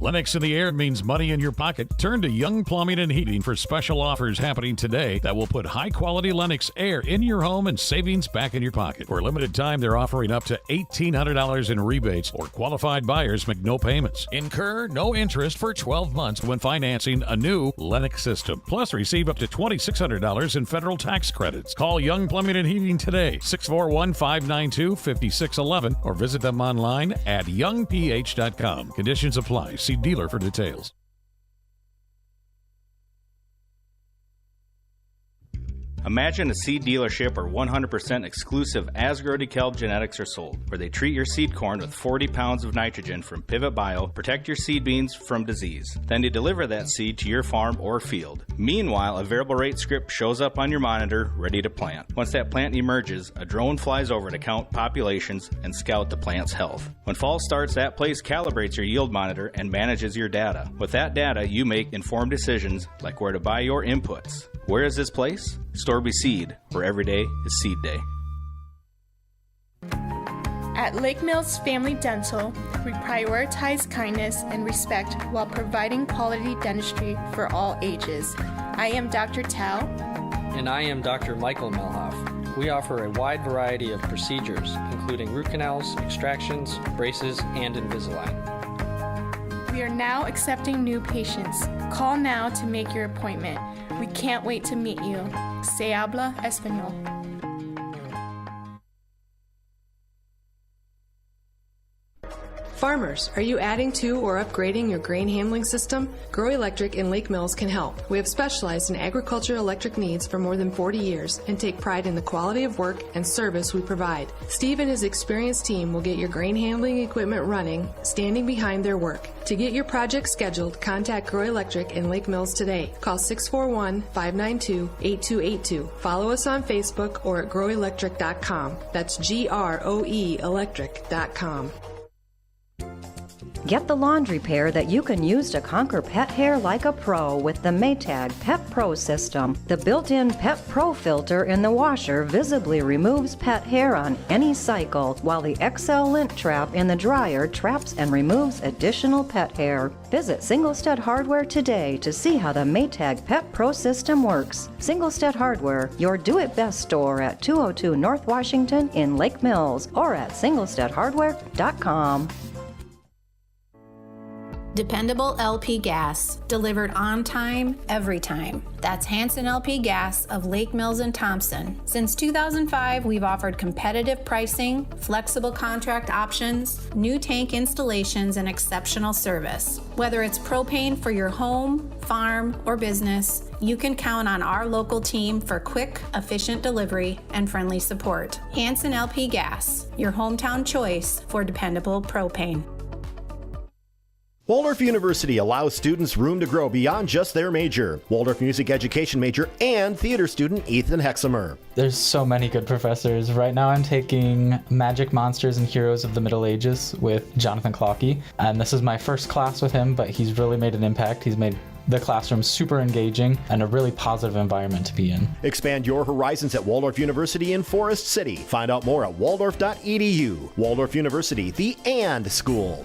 Lennox in the air means money in your pocket. Turn to Young Plumbing and Heating for special offers happening today that will put high-quality Lennox air in your home and savings back in your pocket. For a limited time, they're offering up to $1,800 in rebates, or qualified buyers make no payments. Incur no interest for 12 months when financing a new Lennox system. Plus, receive up to $2,600 in federal tax credits. Call Young Plumbing and Heating today, 641-592-5611, or visit them online at youngph.com. Conditions apply. See dealer for details. Imagine a seed dealership where 100% exclusive Asgrow DeKalb genetics are sold, where they treat your seed corn with 40 pounds of nitrogen from Pivot Bio, protect your seed beans from disease. Then they deliver that seed to your farm or field. Meanwhile, a variable rate script shows up on your monitor, ready to plant. Once that plant emerges, a drone flies over to count populations and scout the plant's health. When fall starts, that place calibrates your yield monitor and manages your data. With that data, you make informed decisions like where to buy your inputs. Where is this place? Storby Seed, where every day is seed day. At Lake Mills Family Dental, we prioritize kindness and respect while providing quality dentistry for all ages. I am Dr. Tao. And I am Dr. Michael Melhoff. We offer a wide variety of procedures, including root canals, extractions, braces, and Invisalign. We are now accepting new patients. Call now to make your appointment. We can't wait to meet you. Se habla español. Farmers, are you adding to or upgrading your grain handling system? Grow Electric in Lake Mills can help. We have specialized in agriculture electric needs for more than 40 years and take pride in the quality of work and service we provide. Steve and his experienced team will get your grain handling equipment running, standing behind their work. To get your project scheduled, contact Grow Electric in Lake Mills today. Call 641-592-8282. Follow us on Facebook or at growelectric.com. That's GROE electric.com. Get the laundry pair that you can use to conquer pet hair like a pro with the Maytag Pet Pro system. The built-in Pet Pro filter in the washer visibly removes pet hair on any cycle, while the XL lint trap in the dryer traps and removes additional pet hair. Visit Singlestead Hardware today to see how the Maytag Pet Pro system works. Singlestead Hardware, your do-it-best store at 202 North Washington in Lake Mills, or at singlesteadhardware.com. Dependable LP gas, delivered on time, every time. That's Hanson LP Gas of Lake Mills and Thompson. Since 2005, we've offered competitive pricing, flexible contract options, new tank installations, and exceptional service. Whether it's propane for your home, farm, or business, you can count on our local team for quick, efficient delivery and friendly support. Hanson LP Gas, your hometown choice for dependable propane. Waldorf University allows students room to grow beyond just their major. Waldorf Music Education major and theater student Ethan Hexamer. There's so many good professors. Right now I'm taking Magic, Monsters, and Heroes of the Middle Ages with Jonathan Clockie. And this is my first class with him, but he's really made an impact. He's made the classroom super engaging and a really positive environment to be in. Expand your horizons at Waldorf University in Forest City. Find out more at waldorf.edu. Waldorf University, the AND school.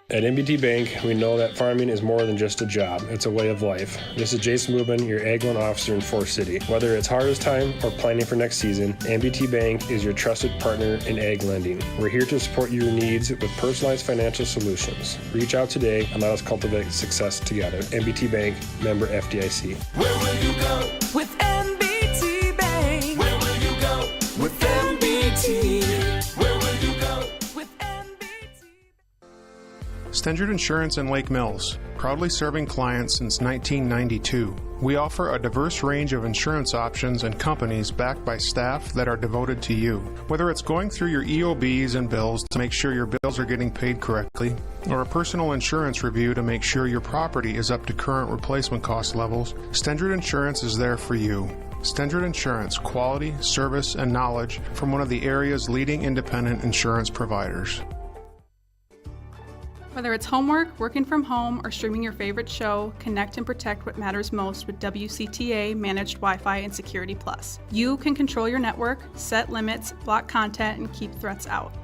At MBT Bank, we know that farming is more than just a job. It's a way of life. This is Jason Rubin, your Ag Loan Officer in Forest City. Whether it's harvest time or planning for next season, MBT Bank is your trusted partner in ag lending. We're here to support your needs with personalized financial solutions. Reach out today and let us cultivate success together. MBT Bank, member FDIC. Where will you go with MBT Bank? Where will you go with MBT? Stendrud Insurance in Lake Mills, proudly serving clients since 1992. We offer a diverse range of insurance options and companies backed by staff that are devoted to you. Whether it's going through your EOBs and bills to make sure your bills are getting paid correctly, or a personal insurance review to make sure your property is up to current replacement cost levels, Stendrud Insurance is there for you. Stendrud Insurance, quality, service, and knowledge from one of the area's leading independent insurance providers. Whether it's homework, working from home, or streaming your favorite show, connect and protect what matters most with WCTA Managed Wi-Fi and Security Plus. You can control your network, set limits, block content, and keep threats out.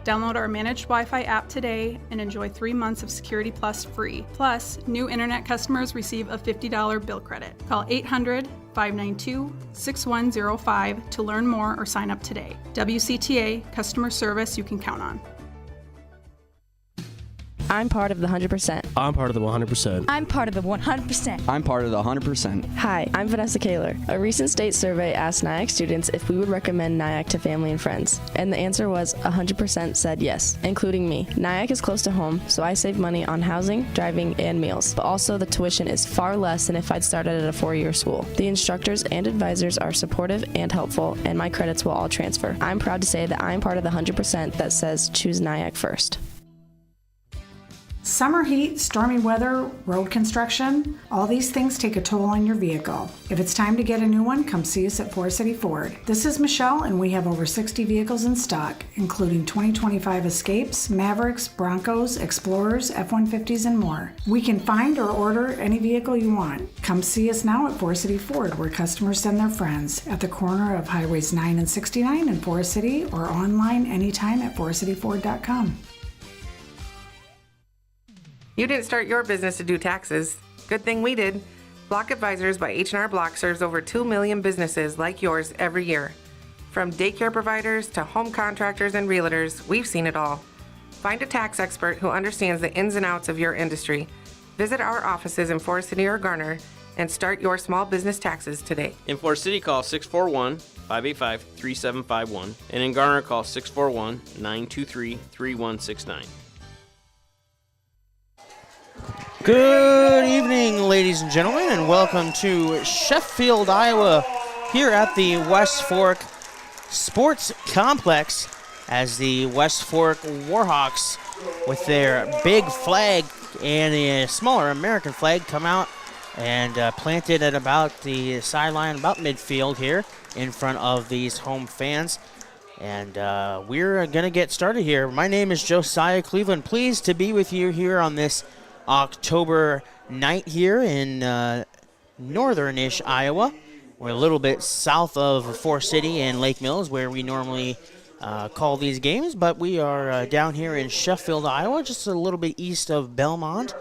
Download our managed Wi-Fi app today and enjoy 3 months of Security Plus free. Plus, new internet customers receive a $50 bill credit. Call 800-592-6105 to learn more or sign up today. WCTA, customer service you can count on. I'm part of the 100%. I'm part of the 100%. I'm part of the 100%. I'm part of the 100%. Hi, I'm Vanessa Kaler. A recent state survey asked Nyack students if we would recommend Nyack to family and friends, and the answer was 100% said yes, including me. Nyack is close to home, so I save money on housing, driving, and meals, but also the tuition is far less than if I'd started at a 4-year school. The instructors and advisors are supportive and helpful, and my credits will all transfer. I'm proud to say that I'm part of the 100% that says choose Nyack first. Summer heat, stormy weather, road construction, all these things take a toll on your vehicle. If it's time to get a new one, come see us at Forest City Ford. This is Michelle, and we have over 60 vehicles in stock, including 2025 Escapes, Mavericks, Broncos, Explorers, F-150s, and more. We can find or order any vehicle you want. Come see us now at Forest City Ford, where customers send their friends, at the corner of Highways 9 and 69 in Forest City, or online anytime at forestcityford.com. You didn't start your business to do taxes. Good thing we did. Block Advisors by H&R Block serves over 2 million businesses like yours every year. From daycare providers to home contractors and realtors, we've seen it all. Find a tax expert who understands the ins and outs of your industry. Visit our offices in Forest City or Garner and start your small business taxes today. In Forest City, call 641-585-3751, and in Garner, call 641-923-3169. Good evening, ladies and gentlemen, and welcome to Sheffield, Iowa, here at the West Fork Sports Complex, as the West Fork Warhawks, with their big flag and a smaller American flag, come out and planted at about the sideline, about midfield here, in front of these home fans. And we're going to get started here. My name is Josiah Cleveland. Pleased to be with you here on this October night here in northern-ish Iowa. We're a little bit south of Forest City and Lake Mills, where we normally call these games, but we are down here in Sheffield, Iowa, just a little bit east of Belmont,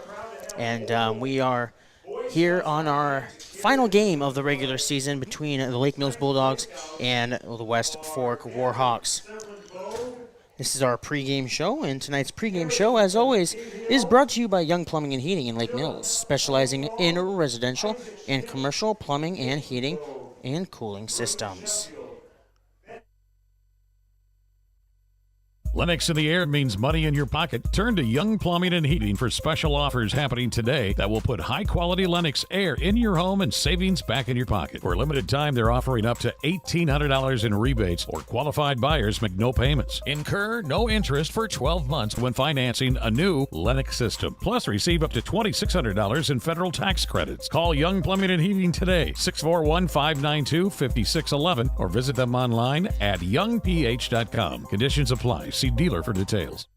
and we are here on our final game of the regular season between the Lake Mills Bulldogs and the West Fork Warhawks. This is our pregame show, and tonight's pregame show, as always, is brought to you by Young Plumbing and Heating in Lake Mills, specializing in residential and commercial plumbing and heating and cooling systems. Lennox in the air means money in your pocket. Turn to Young Plumbing and Heating for special offers happening today that will put high-quality Lennox air in your home and savings back in your pocket. For a limited time, they're offering up to $1,800 in rebates, or qualified buyers make no payments. Incur no interest for 12 months when financing a new Lennox system. Plus, receive up to $2,600 in federal tax credits. Call Young Plumbing and Heating today, 641-592-5611, or visit them online at youngph.com. Conditions apply. See dealer for details.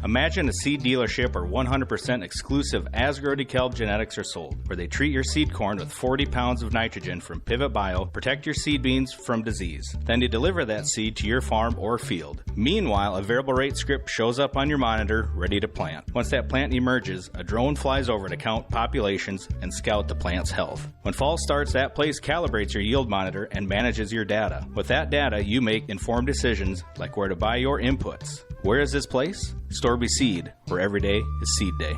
Imagine a seed dealership where 100% exclusive Asgrow DeKalb genetics are sold, where they treat your seed corn with 40 pounds of nitrogen from Pivot Bio, protect your seed beans from disease. Then they deliver that seed to your farm or field. Meanwhile, a variable rate script shows up on your monitor, ready to plant. Once that plant emerges, a drone flies over to count populations and scout the plant's health. When fall starts, that place calibrates your yield monitor and manages your data. With that data, you make informed decisions like where to buy your inputs. Where is this place? Storby Seed, where every day is seed day.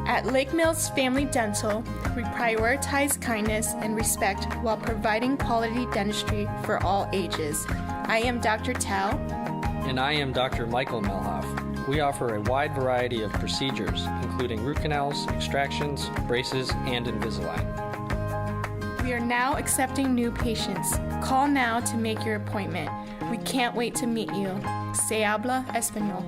At Lake Mills Family Dental, we prioritize kindness and respect while providing quality dentistry for all ages. I am Dr. Tao. And I am Dr. Michael Melhoff. We offer a wide variety of procedures, including root canals, extractions, braces, and Invisalign. We are now accepting new patients. Call now to make your appointment. We can't wait to meet you. Se habla español.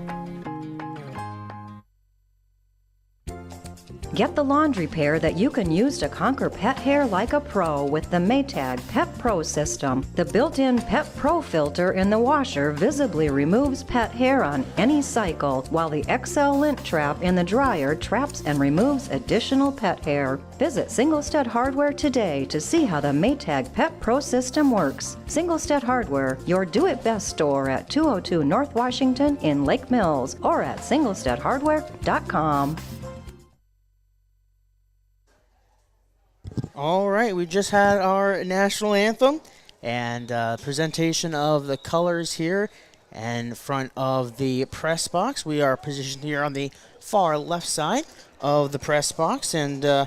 Get the laundry pair that you can use to conquer pet hair like a pro with the Maytag Pet Pro system. The built-in Pet Pro filter in the washer visibly removes pet hair on any cycle, while the XL lint trap in the dryer traps and removes additional pet hair. Visit Singlestead Hardware today to see how the Maytag Pet Pro system works. Singlestead Hardware, your do-it-best store at 202 North Washington in Lake Mills, or at singlesteadhardware.com. All right, we just had our national anthem and presentation of the colors here in front of the press box. We are positioned here on the far left side of the press box, and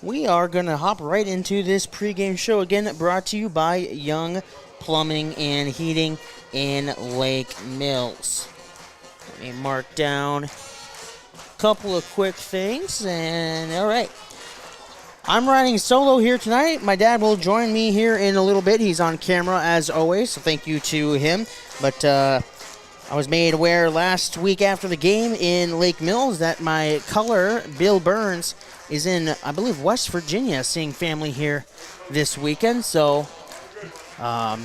we are going to hop right into this pregame show, again brought to you by Young Plumbing and Heating in Lake Mills. Let me mark down a couple of quick things, and all right. I'm riding solo here tonight. My dad will join me here in a little bit. He's on camera as always, so thank you to him. But I was made aware last week after the game in Lake Mills that my color, Bill Burns, is in, I believe, West Virginia, seeing family here this weekend. So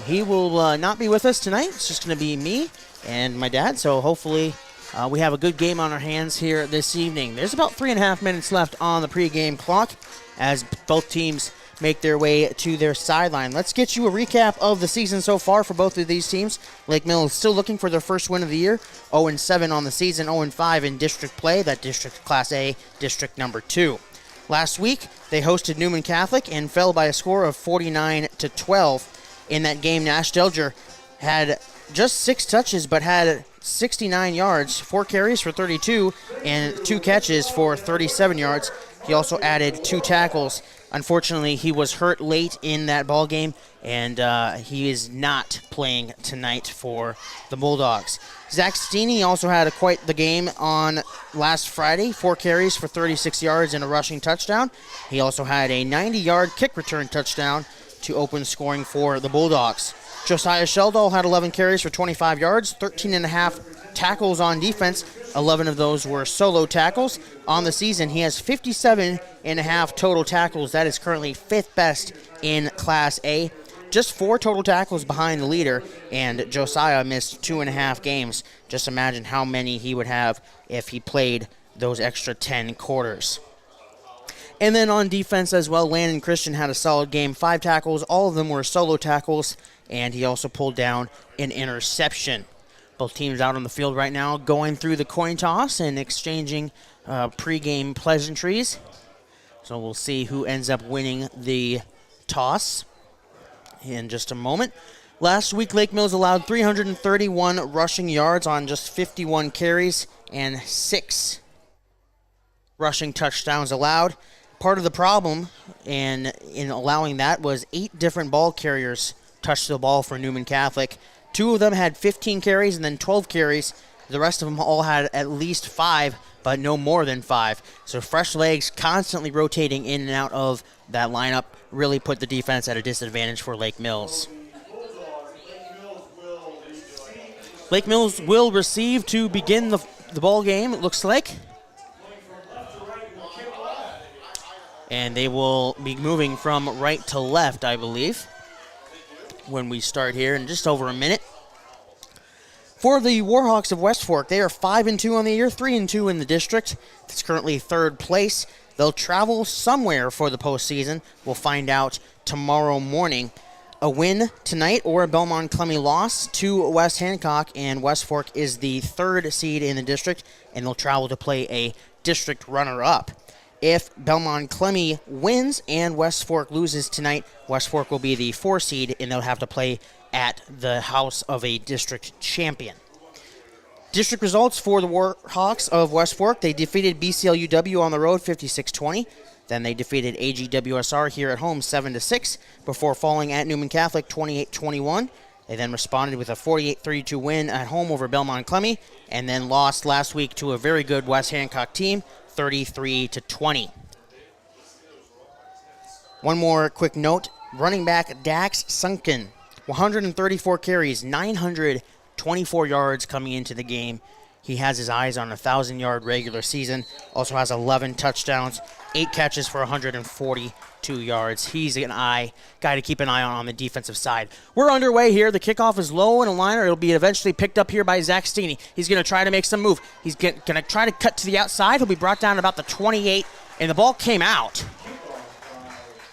he will not be with us tonight. It's just going to be me and my dad. So hopefully we have a good game on our hands here this evening. There's about 3.5 minutes left on the pregame clock as both teams make their way to their sideline. Let's get you a recap of the season so far for both of these teams. Lake Mills still looking for their first win of the year, 0-7 on the season, 0-5 in district play, that district Class A, district number 2. Last week, they hosted Newman Catholic and fell by a score of 49-12. In that game, Nash Delger had just 6 touches but had 69 yards, 4 carries for 32, and 2 catches for 37 yards. He also added 2 tackles. Unfortunately, he was hurt late in that ball game, and he is not playing tonight for the Bulldogs. Zach Steeney also had quite the game on last Friday, 4 carries for 36 yards and a rushing touchdown. He also had a 90-yard kick return touchdown to open scoring for the Bulldogs. Josiah Sheldall had 11 carries for 25 yards, 13.5 tackles on defense. 11 of those were solo tackles. On the season, he has 57.5 total tackles. That is currently 5th best in Class A. Just 4 total tackles behind the leader, and Josiah missed 2.5 games. Just imagine how many he would have if he played those extra 10 quarters. And then on defense as well, Landon Christian had a solid game. 5 tackles, all of them were solo tackles, and he also pulled down an interception. Both teams out on the field right now going through the coin toss and exchanging pregame pleasantries. So we'll see who ends up winning the toss in just a moment. Last week, Lake Mills allowed 331 rushing yards on just 51 carries and 6 rushing touchdowns allowed. Part of the problem in allowing that was 8 different ball carriers touched the ball for Newman Catholic. 2 of them had 15 carries and then 12 carries. The rest of them all had at least 5, but no more than 5. So fresh legs constantly rotating in and out of that lineup really put the defense at a disadvantage for Lake Mills. Lake Mills will receive to begin the ball game, it looks like. And they will be moving from right to left, I believe, when we start here in just over a minute. For the Warhawks of West Fork, they are 5-2 on the year, 3-2 in the district. It's currently 3rd place. They'll travel somewhere for the postseason. We'll find out tomorrow morning. A win tonight or a Belmont Clemmy loss to West Hancock, and West Fork is the 3rd seed in the district, and they'll travel to play a district runner-up. If Belmont Clemmy wins and West Fork loses tonight, West Fork will be the 4 seed, and they'll have to play at the house of a district champion. District results for the Warhawks of West Fork. They defeated BCLUW on the road 56-20. Then they defeated AGWSR here at home 7-6 before falling at Newman Catholic 28-21. They then responded with a 48-32 win at home over Belmont Clemmy, and then lost last week to a very good West Hancock team 33-20. One more quick note. Running back Dax Sunken, 134 carries, 924 yards coming into the game. he has his eyes on a 1,000-yard regular season. Also has 11 touchdowns, 8 catches for 142 yards. He's an guy to keep an eye on the defensive side. We're underway here. The kickoff is low in a liner. It'll be eventually picked up here by Zach Steeney. He's going to try to make some move. He's going to try to cut to the outside. He'll be brought down about the 28, and the ball came out.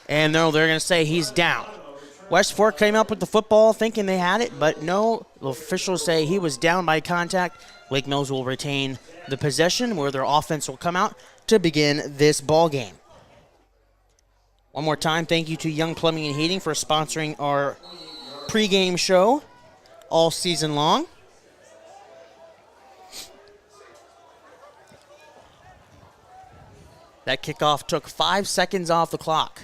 And they're going to say he's down. West Fork came up with the football thinking they had it, but no. The officials say he was down by contact. Lake Mills will retain the possession where their offense will come out to begin this ball game. One more time, thank you to Young Plumbing and Heating for sponsoring our pregame show all season long. That kickoff took 5 seconds off the clock.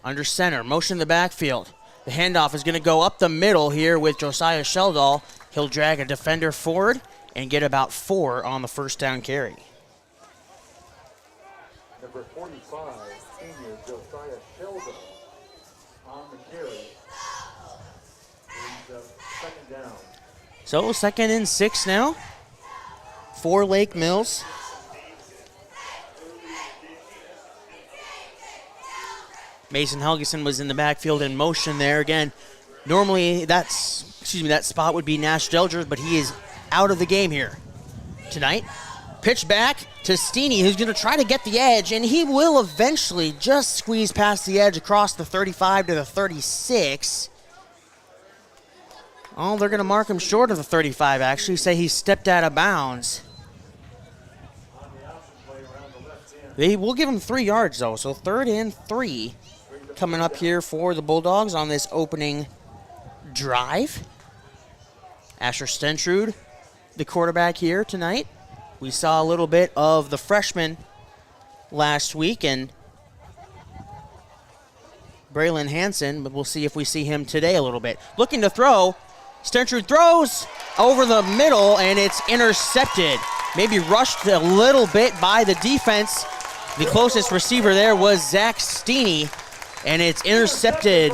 Under center, motion in the backfield. The handoff is going to go up the middle here with Josiah Sheldall. He'll drag a defender forward and get about 4 on the first down carry. Number 45, senior Josiah Sheldall on the carry. Second down. So 2nd and 6 now for Lake Mills. Mason Helgeson was in the backfield in motion there. Again, normally that spot would be Nash Delger, but he is out of the game here tonight. Pitch back to Steeney, who's going to try to get the edge, and he will eventually just squeeze past the edge across the 35 to the 36. Oh, they're going to mark him short of the 35, actually, say he stepped out of bounds. They will give him 3 yards, though, so 3rd and 3 coming up here for the Bulldogs on this opening drive. Asher Stentrud, the quarterback here tonight. We saw a little bit of the freshman last week and Braylon Hansen, but we'll see if we see him today a little bit. Looking to throw. Stentrud throws over the middle, and it's intercepted. Maybe rushed a little bit by the defense. The closest receiver there was Zach Steeney, and it's intercepted.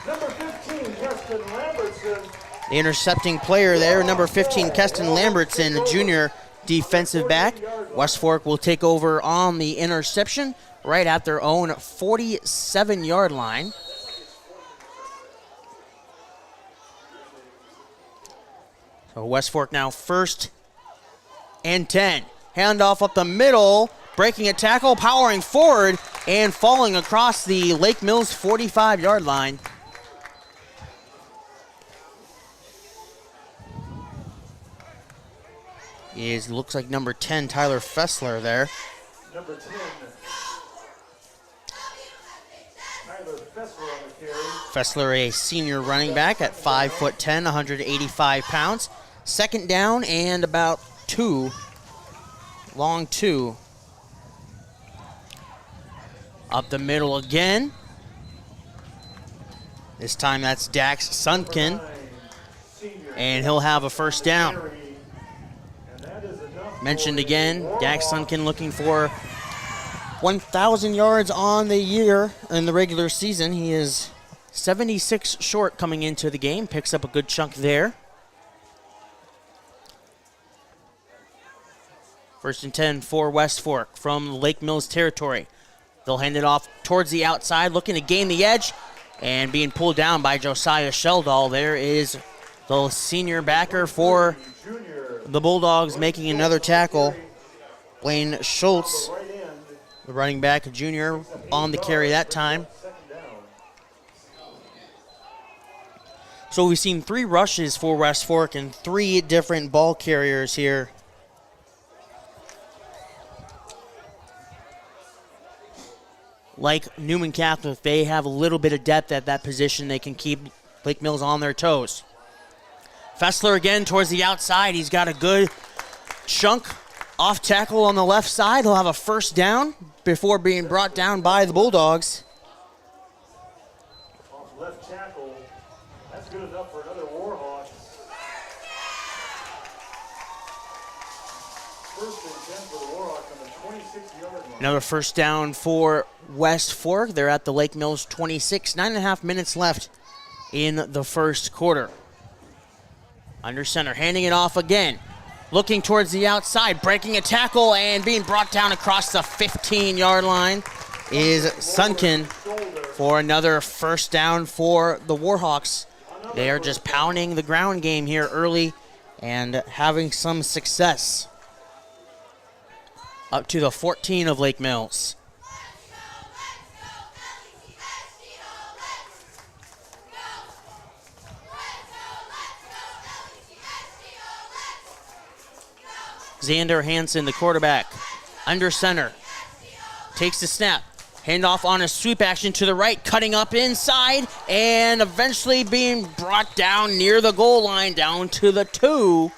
Number 15, Keston Lambertson. The intercepting player there, number 15, Keston Lambertson, a junior defensive back. West Fork will take over on the interception right at their own 47-yard line. So West Fork now 1st and 10. Handoff up the middle, breaking a tackle, powering forward, and falling across the Lake Mills 45-yard line. Looks like number 10, Tyler Fessler there. Number 10, Tyler Fessler on the carry. Fessler, a senior running back at 5'10", 185 pounds. 2nd down and about 2. Long 2. Up the middle again. This time that's Dax Sunken. And he'll have a 1st down. Mentioned again, Dax Sunken looking for 1,000 yards on the year in the regular season. He is 76 short coming into the game. Picks up a good chunk there. 1st and 10 for West Fork from Lake Mills territory. They'll hand it off towards the outside, looking to gain the edge, and being pulled down by Josiah Sheldall. There is the senior backer for the Bulldogs making another tackle. Blaine Schultz, the running back, junior, on the carry that time. So we've seen 3 rushes for West Fork and 3 different ball carriers here. Like Newman Catholic, they have a little bit of depth at that position. They can keep Lake Mills on their toes. Fessler again towards the outside. He's got a good chunk off tackle on the left side. He'll have a 1st down before being brought down by the Bulldogs. Off left tackle. That's good enough for another Warhawk. 1st and 10 for the Warhawks on the 26-yard line. Another 1st down for West Fork. They're at the Lake Mills 26. 9.5 minutes left in the 1st quarter. Under center, handing it off again. looking towards the outside, breaking a tackle and being brought down across the 15-yard line is Sunken for another first down for the Warhawks. They are just pounding the ground game here early and having some success. Up to the 14 of Lake Mills. Xander Hansen, the quarterback, under center, takes the snap. Handoff on a sweep action to the right, cutting up inside, and eventually being brought down near the goal line, down to the 2.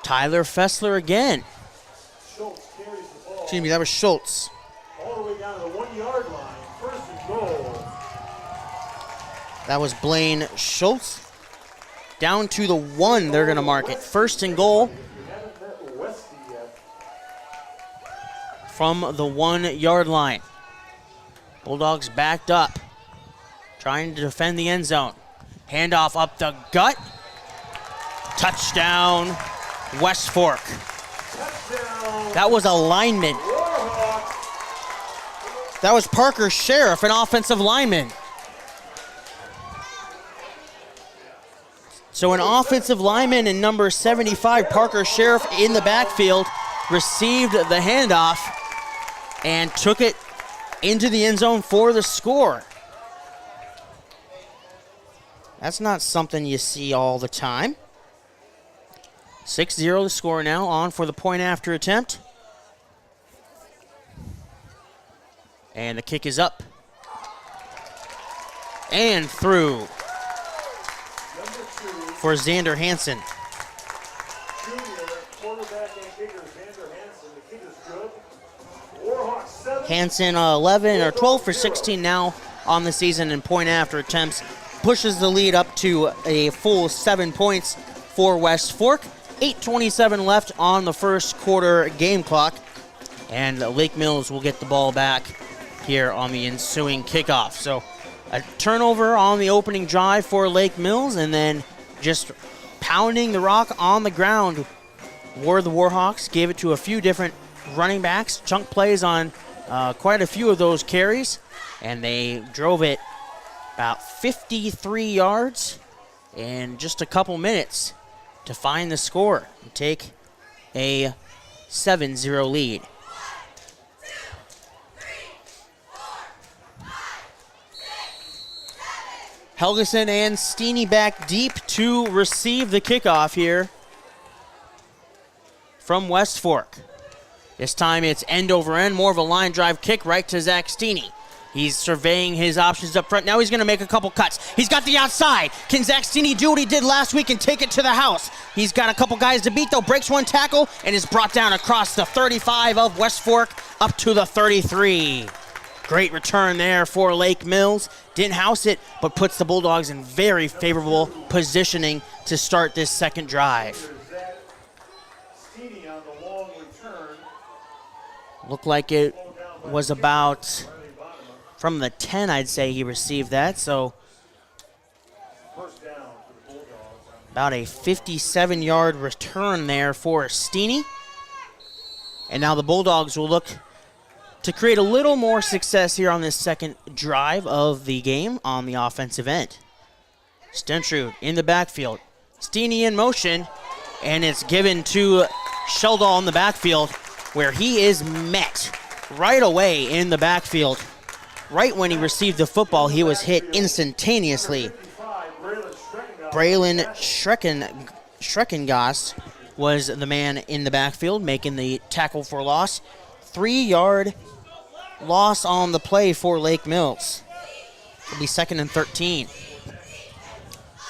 Tyler Fessler again. Excuse me, that was Schultz. All the way down to the 1-yard line. First and goal. That was Blaine Schultz. Down to the 1, they're going to mark it. First and goal from the 1-yard line. Bulldogs backed up, trying to defend the end zone. Handoff up the gut. Touchdown, West Fork. That was a lineman. That was Parker Sheriff, an offensive lineman. So an offensive lineman in number 75, Parker Sheriff, in the backfield, received the handoff and took it into the end zone for the score. That's not something you see all the time. 6-0 the score now, on for the point after attempt. And the kick is up. And through for Xander Hansen. Hansen 11 or 12 for 16 now on the season in point after attempts. Pushes the lead up to a full 7 points for West Fork. 8:27 left on the first quarter game clock. And Lake Mills will get the ball back here on the ensuing kickoff. So a turnover on the opening drive for Lake Mills, and then just pounding the rock on the ground were the Warhawks. Gave it to a few different running backs, chunk plays on quite a few of those carries, and they drove it about 53 yards in just a couple minutes to find the score and take a 7-0 lead. Helgeson and Steeney back deep to receive the kickoff here from West Fork. This time it's end over end, more of a line drive kick right to Zach Steeney. He's surveying his options up front. Now he's going to make a couple cuts. He's got the outside. Can Zach Steeney do what he did last week and take it to the house? He's got a couple guys to beat, though. Breaks one tackle and is brought down across the 35 of West Fork up to the 33. Great return there for Lake Mills. Didn't house it, but puts the Bulldogs in very favorable positioning to start this second drive. Looked like it was about from the 10, I'd say he received that. So about a 57-yard return there for Steeney. And now the Bulldogs will look to create a little more success here on this second drive of the game on the offensive end. Stentrud in the backfield. Steeney in motion, and it's given to Sheldall in the backfield, where he is met right away in the backfield. Right when he received the football, he was hit instantaneously. Braylon Schreckengast was the man in the backfield making the tackle for loss. 3-yard loss on the play for Lake Mills. It'll be 2nd and 13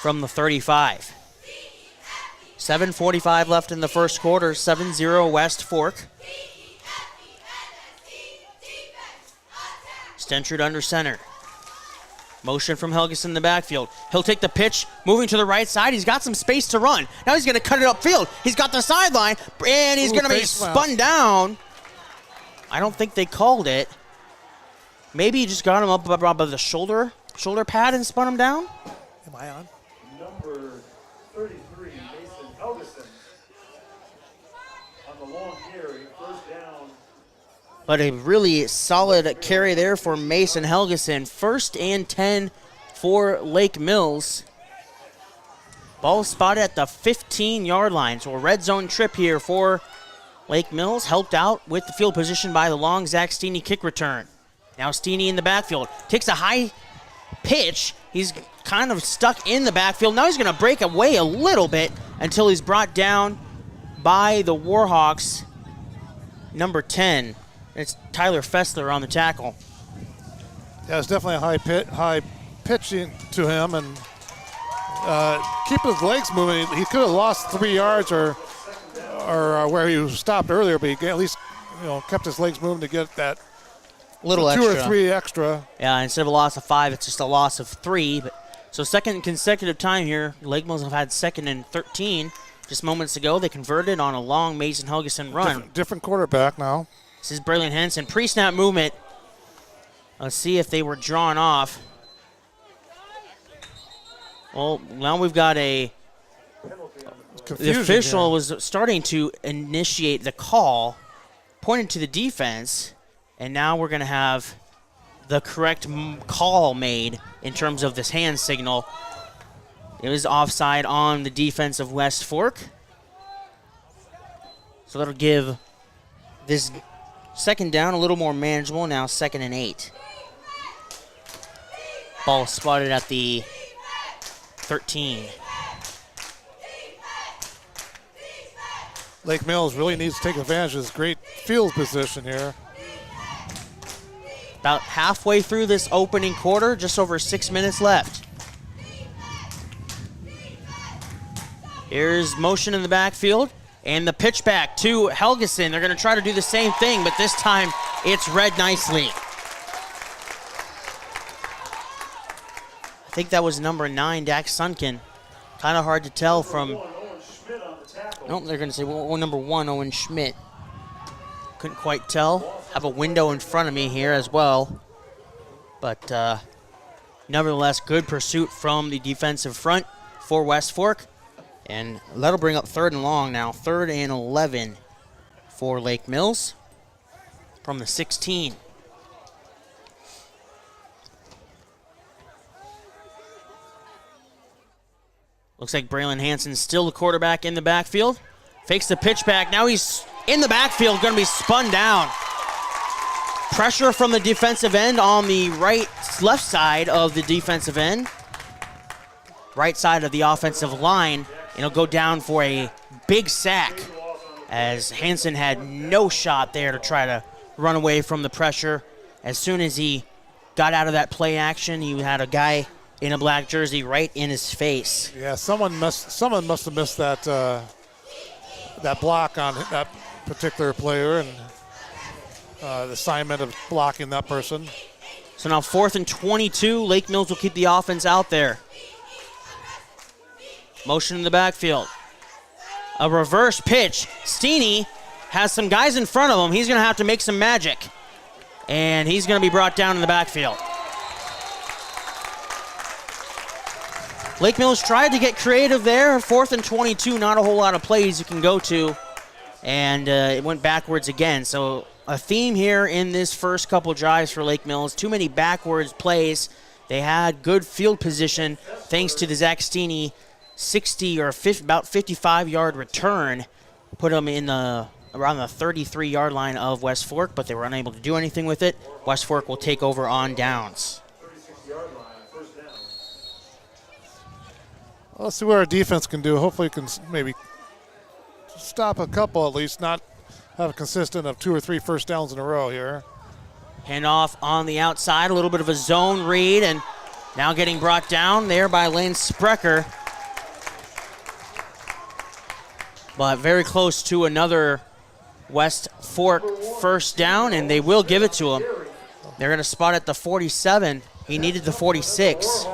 from the 35. 7:45 left in the first quarter, 7-0 West Fork. Stentrud under center. Motion from Helgeson in the backfield. He'll take the pitch, moving to the right side. He's got some space to run. Now he's going to cut it upfield. He's got the sideline, and he's going to be spun down. I don't think they called it. Maybe he just got him up above the shoulder pad and spun him down. Am I on? Number 33, Mason Helgeson. On the long carry, first down. But a really solid carry there for Mason Helgeson. 1st and 10 for Lake Mills. Ball spotted at the 15-yard line. So a red zone trip here for Lake Mills, helped out with the field position by the long Zach Steeney kick return. Now Steeney in the backfield. Takes a high pitch. He's kind of stuck in the backfield. Now he's going to break away a little bit until he's brought down by the Warhawks, number 10. It's Tyler Fessler on the tackle. Yeah, it's definitely a high pitch to him, and keeping his legs moving. He could have lost 3 yards or where he stopped earlier, but he at least kept his legs moving to get that little 2 extra. or 3 extra. Yeah, instead of a loss of 5, it's just a loss of 3. So second consecutive time here, Lake Mills have had 2nd and 13. Just moments ago, they converted on a long Mason Helgeson run. Different quarterback now. This is Braylon Henson. Pre-snap movement. Let's see if they were drawn off. Well, now we've got the official was starting to initiate the call, pointed to the defense, and now we're going to have the correct call made in terms of this hand signal. It was offside on the defense of West Fork. So that'll give this second down a little more manageable, now 2nd and 8. Ball spotted at the 13. Lake Mills really needs to take advantage of this great field position here. About halfway through this opening quarter, just over 6 minutes left. Here's motion in the backfield, and the pitch back to Helgeson. They're going to try to do the same thing, but this time it's read nicely. I think that was number 9, Dax Sunken. Kind of hard to tell from... Nope, they're going to say, well, number 1, Owen Schmidt. Couldn't quite tell. Have a window in front of me here as well. But nevertheless, good pursuit from the defensive front for West Fork. And that'll bring up 3rd and long now. 3rd and 11 for Lake Mills from the 16. Looks like Braylon Hansen's still the quarterback in the backfield. Fakes the pitch back. Now he's in the backfield, going to be spun down. Pressure from the defensive end on the left side of the defensive end. Right side of the offensive line. It'll go down for a big sack as Hansen had no shot there to try to run away from the pressure. As soon as he got out of that play action, he had a guy in a black jersey right in his face. Yeah, someone must have missed that that block on that particular player, and the assignment of blocking that person. So now 4th and 22. Lake Mills will keep the offense out there. Motion in the backfield. A reverse pitch. Steeney has some guys in front of him. He's going to have to make some magic. And he's going to be brought down in the backfield. Lake Mills tried to get creative there. 4th and 22, not a whole lot of plays you can go to. And it went backwards again. So a theme here in this first couple drives for Lake Mills. Too many backwards plays. They had good field position thanks to the Zach Steeney 60 or about 55-yard return. Put them in around the 33-yard line of West Fork, but they were unable to do anything with it. West Fork will take over on downs. Well, let's see what our defense can do. Hopefully we can maybe stop a couple at least, not have a consistent of 2 or 3 first downs in a row here. Handoff on the outside, a little bit of a zone read, and now getting brought down there by Lane Sprecher. But very close to another West Fork first down, and they will give it to him. They're going to spot at the 47. He needed the 46.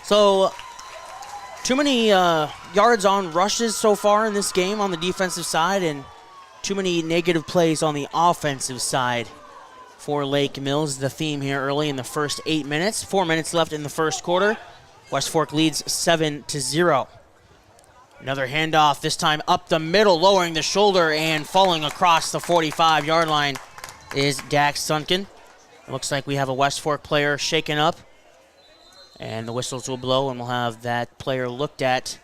So, too many yards on rushes so far in this game on the defensive side, and too many negative plays on the offensive side for Lake Mills. The theme here early in the first 8 minutes. 4 minutes left in the first quarter. West Fork leads 7-0. Another handoff, this time up the middle, lowering the shoulder and falling across the 45-yard line is Dax Sunken. It looks like we have a West Fork player shaken up, and the whistles will blow, and we'll have that player looked at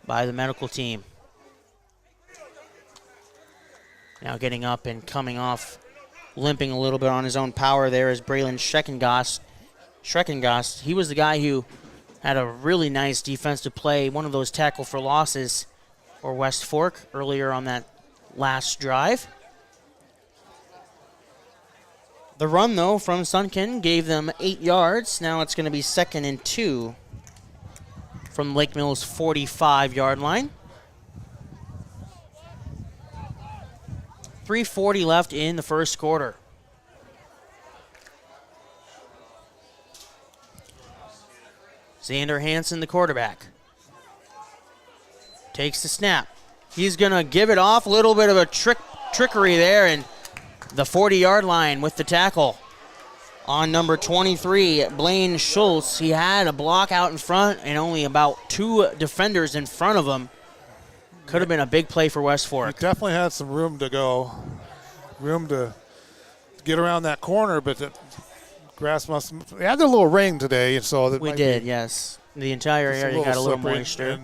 by the medical team. Now getting up and coming off, limping a little bit on his own power there is Braylon Schreckengast. He was the guy who had a really nice defensive play, one of those tackle for losses for West Fork earlier on that last drive. The run, though, from Sunken gave them 8 yards. Now it's going to be 2nd and 2 from Lake Mills' 45-yard line. 3:40 left in the first quarter. Xander Hansen, the quarterback, takes the snap. He's going to give it off. A little bit of a trickery there, and the 40-yard line with the tackle on number 23, Blaine Schultz. He had a block out in front and only about 2 defenders in front of him. Could have been a big play for West Fork. He definitely had some room to go, room to get around that corner, but the grass must have, we had a little rain today, and so that we did, yes. The entire area got a little moisture.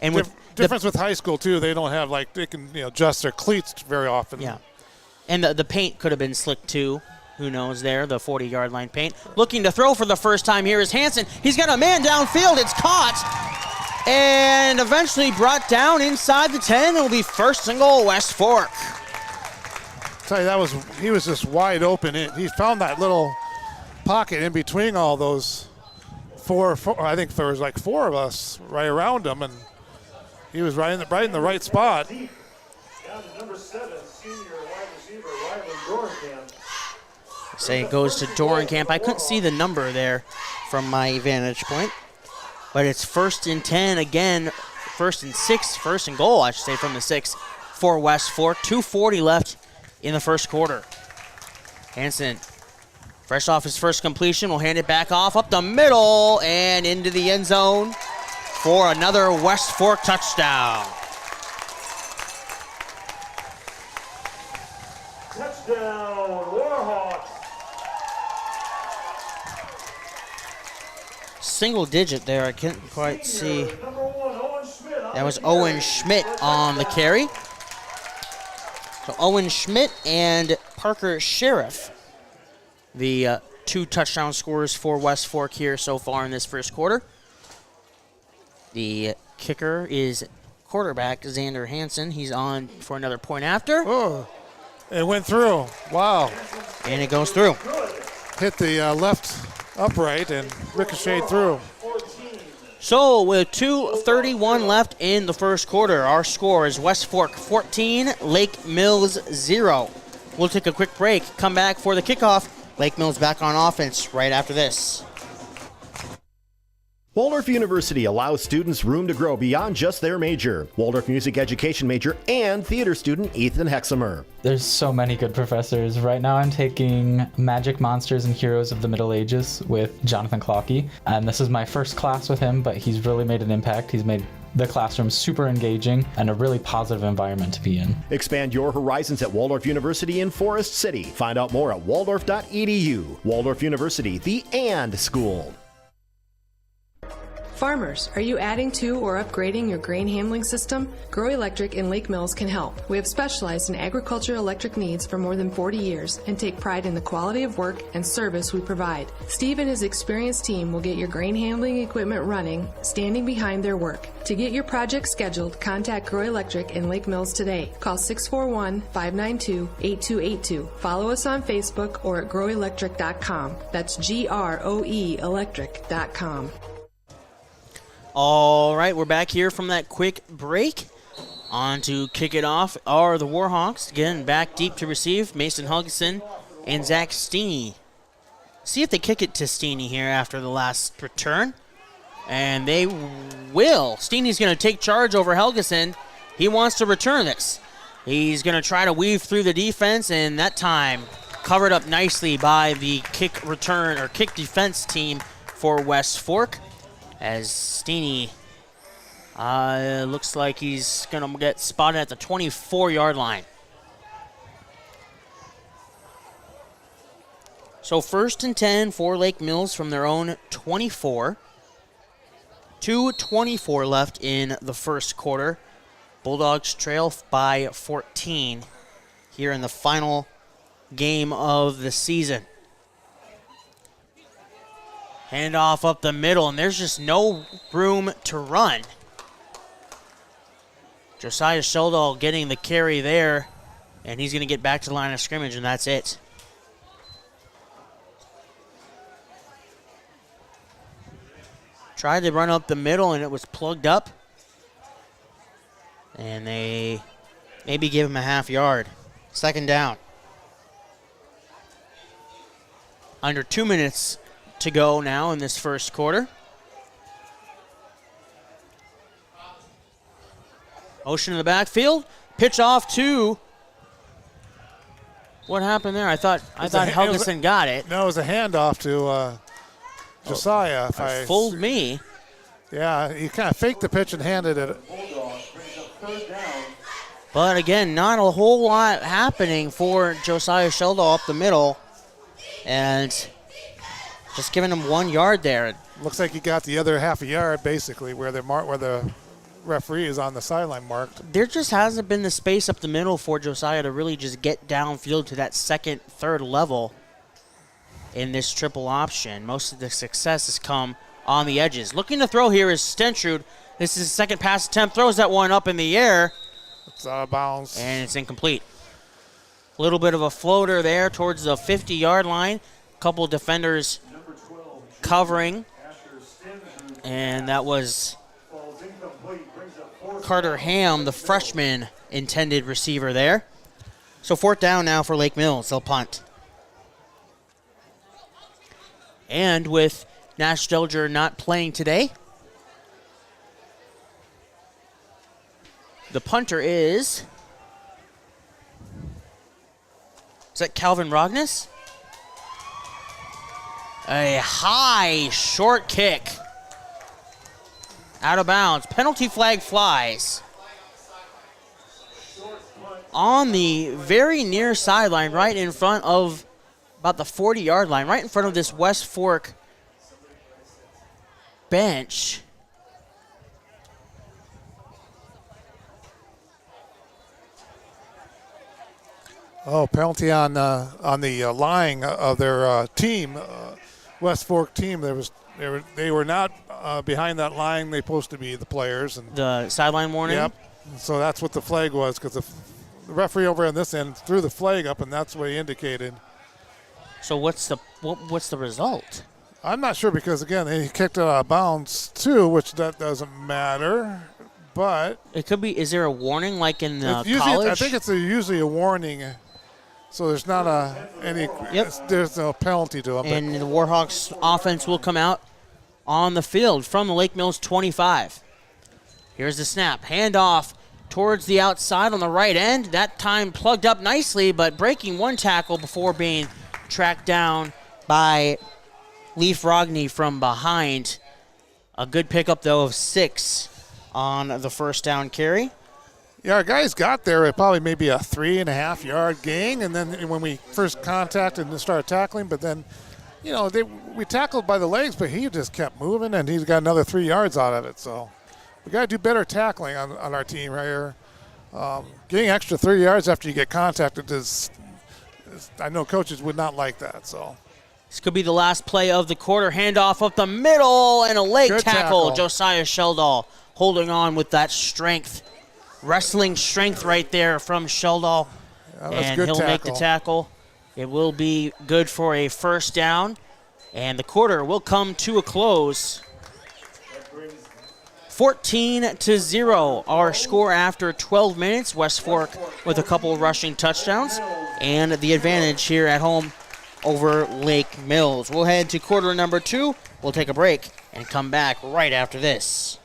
And with difference with high school too, they don't have they can adjust their cleats very often. Yeah, and the paint could have been slick too. Who knows there? The 40-yard line paint. Looking to throw for the first time here is Hansen. He's got a man downfield. It's caught and eventually brought down inside the 10. It'll be first and goal, West Fork. Tell you, he was just wide open. He found that little pocket in between all those four. I think there was 4 of us right around him, and he was right in the right spot. Down to number 7, senior wide receiver Ryland Dorenkamp. Say it goes to Dorenkamp. I couldn't see the number there from my vantage point, but it's 1st and 10 again. 1st and 6, first and goal, I should say, from the 6 for West Fork. 2:40 left in the first quarter. Hansen, fresh off his first completion, will hand it back off up the middle and into the end zone for another West Fork touchdown. Touchdown, Warhawks. Single digit there, I couldn't quite see. That was Owen Schmidt on the carry. So Owen Schmidt and Parker Sheriff, the 2 touchdown scorers for West Fork here so far in this first quarter. The kicker is quarterback Xander Hansen. He's on for another point after. Oh, it went through. Wow. And it goes through. Hit the left upright and ricocheted through. So with 2:31 left in the first quarter, our score is West Fork 14, Lake Mills 0. We'll take a quick break, come back for the kickoff. Lake Mills back on offense right after this. Waldorf University allows students room to grow beyond just their major. Waldorf music education major and theater student Ethan Hexamer. There's so many good professors. Right now I'm taking Magic Monsters and Heroes of the Middle Ages with Jonathan Clockey. And this is my first class with him, but he's really made an impact. He's made the classroom super engaging and a really positive environment to be in. Expand your horizons at Waldorf University in Forest City. Find out more at waldorf.edu. Waldorf University, the and school. Farmers, are you adding to or upgrading your grain handling system? Grow Electric in Lake Mills can help. We have specialized in agriculture electric needs for more than 40 years and take pride in the quality of work and service we provide. Steve and his experienced team will get your grain handling equipment running, standing behind their work. To get your project scheduled, contact Grow Electric in Lake Mills today. Call 641-592-8282. Follow us on Facebook or at growelectric.com. That's GROE electric.com. All right, we're back here from that quick break. On to kick it off are the Warhawks. Again, back deep to receive, Mason Helgeson and Zach Steeney. See if they kick it to Steeney here after the last return. And they will. Steeney's going to take charge over Helgeson. He wants to return this. He's going to try to weave through the defense, and that time covered up nicely by the kick return or kick defense team for West Fork. as Steeney looks like he's going to get spotted at the 24-yard line. So 1st and 10 for Lake Mills from their own 24. 2:24 left in the first quarter. Bulldogs trail by 14 here in the final game of the season. Handoff up the middle, and there's just no room to run. Josiah Sheldall getting the carry there, and he's going to get back to the line of scrimmage, and that's it. Tried to run up the middle, and it was plugged up. And they maybe give him a half yard. 2nd down. Under 2 minutes to go now in this first quarter. Motion in the backfield. Pitch off to... What happened there? I thought Helgeson got it. No, it was a handoff to Josiah. Fooled me. Yeah, he kind of faked the pitch and handed it. But again, not a whole lot happening for Josiah Sheldall up the middle. And just giving him 1 yard there. Looks like he got the other half a yard, basically, where the referee is on the sideline marked. There just hasn't been the space up the middle for Josiah to really just get downfield to that 2nd, 3rd level in this triple option. Most of the success has come on the edges. Looking to throw here is Stentrud. This is his 2nd pass attempt. Throws that one up in the air. It's out of bounds. And it's incomplete. A little bit of a floater there towards the 50-yard line. A couple defenders covering. And that was Carter Ham, the freshman intended receiver there. So 4th down now for Lake Mills. They'll punt. And with Nash Delger not playing today, the punter is that Calvin Rognus? A high short kick. Out of bounds. Penalty flag flies. On the very near sideline, right in front of about the 40-yard line, right in front of this West Fork bench. Oh, penalty on the line of their team, West Fork team. They were not behind that line. They're supposed to be the players. And the sideline warning? Yep. So that's what the flag was, because the referee over on this end threw the flag up, and that's what he indicated. So what's the result? I'm not sure, because again he kicked it out of bounds too, which that doesn't matter. But it could be. Is there a warning like in college? I think it's usually a warning. So there's not any. Yep. There's no penalty to him. And the Warhawks offense will come out on the field from the Lake Mills 25. Here's the snap. Handoff towards the outside on the right end. That time plugged up nicely, but breaking one tackle before being tracked down by Leaf Rogney from behind. A good pickup, though, of 6 on the first down carry. Yeah, our guys got there at probably maybe a 3.5 yard gain, and then when we first contacted and started tackling, but then, we tackled by the legs, but he just kept moving, and he's got another 3 yards out of it. So we got to do better tackling on our team right here. Getting extra 3 yards after you get contacted is I know coaches would not like that. So this could be the last play of the quarter. Handoff up the middle and a leg tackle. Josiah Sheldall holding on with that strength. Wrestling strength right there from Sheldall. And he'll make the tackle. It will be good for a first down. And the quarter will come to a close. 14-0, our score after 12 minutes. West Fork with a couple rushing touchdowns. And the advantage here at home over Lake Mills. We'll head to quarter number 2. We'll take a break and come back right after this.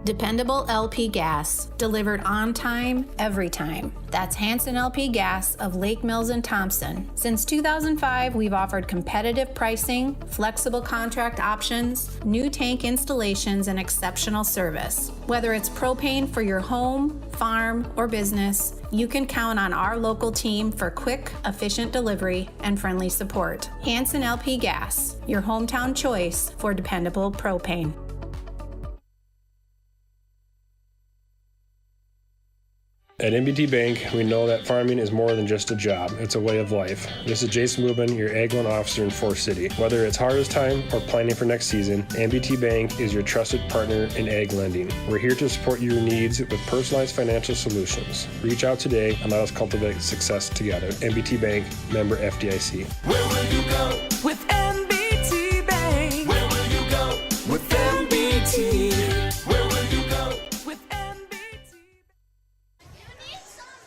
Dependable LP gas, delivered on time, every time. That's Hanson LP Gas of Lake Mills and Thompson. Since 2005, we've offered competitive pricing, flexible contract options, new tank installations, and exceptional service. Whether it's propane for your home, farm, or business, you can count on our local team for quick, efficient delivery and friendly support. Hanson LP Gas, your hometown choice for dependable propane. At NBT Bank, we know that farming is more than just a job. It's a way of life. This is Jason Lubin, your ag loan officer in Forest City. Whether it's harvest time or planning for next season, NBT Bank is your trusted partner in ag lending. We're here to support your needs with personalized financial solutions. Reach out today and let us cultivate success together. NBT Bank, member FDIC. Where will you go with NBT Bank? Where will you go with NBT? Where will you go with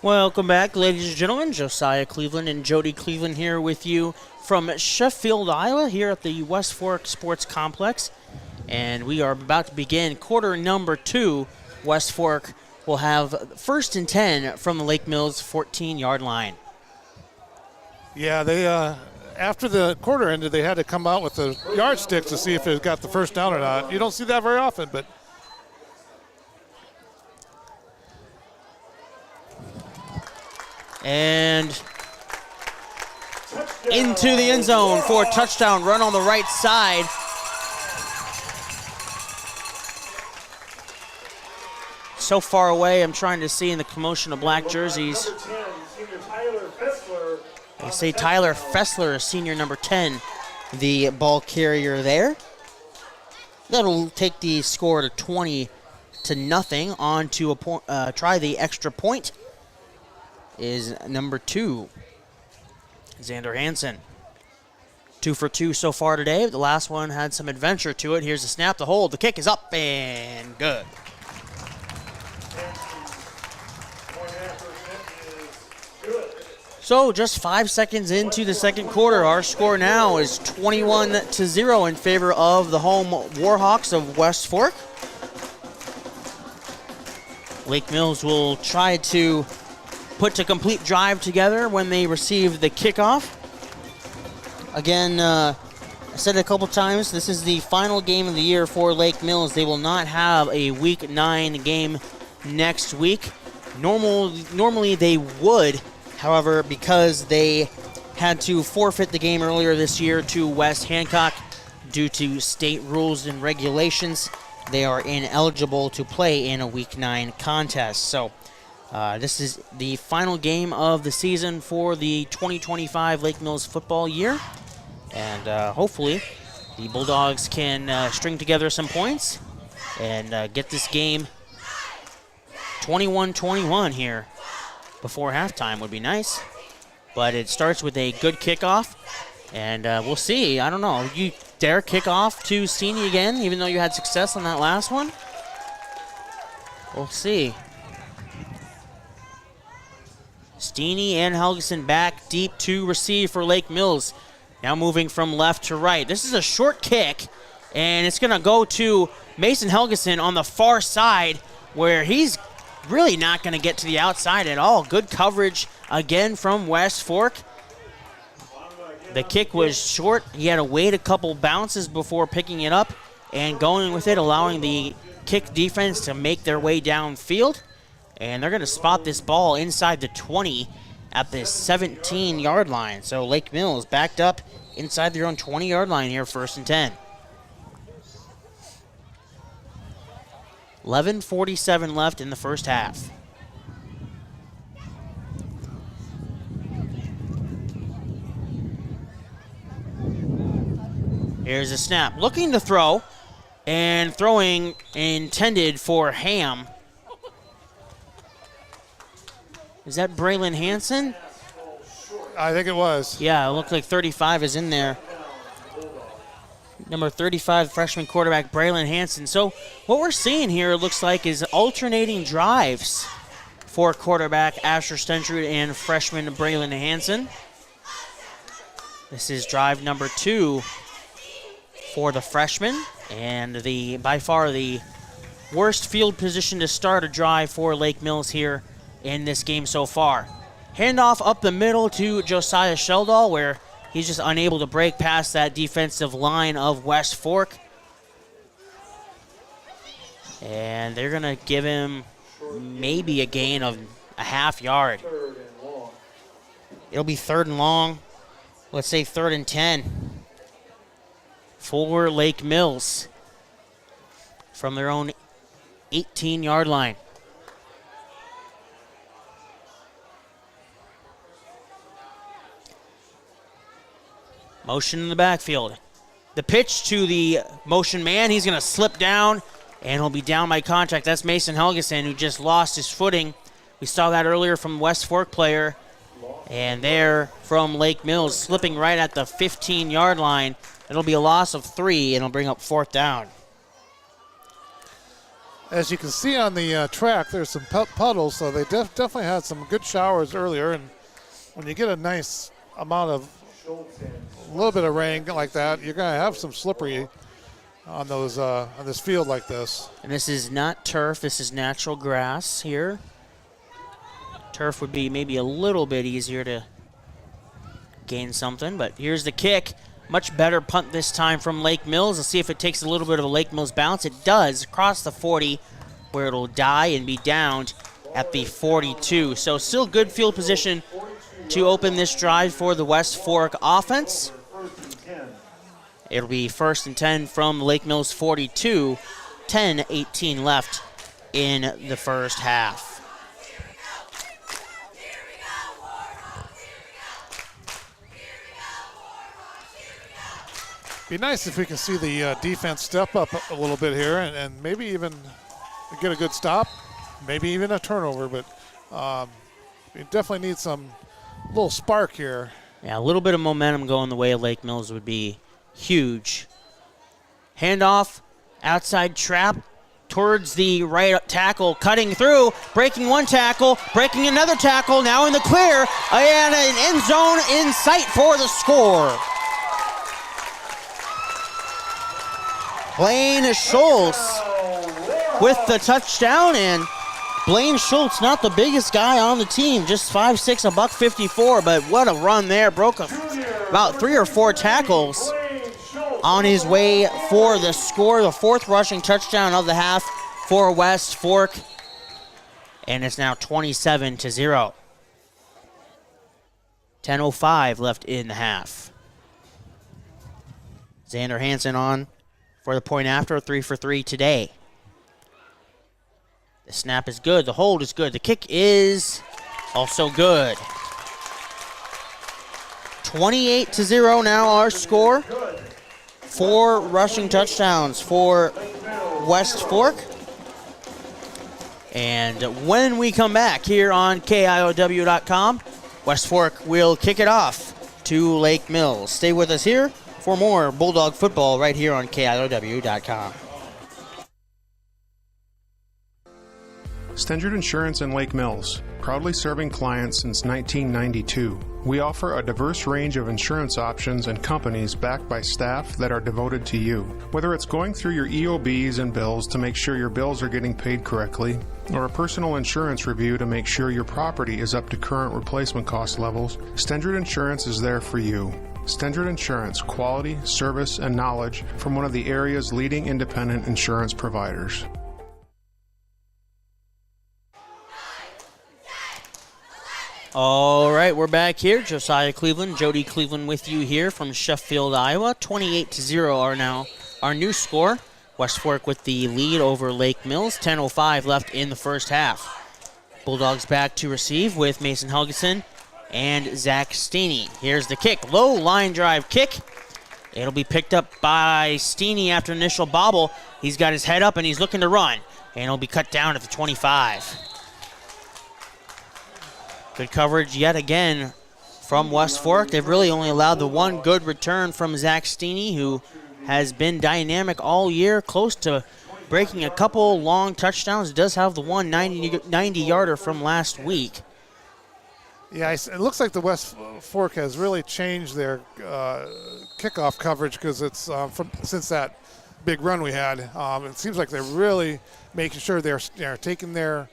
Welcome back, ladies and gentlemen. Josiah Cleveland and Jody Cleveland here with you from Sheffield, Iowa, here at the West Fork Sports Complex. And we are about to begin quarter number 2. West Fork will have 1st and 10 from the Lake Mills 14-yard line. Yeah, they after the quarter ended, they had to come out with the yardsticks to see if it got the first down or not. You don't see that very often, but and into the end zone for a touchdown run on the right side. So far away, I'm trying to see in the commotion of black jerseys. They say Tyler Fessler, senior number 10, the ball carrier there. That'll take the score to 20-0. On to try the extra point is number 2, Xander Hansen. 2 for 2 so far today. The last one had some adventure to it. Here's the snap, the hold. The kick is up and good. So just 5 seconds into the second quarter, our score now is 21-0 in favor of the home Warhawks of West Fork. Lake Mills will try to put a complete drive together when they receive the kickoff. Again, I said it a couple times, this is the final game of the year for Lake Mills. They will not have a Week 9 game next week. Normally they would, however, because they had to forfeit the game earlier this year to West Hancock due to state rules and regulations, they are ineligible to play in a Week 9 contest. So this is the final game of the season for the 2025 Lake Mills football year. And hopefully the Bulldogs can string together some points and get this game 21-21 here before halftime would be nice. But it starts with a good kickoff. And we'll see. I don't know. You dare kick off to Steeney again, even though you had success on that last one? We'll see. Steeney and Helgeson back deep to receive for Lake Mills. Now moving from left to right. This is a short kick, and it's going to go to Mason Helgeson on the far side, where he's really not going to get to the outside at all. Good coverage again from West Fork. The kick was short. He had to wait a couple bounces before picking it up and going with it, allowing the kick defense to make their way downfield. And they're going to spot this ball inside the 20 at the 17-yard line. So Lake Mills backed up inside their own 20-yard line here, 1st and 10. 11:47 left in the first half. Here's a snap. Looking to throw, and throwing intended for Ham. Is that Braylon Hansen? I think it was. Yeah, it looked like 35 is in there. Number 35, freshman quarterback Braylon Hansen. So what we're seeing here, it looks like, is alternating drives for quarterback Asher Stentrud and freshman Braylon Hansen. This is drive number 2 for the freshman, and by far the worst field position to start a drive for Lake Mills here in this game so far. Handoff up the middle to Josiah Sheldall, where he's just unable to break past that defensive line of West Fork. And they're going to give him maybe a gain of a half yard. It'll be 3rd and long. Let's say 3rd and 10 for Lake Mills from their own 18-yard line. Motion in the backfield. The pitch to the motion man. He's going to slip down, and he'll be down by contact. That's Mason Helgeson, who just lost his footing. We saw that earlier from West Fork player. And there from Lake Mills, slipping right at the 15-yard line. It'll be a loss of 3, and it'll bring up 4th down. As you can see on the track, there's some puddles, so they definitely had some good showers earlier. And when you get a nice amount of, a little bit of rain like that, you're going to have some slippery on those on this field like this. And this is not turf. This is natural grass here. Turf would be maybe a little bit easier to gain something, but here's the kick. Much better punt this time from Lake Mills. Let's see if it takes a little bit of a Lake Mills bounce. It does, across the 40, where it'll die and be downed at the 42. So still good field position to open this drive for the West Fork offense. It'll be 1st and 10 from Lake Mills 42, 10-18 left in the first half. Be nice if we can see the defense step up a little bit here and maybe even get a good stop, maybe even a turnover, but we definitely need some little spark here. Yeah, a little bit of momentum going the way of Lake Mills would be huge. Handoff, outside trap towards the right tackle, cutting through, breaking one tackle, breaking another tackle, now in the clear, and an end zone in sight for the score. Blaine Schultz with the touchdown, and Blaine Schultz, not the biggest guy on the team, just 5'6", a $154, but what a run there. Broke about 3 or 4 tackles on his way for the score, the 4th rushing touchdown of the half for West Fork, and it's now 27-0. 10:05 left in the half. Xander Hansen on for the point after, 3 for 3 today. The snap is good. The hold is good. The kick is also good. 28-0 now our score. 4 rushing touchdowns for West Fork. And when we come back here on KIOW.com, West Fork will kick it off to Lake Mills. Stay with us here for more Bulldog football right here on KIOW.com. Stengert Insurance in Lake Mills, proudly serving clients since 1992. We offer a diverse range of insurance options and companies backed by staff that are devoted to you. Whether it's going through your EOBs and bills to make sure your bills are getting paid correctly, or a personal insurance review to make sure your property is up to current replacement cost levels, Stengert Insurance is there for you. Stengert Insurance, quality, service, and knowledge from one of the area's leading independent insurance providers. All right, we're back here. Josiah Cleveland, Jody Cleveland with you here from Sheffield, Iowa. 28-0 are now our new score. West Fork with the lead over Lake Mills. 10:05 left in the first half. Bulldogs back to receive with Mason Helgeson and Zach Steeney. Here's the kick. Low line drive kick. It'll be picked up by Steeney after initial bobble. He's got his head up and he's looking to run. And it'll be cut down at the 25. Good coverage yet again from West Fork. They've really only allowed the one good return from Zach Steeney, who has been dynamic all year, close to breaking a couple long touchdowns. It does have the one 90-yarder from last week. Yeah, it looks like the West Fork has really changed their kickoff coverage because it's since that big run we had. It seems like they're really making sure they're taking their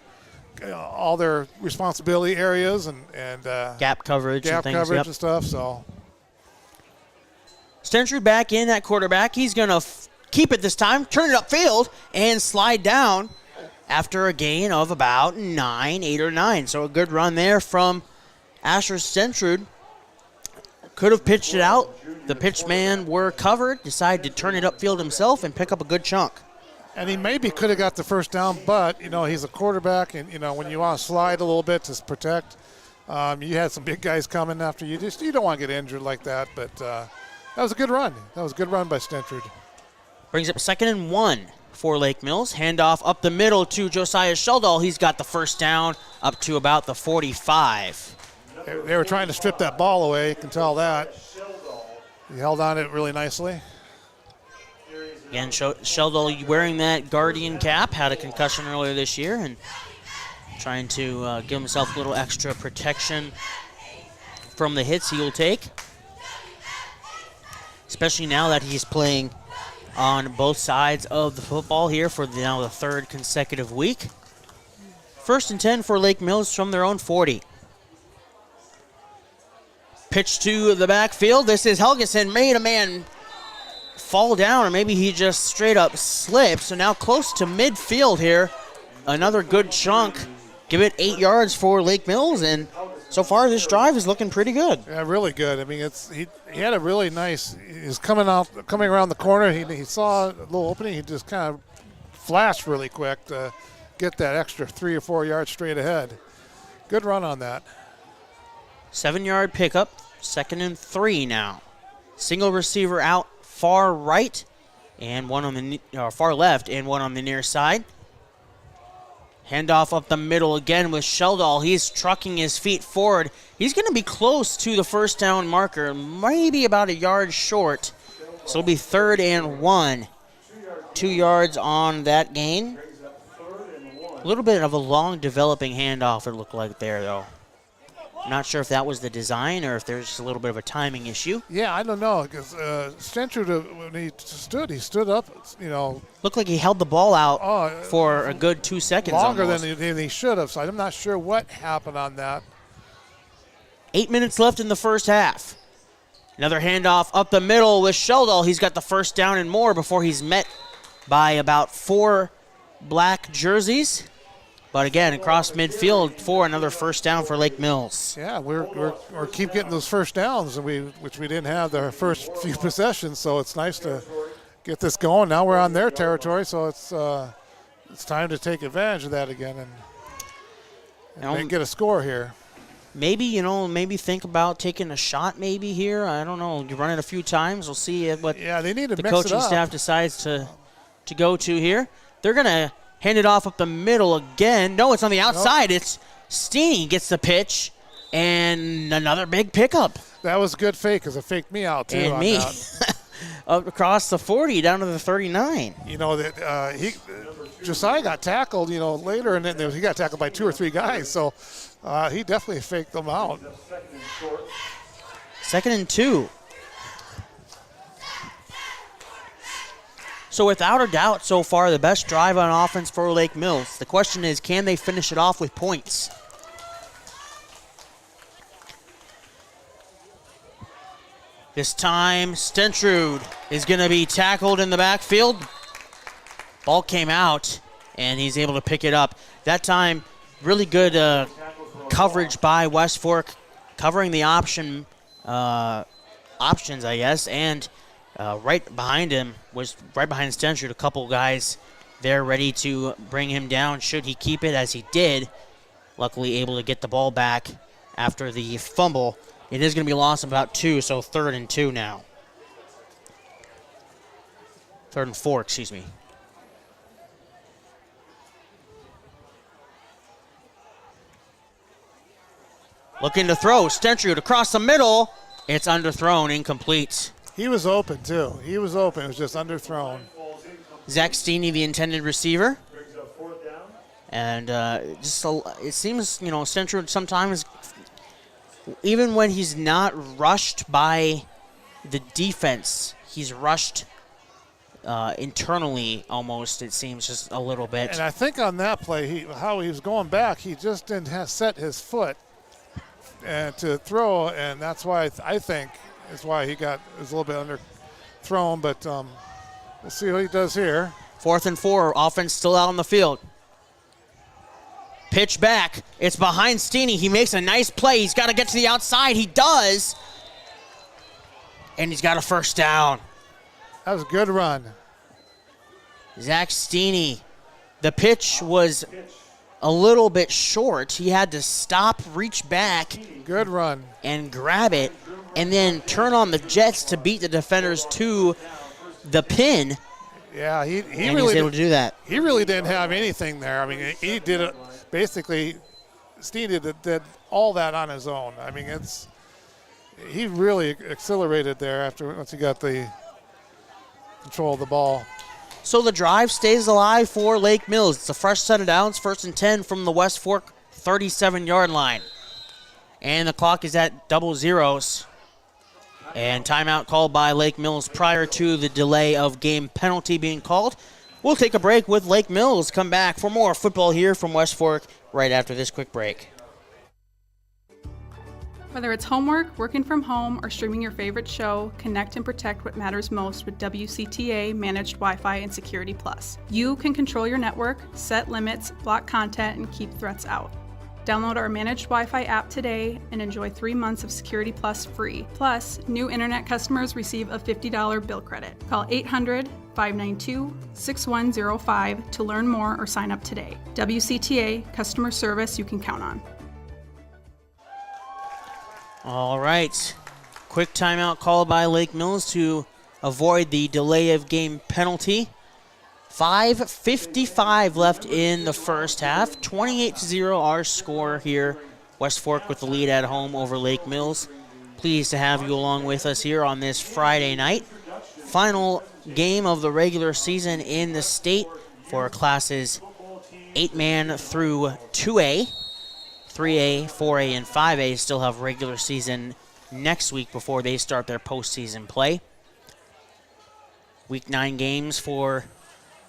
all their responsibility areas and gap coverage and things, and stuff. So Stentrud back in at quarterback. He's going to keep it this time, turn it upfield, and slide down after a gain of about 8 or 9. So a good run there from Asher Stentrud. Could have pitched it out. The pitch man were covered, decided to turn it upfield himself and pick up a good chunk. And he maybe could have got the first down, but, he's a quarterback, and, when you want to slide a little bit to protect, you had some big guys coming after you. You don't want to get injured like that, but that was a good run. That was a good run by Stentrud. Brings up 2nd and 1 for Lake Mills. Handoff up the middle to Josiah Sheldall. He's got the first down up to about the 45. They were trying to strip that ball away. You can tell that. He held on it really nicely. Again, Sheldall wearing that Guardian cap, had a concussion earlier this year, and trying to give himself a little extra protection from the hits he will take. Especially now that he's playing on both sides of the football here for now the 3rd consecutive week. 1st and 10 for Lake Mills from their own 40. Pitch to the backfield. This is Helgeson. Made a man fall down, or maybe he just straight up slipped. So now close to midfield here. Another good chunk. Give it 8 yards for Lake Mills, and so far this drive is looking pretty good. Yeah, really good. I mean, he had a really nice. He's coming around the corner. He saw a little opening. He just kind of flashed really quick to get that extra 3 or 4 yards straight ahead. Good run on that. 7-yard pickup. 2nd and 3 now. Single receiver out far right, and one on the far left, and one on the near side. Handoff up the middle again with Sheldall. He's trucking his feet forward. He's going to be close to the first down marker, maybe about a yard short. So it'll be 3rd and 1. 2 yards on that gain. A little bit of a long developing handoff it looked like there, though. I'm not sure if that was the design or if there's just a little bit of a timing issue. Yeah, I don't know, because Stentrud, when he stood up, Looked like he held the ball out for a good 2 seconds longer almost. than he should have, so I'm not sure what happened on that. 8 minutes left in the first half. Another handoff up the middle with Sheldall. He's got the first down and more before he's met by about 4 black jerseys. But again, across midfield for another first down for Lake Mills. Yeah, we're keep getting those first downs, which we didn't have the first few possessions. So it's nice to get this going. Now we're on their territory, so it's time to take advantage of that again and get a score here. Maybe maybe think about taking a shot. Maybe here, I don't know. You run it a few times. We'll see what they need to the mix coaching it up. staff decides to go to here. They're gonna hand it off up the middle again. No, it's on the outside. Nope. It's Steeney gets the pitch, and another big pickup. That was a good fake, because it faked me out, too. And me. Up across the 40, down to the 39. Josiah got tackled, later, and then he got tackled by 2 or 3 guys. So he definitely faked them out. 2nd and 2. So without a doubt, so far, the best drive on offense for Lake Mills. The question is, can they finish it off with points? This time, Stentrud is going to be tackled in the backfield. Ball came out, and he's able to pick it up. That time, really good coverage by West Fork, covering the options, I guess, and right behind him was right behind Stentrud, a couple guys there ready to bring him down should he keep it, as he did. Luckily able to get the ball back after the fumble. It is going to be lost about 2, so 3rd and 2 now. 3rd and 4, excuse me. Looking to throw. Stentrud across the middle. It's underthrown, incomplete. He was open, too. He was open. It was just underthrown. Zach Steeney, the intended receiver. And it seems, Stentrud sometimes, even when he's not rushed by the defense, he's rushed internally almost, it seems, just a little bit. And I think on that play, how he was going back, he just didn't set his foot and to throw, and that's why I think is why he was a little bit underthrown, but we'll see what he does here. 4th and 4, offense still out on the field. Pitch back. It's behind Steeney. He makes a nice play. He's got to get to the outside. He does. And he's got a first down. That was a good run. Zach Steeney. The pitch was a little bit short. He had to stop, reach back. Good run. And grab it. And then turn on the jets to beat the defenders to the pin. Yeah, he and really was able to do that. He really didn't have anything there. I mean, he did it basically. Steeney did all that on his own. I mean, he really accelerated there once he got the control of the ball. So the drive stays alive for Lake Mills. It's a fresh set of downs, 1st and 10 from the West Fork 37-yard line. And the clock is at double zeros. And timeout called by Lake Mills prior to the delay of game penalty being called. We'll take a break with Lake Mills. Come back for more football here from West Fork right after this quick break. Whether it's homework, working from home, or streaming your favorite show, connect and protect what matters most with WCTA Managed Wi-Fi and Security Plus. You can control your network, set limits, block content, and keep threats out. Download our Managed Wi-Fi app today and enjoy 3 months of Security Plus free. Plus, new internet customers receive a $50 bill credit. Call 800-592-6105 to learn more or sign up today. WCTA, customer service you can count on. All right. Quick timeout called by Lake Mills to avoid the delay of game penalty. 5:55 left in the first half. 28-0 our score here. West Fork with the lead at home over Lake Mills. Pleased to have you along with us here on this Friday night. Final game of the regular season in the state for classes 8-man through 2A. 3A, 4A, and 5A still have regular season next week before they start their postseason play. Week 9 games for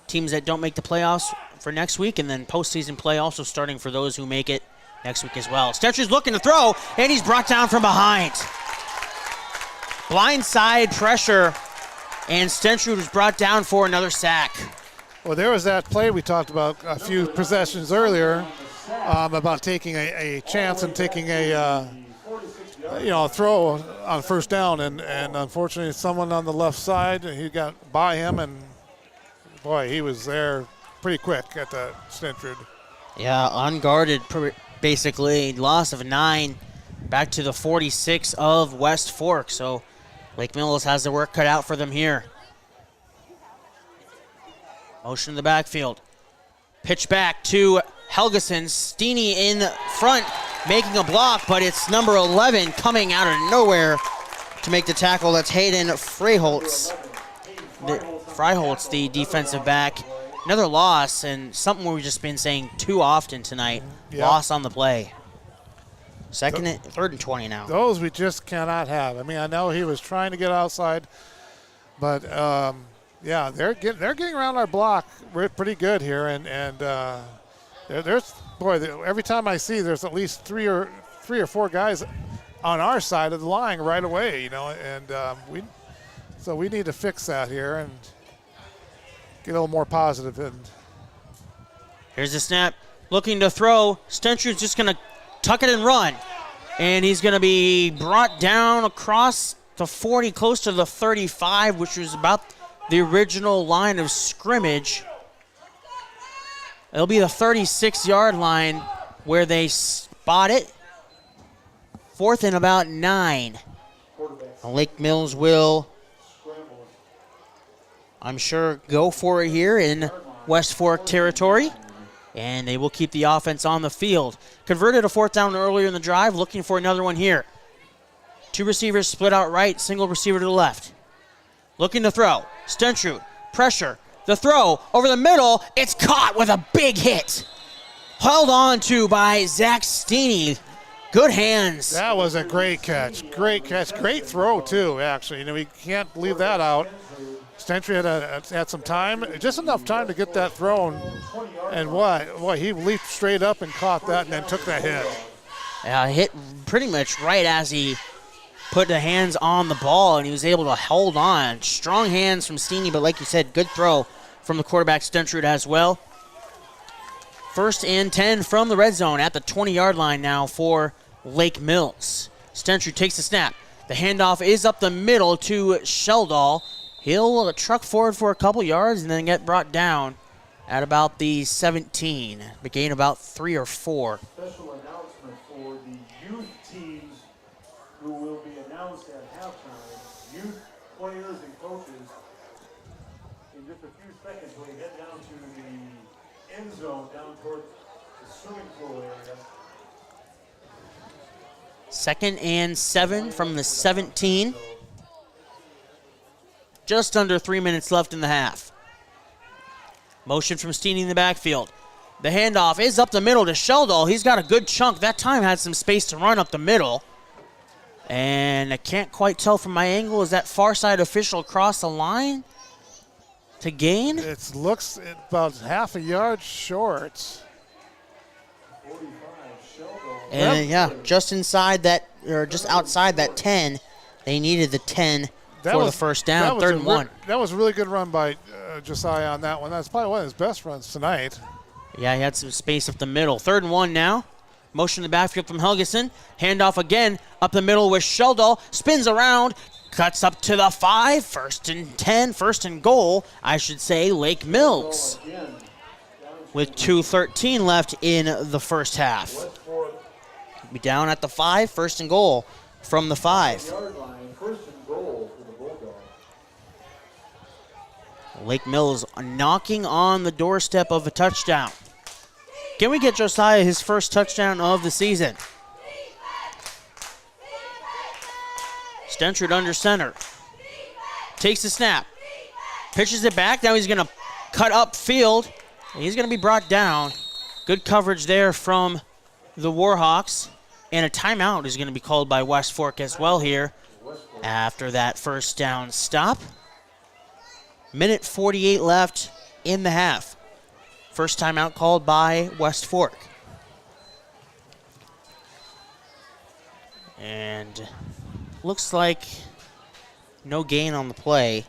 teams that don't make the playoffs for next week, and then postseason play also starting for those who make it next week as well. Stetcher's looking to throw, and he's brought down from behind. Blindside pressure, and Stentrud was brought down for another sack. Well, there was that play we talked about a few possessions earlier about taking a chance and taking a throw on first down, and unfortunately someone on the left side, he got by him, and boy, he was there pretty quick at the Stentrud. Yeah, unguarded, basically. Loss of 9 back to the 46 of West Fork. So Lake Mills has the work cut out for them here. Motion in the backfield. Pitch back to Helgeson. Steeney in front, making a block, but it's number 11 coming out of nowhere to make the tackle. That's Hayden Freiholtz. Freiholtz, the defensive back. Another loss, and something we've just been saying too often tonight. Yeah. Loss on the play. Third and 20 now. Those we just cannot have. I mean, I know he was trying to get outside, but yeah, they're getting around our block pretty good here, and there's every time I see there's at least three or four guys on our side of the line right away, and we need to fix that here and get a little more positive. And here's the snap, looking to throw. Stentrud's just going to tuck it and run, and he's going to be brought down across the 40, close to the 35, which was about the original line of scrimmage. It'll be the 36-yard line where they spot it. 4th and about 9. Lake Mills will, I'm sure, go for it here in West Fork territory, and they will keep the offense on the field. Converted a 4th down earlier in the drive, looking for another one here. 2 receivers split out right, single receiver to the left. Looking to throw. Stentrud, pressure. The throw over the middle. It's caught with a big hit. Held on to by Zach Steeney. Good hands. That was a great catch. Great catch. Great throw, too, actually. We can't leave that out. Stentry had some time, just enough time to get that thrown. And he leaped straight up and caught that and then took that hit. Hit pretty much right as he put the hands on the ball, and he was able to hold on. Strong hands from Steeney, but like you said, good throw from the quarterback Stentrud as well. 1st and 10 from the red zone at the 20-yard line now for Lake Mills. Stentrud takes the snap. The handoff is up the middle to Sheldall. He'll truck forward for a couple yards and then get brought down at about the 17. But gain about 3 or 4. Special announcement for the youth teams who will be announced at halftime. Youth players and coaches. In just a few seconds, we head down to the end zone, down toward the swimming pool area. 2nd and 7 from the 17. Just under 3 minutes left in the half. Motion from Steeney in the backfield. The handoff is up the middle to Sheldall. He's got a good chunk. That time had some space to run up the middle. And I can't quite tell from my angle. Is that far side official across the line to gain? It looks about half a yard short. And just inside that, or just outside that 10. They needed the 10 for the first down, 3rd and 1. That was a really good run by Josiah on that one. That's probably one of his best runs tonight. Yeah, he had some space up the middle. 3rd and 1 now. Motion in the backfield from Helgeson. Handoff again up the middle with Sheldall. Spins around, cuts up to the 5. 1st and 10, 1st and goal, I should say, Lake Mills. With 2:13 left in the first half. Be down at the 5, 1st and goal from the 5. Lake Mills knocking on the doorstep of a touchdown. Can we get Josiah his first touchdown of the season? Stentrud under center. Takes the snap. Pitches it back. Now he's going to cut upfield. He's going to be brought down. Good coverage there from the Warhawks. And a timeout is going to be called by West Fork as well here after that first down stop. Minute 48 left in the half. First timeout called by West Fork. And looks like no gain on the play.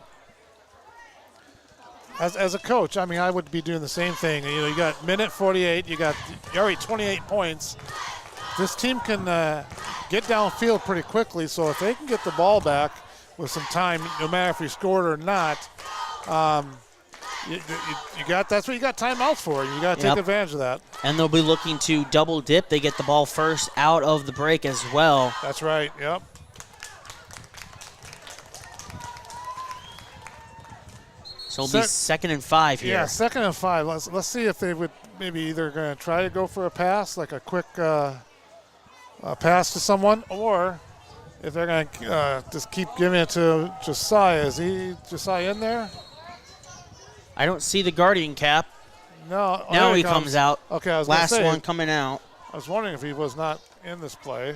As a coach, I mean, I would be doing the same thing. You know, you got minute 48, you're already 28 points. This team can get downfield pretty quickly, so if they can get the ball back with some time, no matter if you scored or not, that's what you got timeouts for. You got to take advantage of that. And they'll be looking to double dip. They get the ball first out of the break as well. That's right, yep. So it'll be 2nd and 5 here. Yeah, 2nd and 5. Let's see if they would maybe either going to try to go for a pass, like a quick pass to someone, or if they're going to just keep giving it to Josiah. Is Josiah in there? I don't see the guardian cap. No. Now he comes out. Okay, I was last gonna say, one coming out. I was wondering if he was not in this play.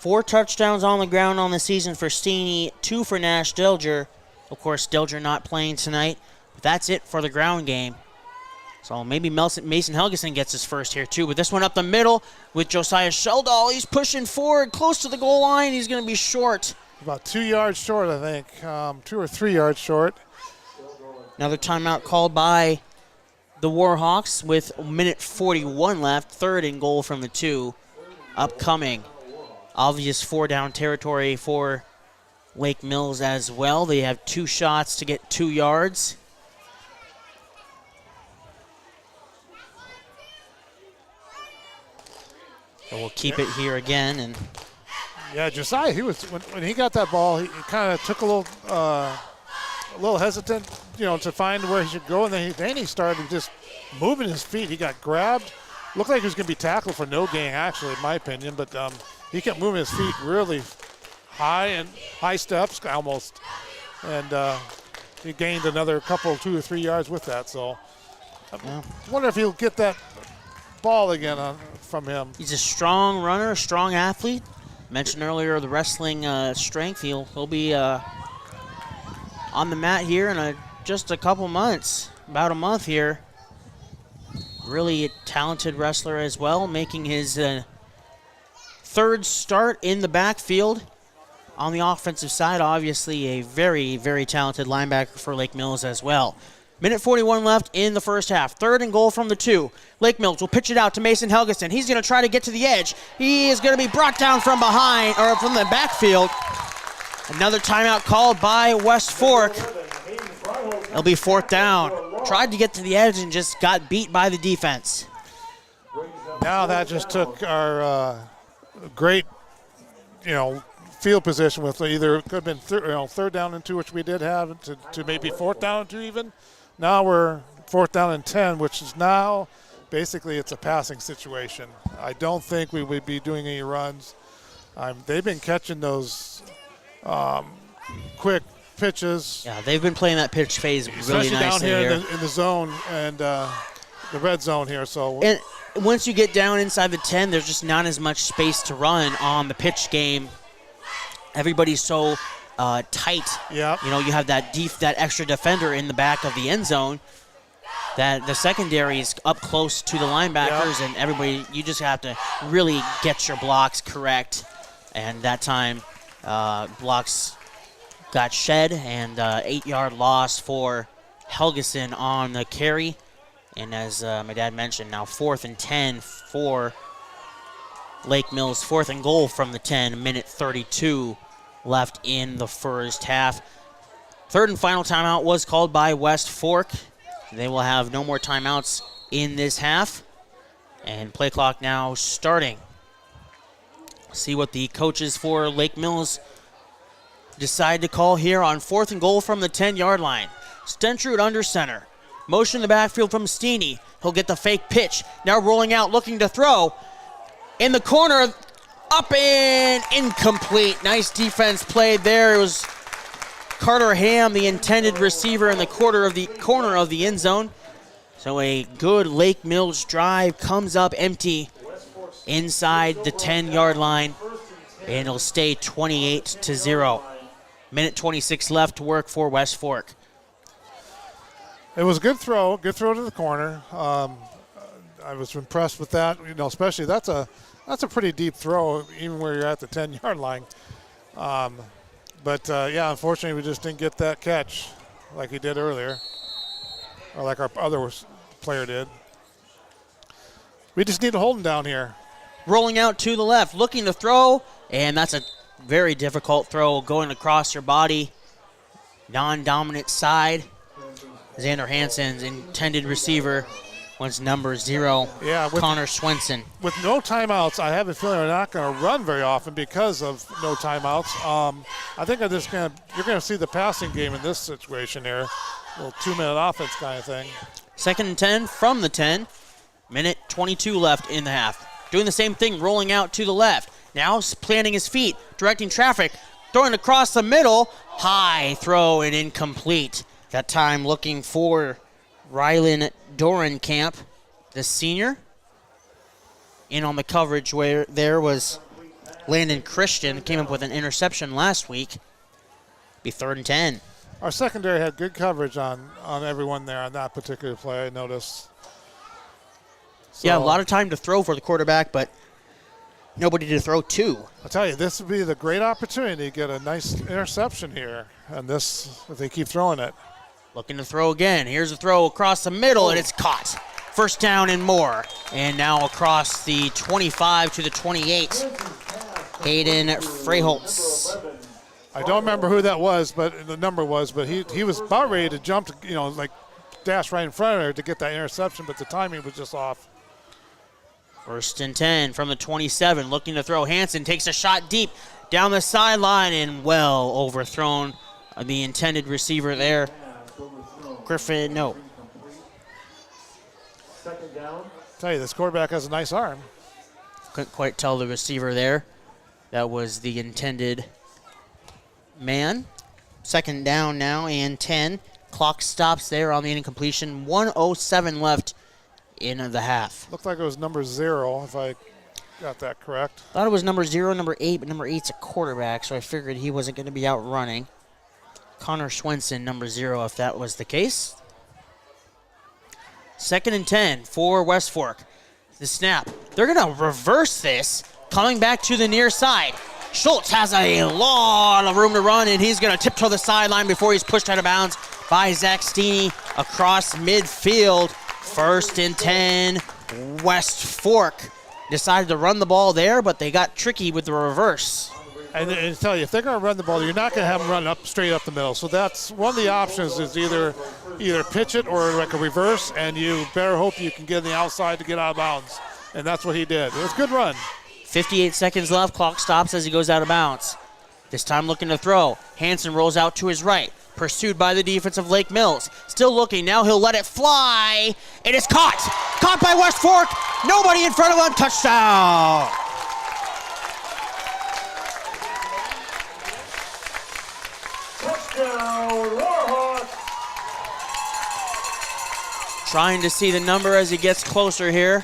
4 touchdowns on the ground on the season for Steeney, 2 for Nash Dilger. Of course, Dilger not playing tonight, but that's it for the ground game. So maybe Mason Helgeson gets his first here too, but this one up the middle with Josiah Sheldall. He's pushing forward, close to the goal line. He's going to be short. About 2 yards short, I think. 2 or 3 yards short. Another timeout called by the Warhawks with minute 41 left. 3rd and goal from the 2 upcoming. Obvious 4-down territory for Lake Mills as well. They have 2 shots to get 2 yards. So we'll keep it here again. And yeah, Josiah, he was when he got that ball, he kind of took a little hesitant, to find where he should go, and then he started just moving his feet. He got grabbed, looked like he was going to be tackled for no gain, actually, in my opinion, but he kept moving his feet really high steps almost, and he gained another couple, 2 or 3 yards with that. So I wonder if he'll get that ball again from him. He's a strong runner, a strong athlete. Mentioned earlier the wrestling strength. He'll be on the mat here in just a couple months, about a month here. Really talented wrestler as well, making his third start in the backfield. On the offensive side, obviously a very, very talented linebacker for Lake Mills as well. Minute 41 left in the first half. 3rd and goal from the 2. Lake Mills will pitch it out to Mason Helgeson. He's going to try to get to the edge. He is going to be brought down from behind, or from the backfield. Another timeout called by West Fork. It'll be 4th down. Tried to get to the edge and just got beat by the defense. Now that just took our great, field position with either it could have been 3rd down and 2, which we did have, to maybe 4th down and 2 even. Now we're 4th down and 10, which is now basically it's a passing situation. I don't think we would be doing any runs. They've been catching those quick pitches. Yeah, they've been playing that pitch phase really especially nicely down here here. in the zone and the red zone here. So and once you get down inside the 10, there's just not as much space to run on the pitch game. Everybody's so tight. Yep. You have that extra defender in the back of the end zone. That the secondary is up close to the linebackers, and everybody, you just have to really get your blocks correct. And that time, blocks got shed, and 8-yard loss for Helgeson on the carry. And as my dad mentioned, now 4th and 10 for Lake Mills. 4th and goal from the 10, minute 32 left in the first half. 3rd and final timeout was called by West Fork. They will have no more timeouts in this half. And play clock now starting. See what the coaches for Lake Mills decide to call here on 4th and goal from the 10-yard line. Stentrud under center. Motion in the backfield from Steeney. He'll get the fake pitch. Now rolling out, looking to throw. In the corner, up and incomplete. Nice defense played there. It was Carter Ham, the intended receiver, in the corner of the end zone. So a good Lake Mills drive comes up empty inside the 10-yard line, and it'll stay 28-0. Minute 26 left to work for West Fork. it was a good throw to the corner. I was impressed with that. Especially that's a pretty deep throw, even where you're at the 10-yard line. But unfortunately, we just didn't get that catch like he did earlier, or like our other player did. We just need to hold him down here. Rolling out to the left, looking to throw, and that's a very difficult throw going across your body. Non-dominant side. Xander Hansen's intended receiver was number 0, Connor Swenson. With no timeouts, I have a feeling we're not going to run very often because of no timeouts. I think you're going to see the passing game in this situation here. A little 2-minute offense kind of thing. 2nd and 10 from the 10. Minute 22 left in the half. Doing the same thing, rolling out to the left. Now planting his feet, directing traffic, throwing across the middle. High throw and incomplete. That time looking for Rylan Dorenkamp, the senior. In on the coverage where there was Landon Christian. Came up with an interception last week. Be 3rd and 10. Our secondary had good coverage on everyone there on that particular play, I noticed. So, a lot of time to throw for the quarterback, but nobody to throw to. I'll tell you, this would be the great opportunity to get a nice interception here. And this, if they keep throwing it. Looking to throw again. Here's a throw across the middle, and it's caught. 1st down and more. And now across the 25 to the 28. Hayden Freiholtz. I don't remember who that was, but the number was, but he was about ready to jump, dash right in front of her to get that interception, but the timing was just off. 1st and 10 from the 27. Looking to throw. Hansen takes a shot deep down the sideline and well overthrown the intended receiver there. Griffin, no. 2nd down. Tell you, this quarterback has a nice arm. Couldn't quite tell the receiver there. That was the intended man. 2nd down now and 10. Clock stops there on the incompletion. 1:07 left in the half. Looked like it was number 0. got that correct. Thought it was number 0, number 8, but number 8's a quarterback, so I figured he wasn't going to be out running. Connor Swenson, number 0, if that was the case. 2nd and 10 for West Fork. The snap. They're going to reverse this, coming back to the near side. Schultz has a lot of room to run, and he's going to tiptoe the sideline before he's pushed out of bounds by Zach Steeney across midfield. 1st and 10, West Fork. Decided to run the ball there, but they got tricky with the reverse. And I tell you, if they're going to run the ball, you're not going to have them run straight up the middle. So that's one of the options is either pitch it or like a reverse, and you better hope you can get on the outside to get out of bounds. And that's what he did. It was a good run. 58 seconds left. Clock stops as he goes out of bounds. This time looking to throw. Hansen rolls out to his right. Pursued by the defense of Lake Mills. Still looking. Now he'll let it fly. It is caught. Caught by West Fork. Nobody in front of him. Touchdown. Touchdown, Warhawks. Trying to see the number as he gets closer here.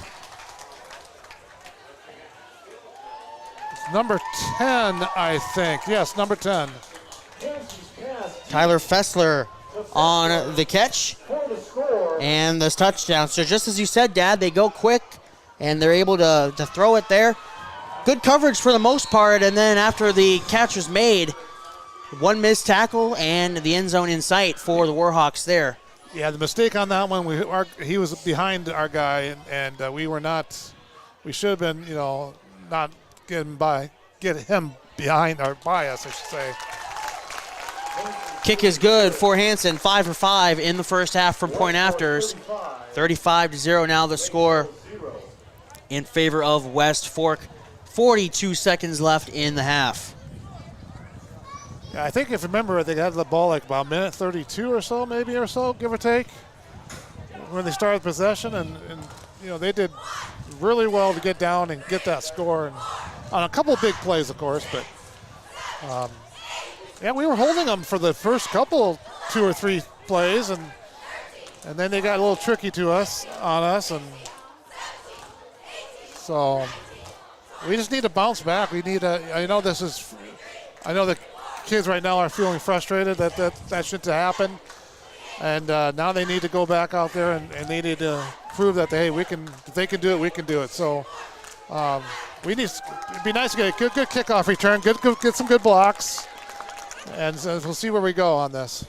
Number 10, I think. Yes, number 10. Tyler Fessler on the catch and this touchdown. So just as you said, Dad, they go quick and they're able to throw it there. Good coverage for the most part, and then after the catch was made, one missed tackle and the end zone in sight for the Warhawks there. Yeah, the mistake on that one, he was behind our guy, and we should have been, not get him behind or by us, I should say. Kick is good for Hansen, 5 for 5 in the first half from point afters. 35-0 now the score in favor of West Fork. 42 seconds left in the half. Yeah, I think if you remember, they had the ball like about minute 32 or so, give or take, when they started possession, and they did really well to get down and get that score, and on a couple of big plays, of course, but we were holding them for the first couple, 2 or 3 plays, and then they got a little tricky on us, and so we just need to bounce back. We need I know the kids right now are feeling frustrated that shouldn't happen, and now they need to go back out there and they need to prove that if they can do it, we can do it. So it'd be nice to get a good kickoff return, get some good blocks, and so we'll see where we go on this.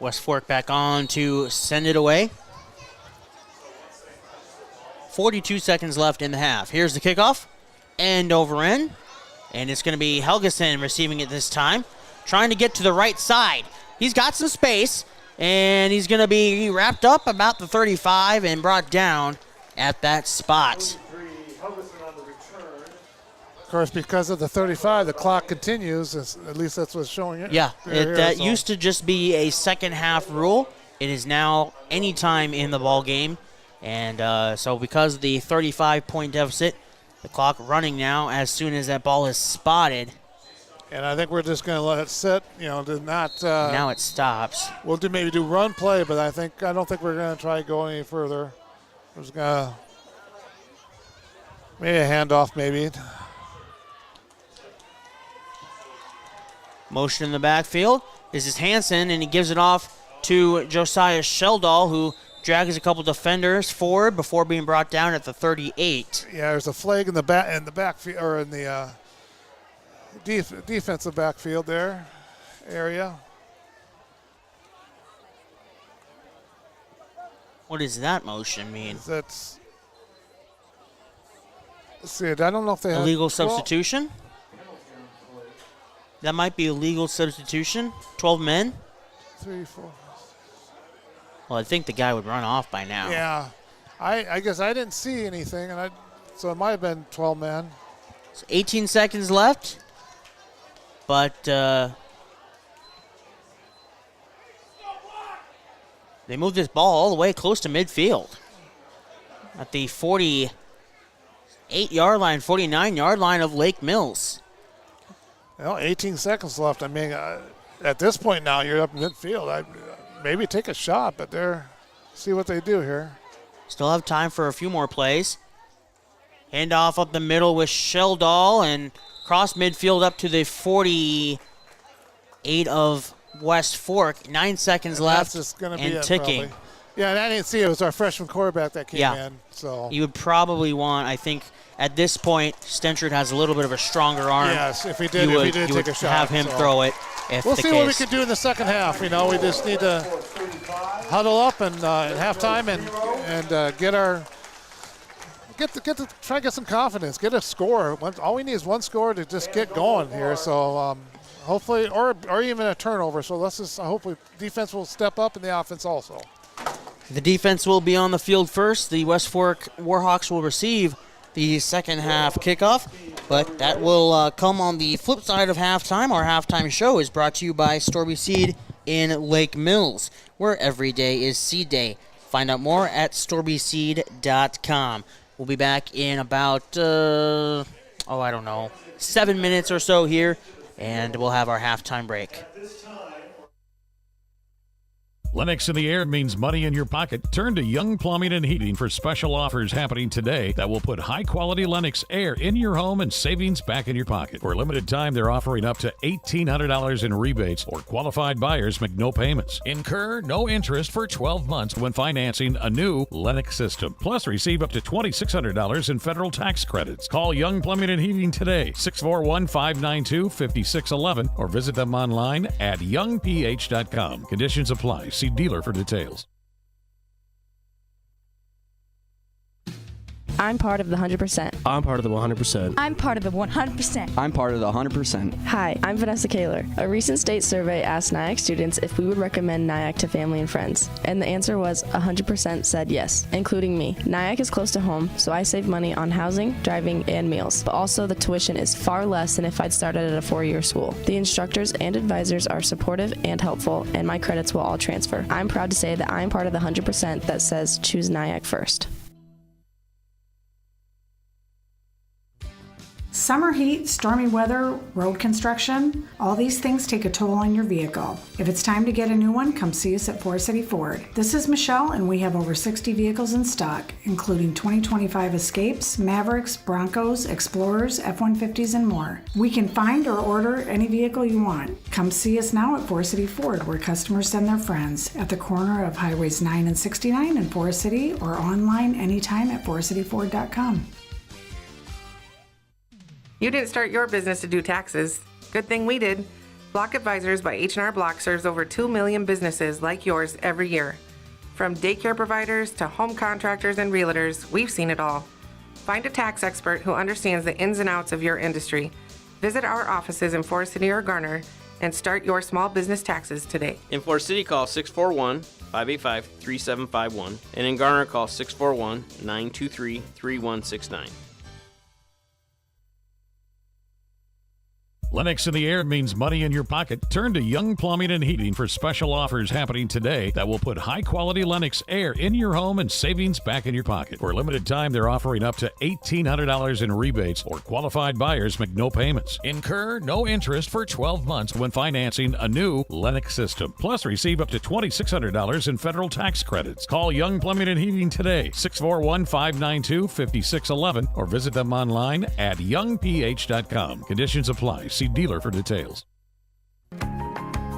West Fork back on to send it away. 42 seconds left in the half. Here's the kickoff. End over end. And it's going to be Helgeson receiving it this time. Trying to get to the right side. He's got some space. And he's going to be wrapped up about the 35 and brought down at that spot. Of course, because of the 35, the clock continues. At least that's what's showing it. Yeah, that used to just be a second half rule. It is now any time in the ball game. And so because of the 35-point deficit, the clock running now as soon as that ball is spotted. And I think we're just going to let it sit, to not. Now it stops. We'll maybe do run play, but I don't think we're going to try to go any further. We're just going to maybe a handoff, maybe. Motion in the backfield. This is Hansen, and he gives it off to Josiah Sheldall, who drags a couple defenders forward before being brought down at the 38. Yeah, there's a flag in the backfield, or in the defensive backfield there area. What does that motion mean? Let's see, I don't know if they have illegal substitution. That might be a legal substitution. 12 men. 3, 4. Well, I think the guy would run off by now. Yeah. I guess I didn't see anything, so it might have been 12 men. So 18 seconds left. But they moved this ball all the way close to midfield. At the 48-yard line, 49-yard line of Lake Mills. 18 seconds left. I mean, at this point now, you're up in midfield. maybe take a shot, but see what they do here. Still have time for a few more plays. Handoff up the middle with Sheldall and cross midfield up to the 48 of West Fork. 9 seconds left That's just gonna be and it, ticking. probably. Yeah, and I didn't see it. It was our freshman quarterback that came in. So You would probably want, I think, at this point, Stenchard has a little bit of a stronger arm. Yes, if he did you take would a shot. have him so. throw it if We'll the see case. what we can do in the second half. We just need to huddle up and at halftime and try to get some confidence, get a score. All we need is one score to just get going here. So hopefully, or even a turnover. So hopefully defense will step up and the offense also. The defense will be on the field first. The West Fork Warhawks will receive the second half kickoff, but that will come on the flip side of halftime. Our halftime show is brought to you by Storby Seed in Lake Mills, where every day is seed day. Find out more at storbyseed.com. We'll be back in about, 7 minutes or so here, and we'll have our halftime break. Lennox in the air means money in your pocket. Turn to Young Plumbing and Heating for special offers happening today that will put high-quality Lennox air in your home and savings back in your pocket. For a limited time, they're offering up to $1,800 in rebates, or qualified buyers make no payments. Incur no interest for 12 months when financing a new Lennox system. Plus, receive up to $2,600 in federal tax credits. Call Young Plumbing and Heating today, 641-592-5611, or visit them online at youngph.com. Conditions apply. See dealer for details. I'm part of the 100%. I'm part of the 100%. I'm part of the 100%. I'm part of the 100%. Hi, I'm Vanessa Kaler. A recent state survey asked Nyack students if we would recommend Nyack to family and friends, and the answer was 100% said yes, including me. Nyack is close to home, so I save money on housing, driving, and meals, but also the tuition is far less than if I'd started at a 4-year school. The instructors and advisors are supportive and helpful, and my credits will all transfer. I'm proud to say that I'm part of the 100% that says choose Nyack first. Summer heat, stormy weather, road construction, all these things take a toll on your vehicle. If it's time to get a new one, come see us at Forest City Ford. This is Michelle, and we have over 60 vehicles in stock, including 2025 Escapes, Mavericks, Broncos, Explorers, F-150s, and more. We can find or order any vehicle you want. Come see us now at Forest City Ford, where customers send their friends, at the corner of Highways 9 and 69 in Forest City, or online anytime at forestcityford.com. You didn't start your business to do taxes. Good thing we did. Block Advisors by H&R Block serves over 2 million businesses like yours every year. From daycare providers to home contractors and realtors, we've seen it all. Find a tax expert who understands the ins and outs of your industry. Visit our offices in Forest City or Garner and start your small business taxes today. In Forest City, call 641-585-3751. And in Garner, call 641-923-3169. Lennox in the air means money in your pocket. Turn to Young Plumbing and Heating for special offers happening today that will put high-quality Lennox air in your home and savings back in your pocket. For a limited time, they're offering up to $1,800 in rebates, or qualified buyers make no payments. Incur no interest for 12 months when financing a new Lennox system. Plus, receive up to $2,600 in federal tax credits. Call Young Plumbing and Heating today, 641-592-5611, or visit them online at youngph.com. Conditions apply. See dealer for details.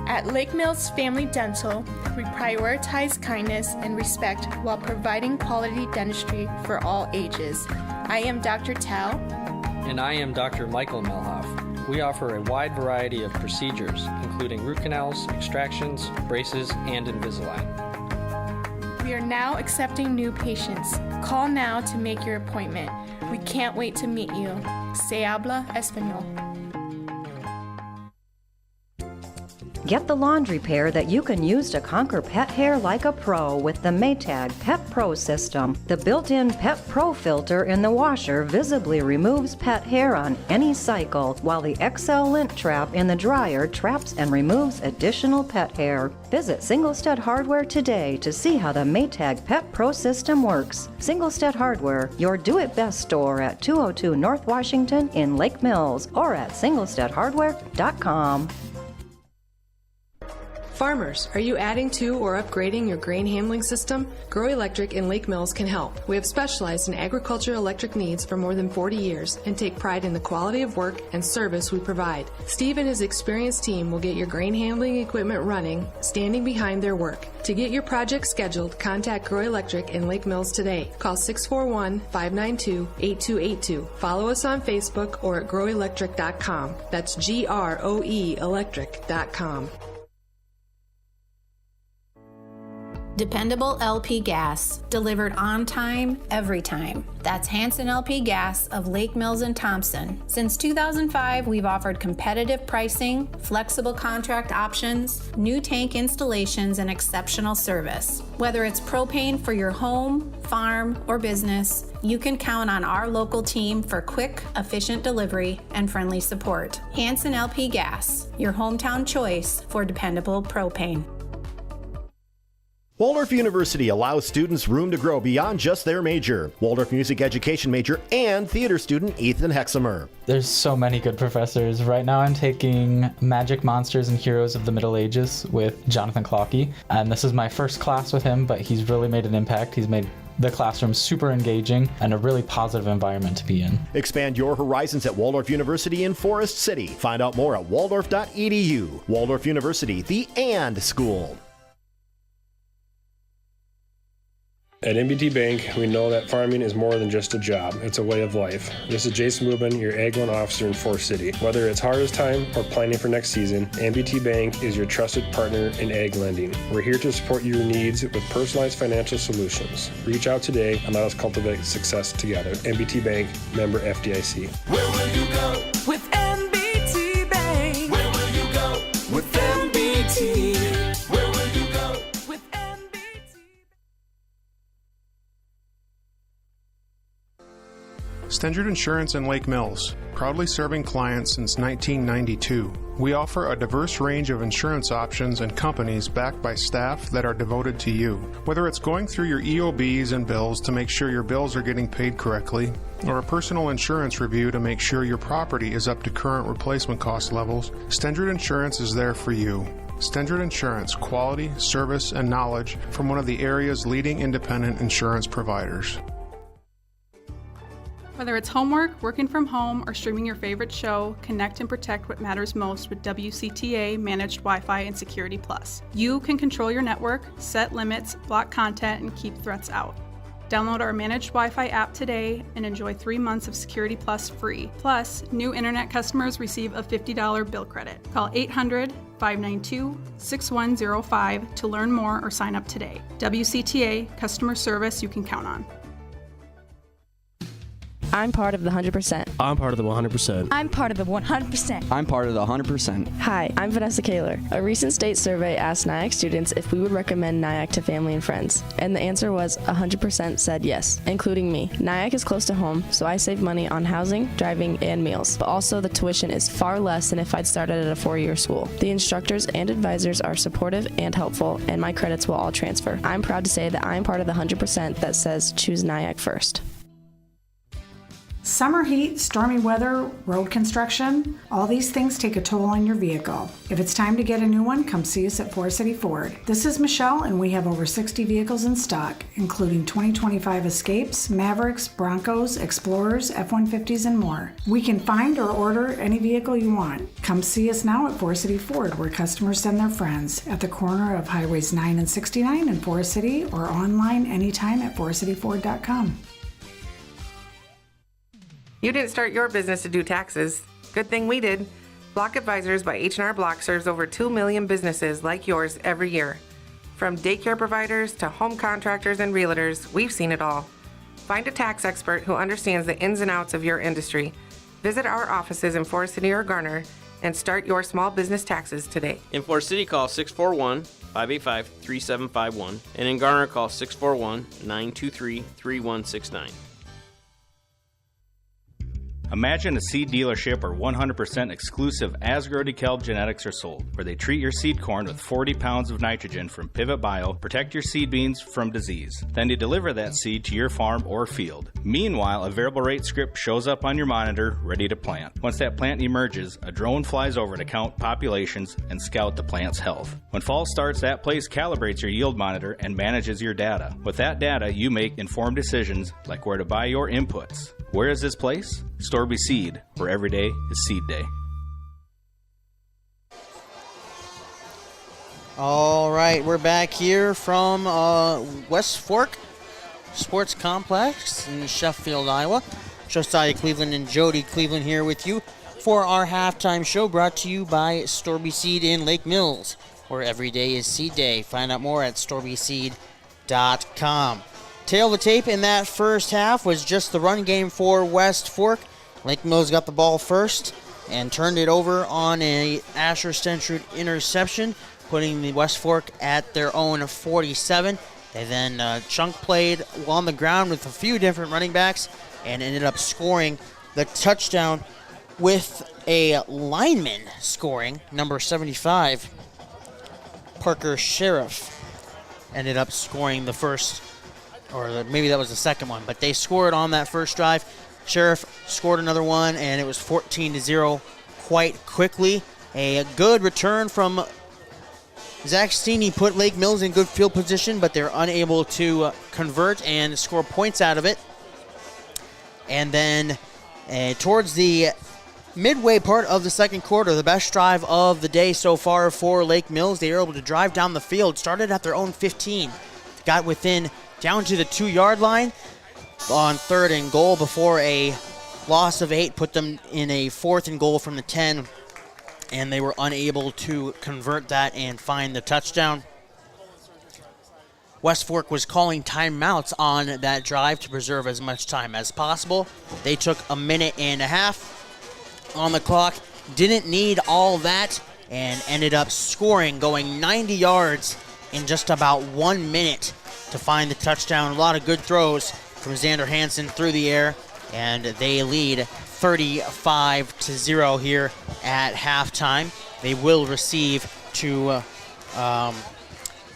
At Lake Mills Family Dental, we prioritize kindness and respect while providing quality dentistry for all ages. I am Dr. Tao. And I am Dr. Michael Melhoff. We offer a wide variety of procedures, including root canals, extractions, braces, and Invisalign. We are now accepting new patients. Call now to make your appointment. We can't wait to meet you. Se habla español. Get the laundry pair that you can use to conquer pet hair like a pro with the Maytag Pet Pro system. The built-in Pet Pro filter in the washer visibly removes pet hair on any cycle, while the XL lint trap in the dryer traps and removes additional pet hair. Visit Singlestead Hardware today to see how the Maytag Pet Pro system works. Singlestead Hardware, your do-it-best store at 202 North Washington in Lake Mills, or at singlesteadhardware.com. Farmers, are you adding to or upgrading your grain handling system? Grow Electric in Lake Mills can help. We have specialized in agriculture electric needs for more than 40 years and take pride in the quality of work and service we provide. Steve and his experienced team will get your grain handling equipment running, standing behind their work. To get your project scheduled, contact Grow Electric in Lake Mills today. Call 641-592-8282. Follow us on Facebook or at growelectric.com. That's GROE electric.com. Dependable LP gas, delivered on time, every time. That's Hanson LP Gas of Lake Mills and Thompson. Since 2005, we've offered competitive pricing, flexible contract options, new tank installations, and exceptional service. Whether it's propane for your home, farm, or business, you can count on our local team for quick, efficient delivery and friendly support. Hanson LP Gas, your hometown choice for dependable propane. Waldorf University allows students room to grow beyond just their major. Waldorf music education major and theater student Ethan Hexamer. There's so many good professors. Right now I'm taking Magic Monsters and Heroes of the Middle Ages with Jonathan Clockey. And this is my first class with him, but he's really made an impact. He's made the classroom super engaging and a really positive environment to be in. Expand your horizons at Waldorf University in Forest City. Find out more at waldorf.edu. Waldorf University, the and school. At MBT Bank, we know that farming is more than just a job. It's a way of life. This is Jason Lubin, your Ag Loan Officer in Forest City. Whether it's harvest time or planning for next season, MBT Bank is your trusted partner in ag lending. We're here to support your needs with personalized financial solutions. Reach out today and let us cultivate success together. MBT Bank, member FDIC. Where will you go with MBT Bank? Where will you go with MBT? Where will you go with MBT? Stendard Insurance in Lake Mills, proudly serving clients since 1992. We offer a diverse range of insurance options and companies backed by staff that are devoted to you. Whether it's going through your EOBs and bills to make sure your bills are getting paid correctly, or a personal insurance review to make sure your property is up to current replacement cost levels, Stendard Insurance is there for you. Stendard Insurance, quality, service, and knowledge from one of the area's leading independent insurance providers. Whether it's homework, working from home, or streaming your favorite show, connect and protect what matters most with WCTA Managed Wi-Fi and Security Plus. You can control your network, set limits, block content, and keep threats out. Download our Managed Wi-Fi app today and enjoy 3 months of Security Plus free. Plus, new internet customers receive a $50 bill credit. Call 800-592-6105 to learn more or sign up today. WCTA, customer service you can count on. I'm part of the 100%. I'm part of the 100%. I'm part of the 100%. I'm part of the 100%. Hi, I'm Vanessa Kaler. A recent state survey asked Nyack students if we would recommend Nyack to family and friends, and the answer was 100% said yes, including me. Nyack is close to home, so I save money on housing, driving, and meals, but also the tuition is far less than if I'd started at a 4-year school. The instructors and advisors are supportive and helpful, and my credits will all transfer. I'm proud to say that I'm part of the 100% that says choose Nyack first. Summer heat, stormy weather, road construction, all these things take a toll on your vehicle. If it's time to get a new one, come see us at Forest City Ford. This is Michelle, and we have over 60 vehicles in stock, including 2025 Escapes, Mavericks, Broncos, Explorers, F-150s, and more. We can find or order any vehicle you want. Come see us now at Forest City Ford, where customers send their friends, at the corner of Highways 9 and 69 in Forest City, or online anytime at forestcityford.com. You didn't start your business to do taxes. Good thing we did. Block Advisors by H&R Block serves over 2 million businesses like yours every year. From daycare providers to home contractors and realtors, we've seen it all. Find a tax expert who understands the ins and outs of your industry. Visit our offices in Forest City or Garner and start your small business taxes today. In Forest City, call 641-585-3751. And in Garner, call 641-923-3169. Imagine a seed dealership where 100% exclusive Asgrow DeKalb genetics are sold, where they treat your seed corn with 40 pounds of nitrogen from Pivot Bio, protect your seed beans from disease. Then they deliver that seed to your farm or field. Meanwhile, a variable rate script shows up on your monitor, ready to plant. Once that plant emerges, a drone flies over to count populations and scout the plant's health. When fall starts, that place calibrates your yield monitor and manages your data. With that data, you make informed decisions like where to buy your inputs. Where is this place? Storby Seed, where every day is seed day. All right, we're back here from West Fork Sports Complex in Sheffield, Iowa. Josiah Cleveland and Jody Cleveland here with you for our halftime show, brought to you by Storby Seed in Lake Mills, where every day is seed day. Find out more at storbyseed.com. Tail of the tape in that first half was just the run game for West Fork. Lake Mills got the ball first and turned it over on a Asher Stentrud interception, putting the West Fork at their own 47. They then chunk played on the ground with a few different running backs and ended up scoring the touchdown with a lineman scoring. Number 75, Parker Sheriff, ended up scoring the first, or maybe that was the second one, but they scored on that first drive. Sheriff scored another one, and it was 14-0 quite quickly. A good return from Zach Steeney put Lake Mills in good field position, but they're unable to convert and score points out of it. And then towards the midway part of the second quarter, the best drive of the day so far for Lake Mills, they were able to drive down the field, started at their own 15, got within down to the 2-yard line on 3rd and goal before a loss of 8 put them in a 4th and goal from the 10, and they were unable to convert that and find the touchdown. West Fork was calling timeouts on that drive to preserve as much time as possible. They took a minute and a half on the clock, didn't need all that, and ended up scoring, going 90 yards in just about 1 minute to find the touchdown. A lot of good throws from Xander Hansen through the air, and they lead 35-0 here at halftime. They will receive to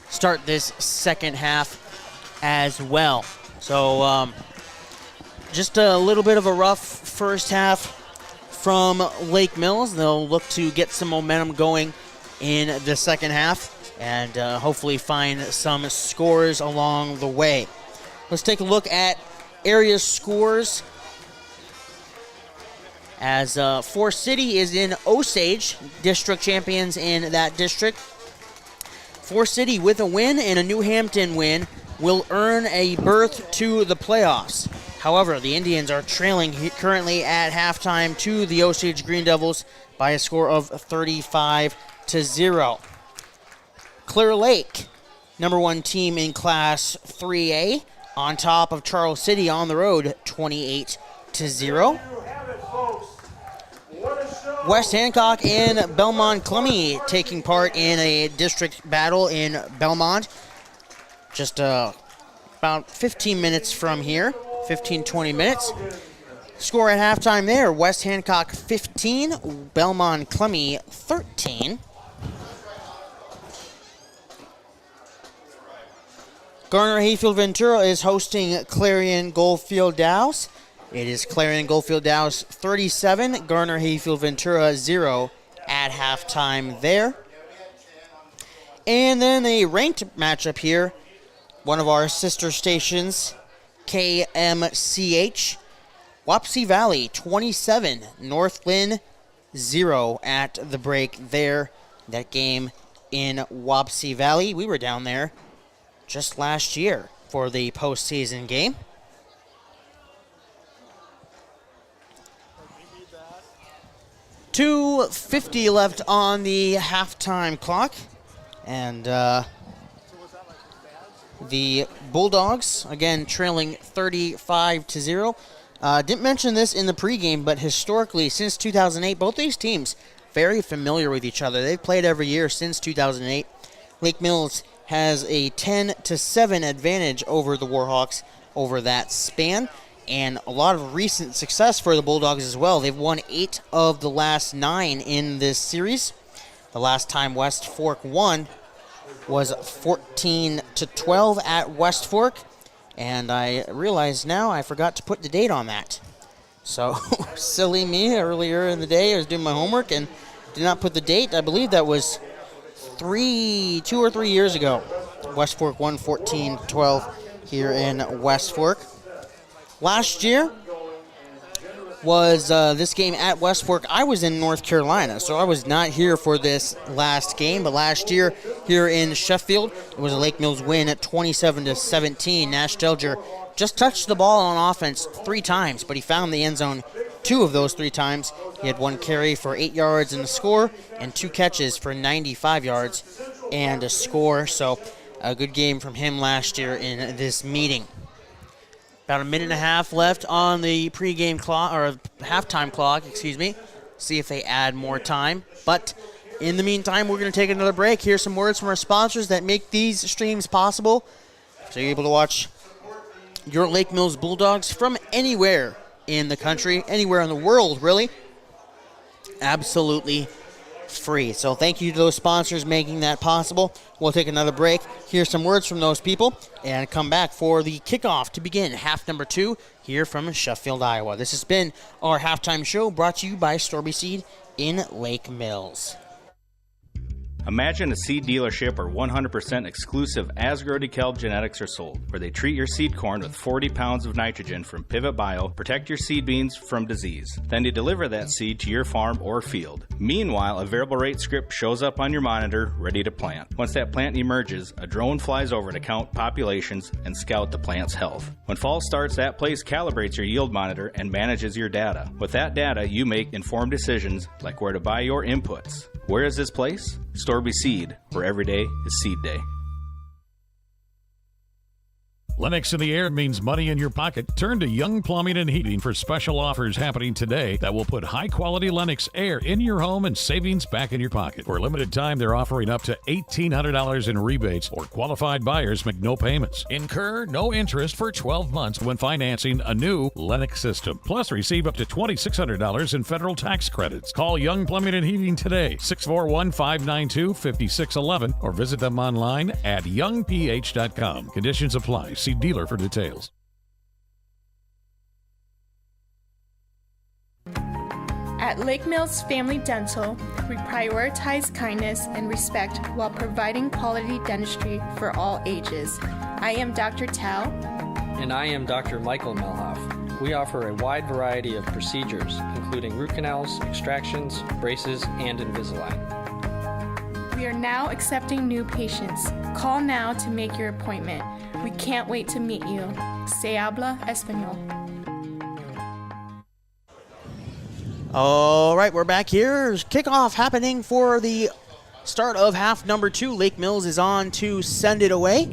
start this second half as well. So just a little bit of a rough first half from Lake Mills. They'll look to get some momentum going in the second half and hopefully find some scores along the way. Let's take a look at area scores, as Forest City is in Osage, district champions in that district. Forest City with a win and a New Hampton win will earn a berth to the playoffs. However, the Indians are trailing currently at halftime to the Osage Green Devils by a score of 35-0. Clear Lake, number 1 team in Class 3A, on top of Charles City on the road, 28-0. West Hancock and Belmont Clummy taking part in a district battle in Belmont. Just about 15 minutes from here, 15-20 minutes. Score at halftime there, West Hancock 15, Belmont Clummy 13. Garner Hayfield Ventura is hosting Clarion Goldfield Dows. It is Clarion Goldfield Dows 37, Garner Hayfield Ventura 0 at halftime there. And then a ranked matchup here, one of our sister stations, KMCH. Wapsie Valley 27, North Lynn 0 at the break there. That game in Wapsie Valley. We were down there just last year for the postseason game. .250 left on the halftime clock. And the Bulldogs, again, trailing 35-0. Didn't mention this in the pregame, but historically, since 2008, both these teams very familiar with each other. They've played every year since 2008. Lake Mills has a 10-7 advantage over the Warhawks over that span. and a lot of recent success for the Bulldogs as well. They've won 8 of the last 9 in this series. The last time West Fork won was 14-12 at West Fork, and I realize now I forgot to put the date on that. So, silly me, earlier in the day I was doing my homework and did not put the date. I believe that was 2 or 3 years ago. West Fork won 14-12 here in West Fork. Last year was this game at West Fork. I was in North Carolina, so I was not here for this last game. But last year here in Sheffield, it was a Lake Mills win at 27-17. Nash Delger just touched the ball on offense 3 times, but he found the end zone 2 of those 3 times. He had 1 carry for 8 yards and a score, and 2 catches for 95 yards and a score. So a good game from him last year in this meeting. About a minute and a half left on the pregame clock, or halftime clock, See if they add more time. But in the meantime, we're going to take another break. Here's some words from our sponsors that make these streams possible. So you're able to watch your Lake Mills Bulldogs from anywhere in the country, anywhere in the world, really. Absolutely free. So thank you to those sponsors making that possible. We'll take another break, hear some words from those people, and come back for the kickoff to begin half number 2 here from Sheffield, Iowa. This has been our halftime show brought to you by Storby Seed in Lake Mills. Imagine a seed dealership where 100% exclusive Asgrow DeKalb genetics are sold, where they treat your seed corn with 40 pounds of nitrogen from Pivot Bio, protect your seed beans from disease. Then they deliver that seed to your farm or field. Meanwhile, a variable rate script shows up on your monitor, ready to plant. Once that plant emerges, a drone flies over to count populations and scout the plant's health. When fall starts, that place calibrates your yield monitor and manages your data. With that data, you make informed decisions like where to buy your inputs. Where is this place? Storby Seed, where every day is seed day. Lennox in the air means money in your pocket. Turn to Young Plumbing and Heating for special offers happening today that will put high-quality Lennox air in your home and savings back in your pocket. For a limited time, they're offering up to $1,800 in rebates, or qualified buyers make no payments. Incur no interest for 12 months when financing a new Lennox system. Plus, receive up to $2,600 in federal tax credits. Call Young Plumbing and Heating today, 641-592-5611, or visit them online at youngph.com. Conditions apply. See dealer for details. At Lake Mills Family Dental, we prioritize kindness and respect while providing quality dentistry for all ages. I am Dr. Tao. And I am Dr. Michael Melhoff. We offer a wide variety of procedures, including root canals, extractions, braces, and Invisalign. We are now accepting new patients. Call now to make your appointment. We can't wait to meet you. Se habla español. All right, we're back here. Kickoff happening for the start of half number 2. Lake Mills is on to send it away.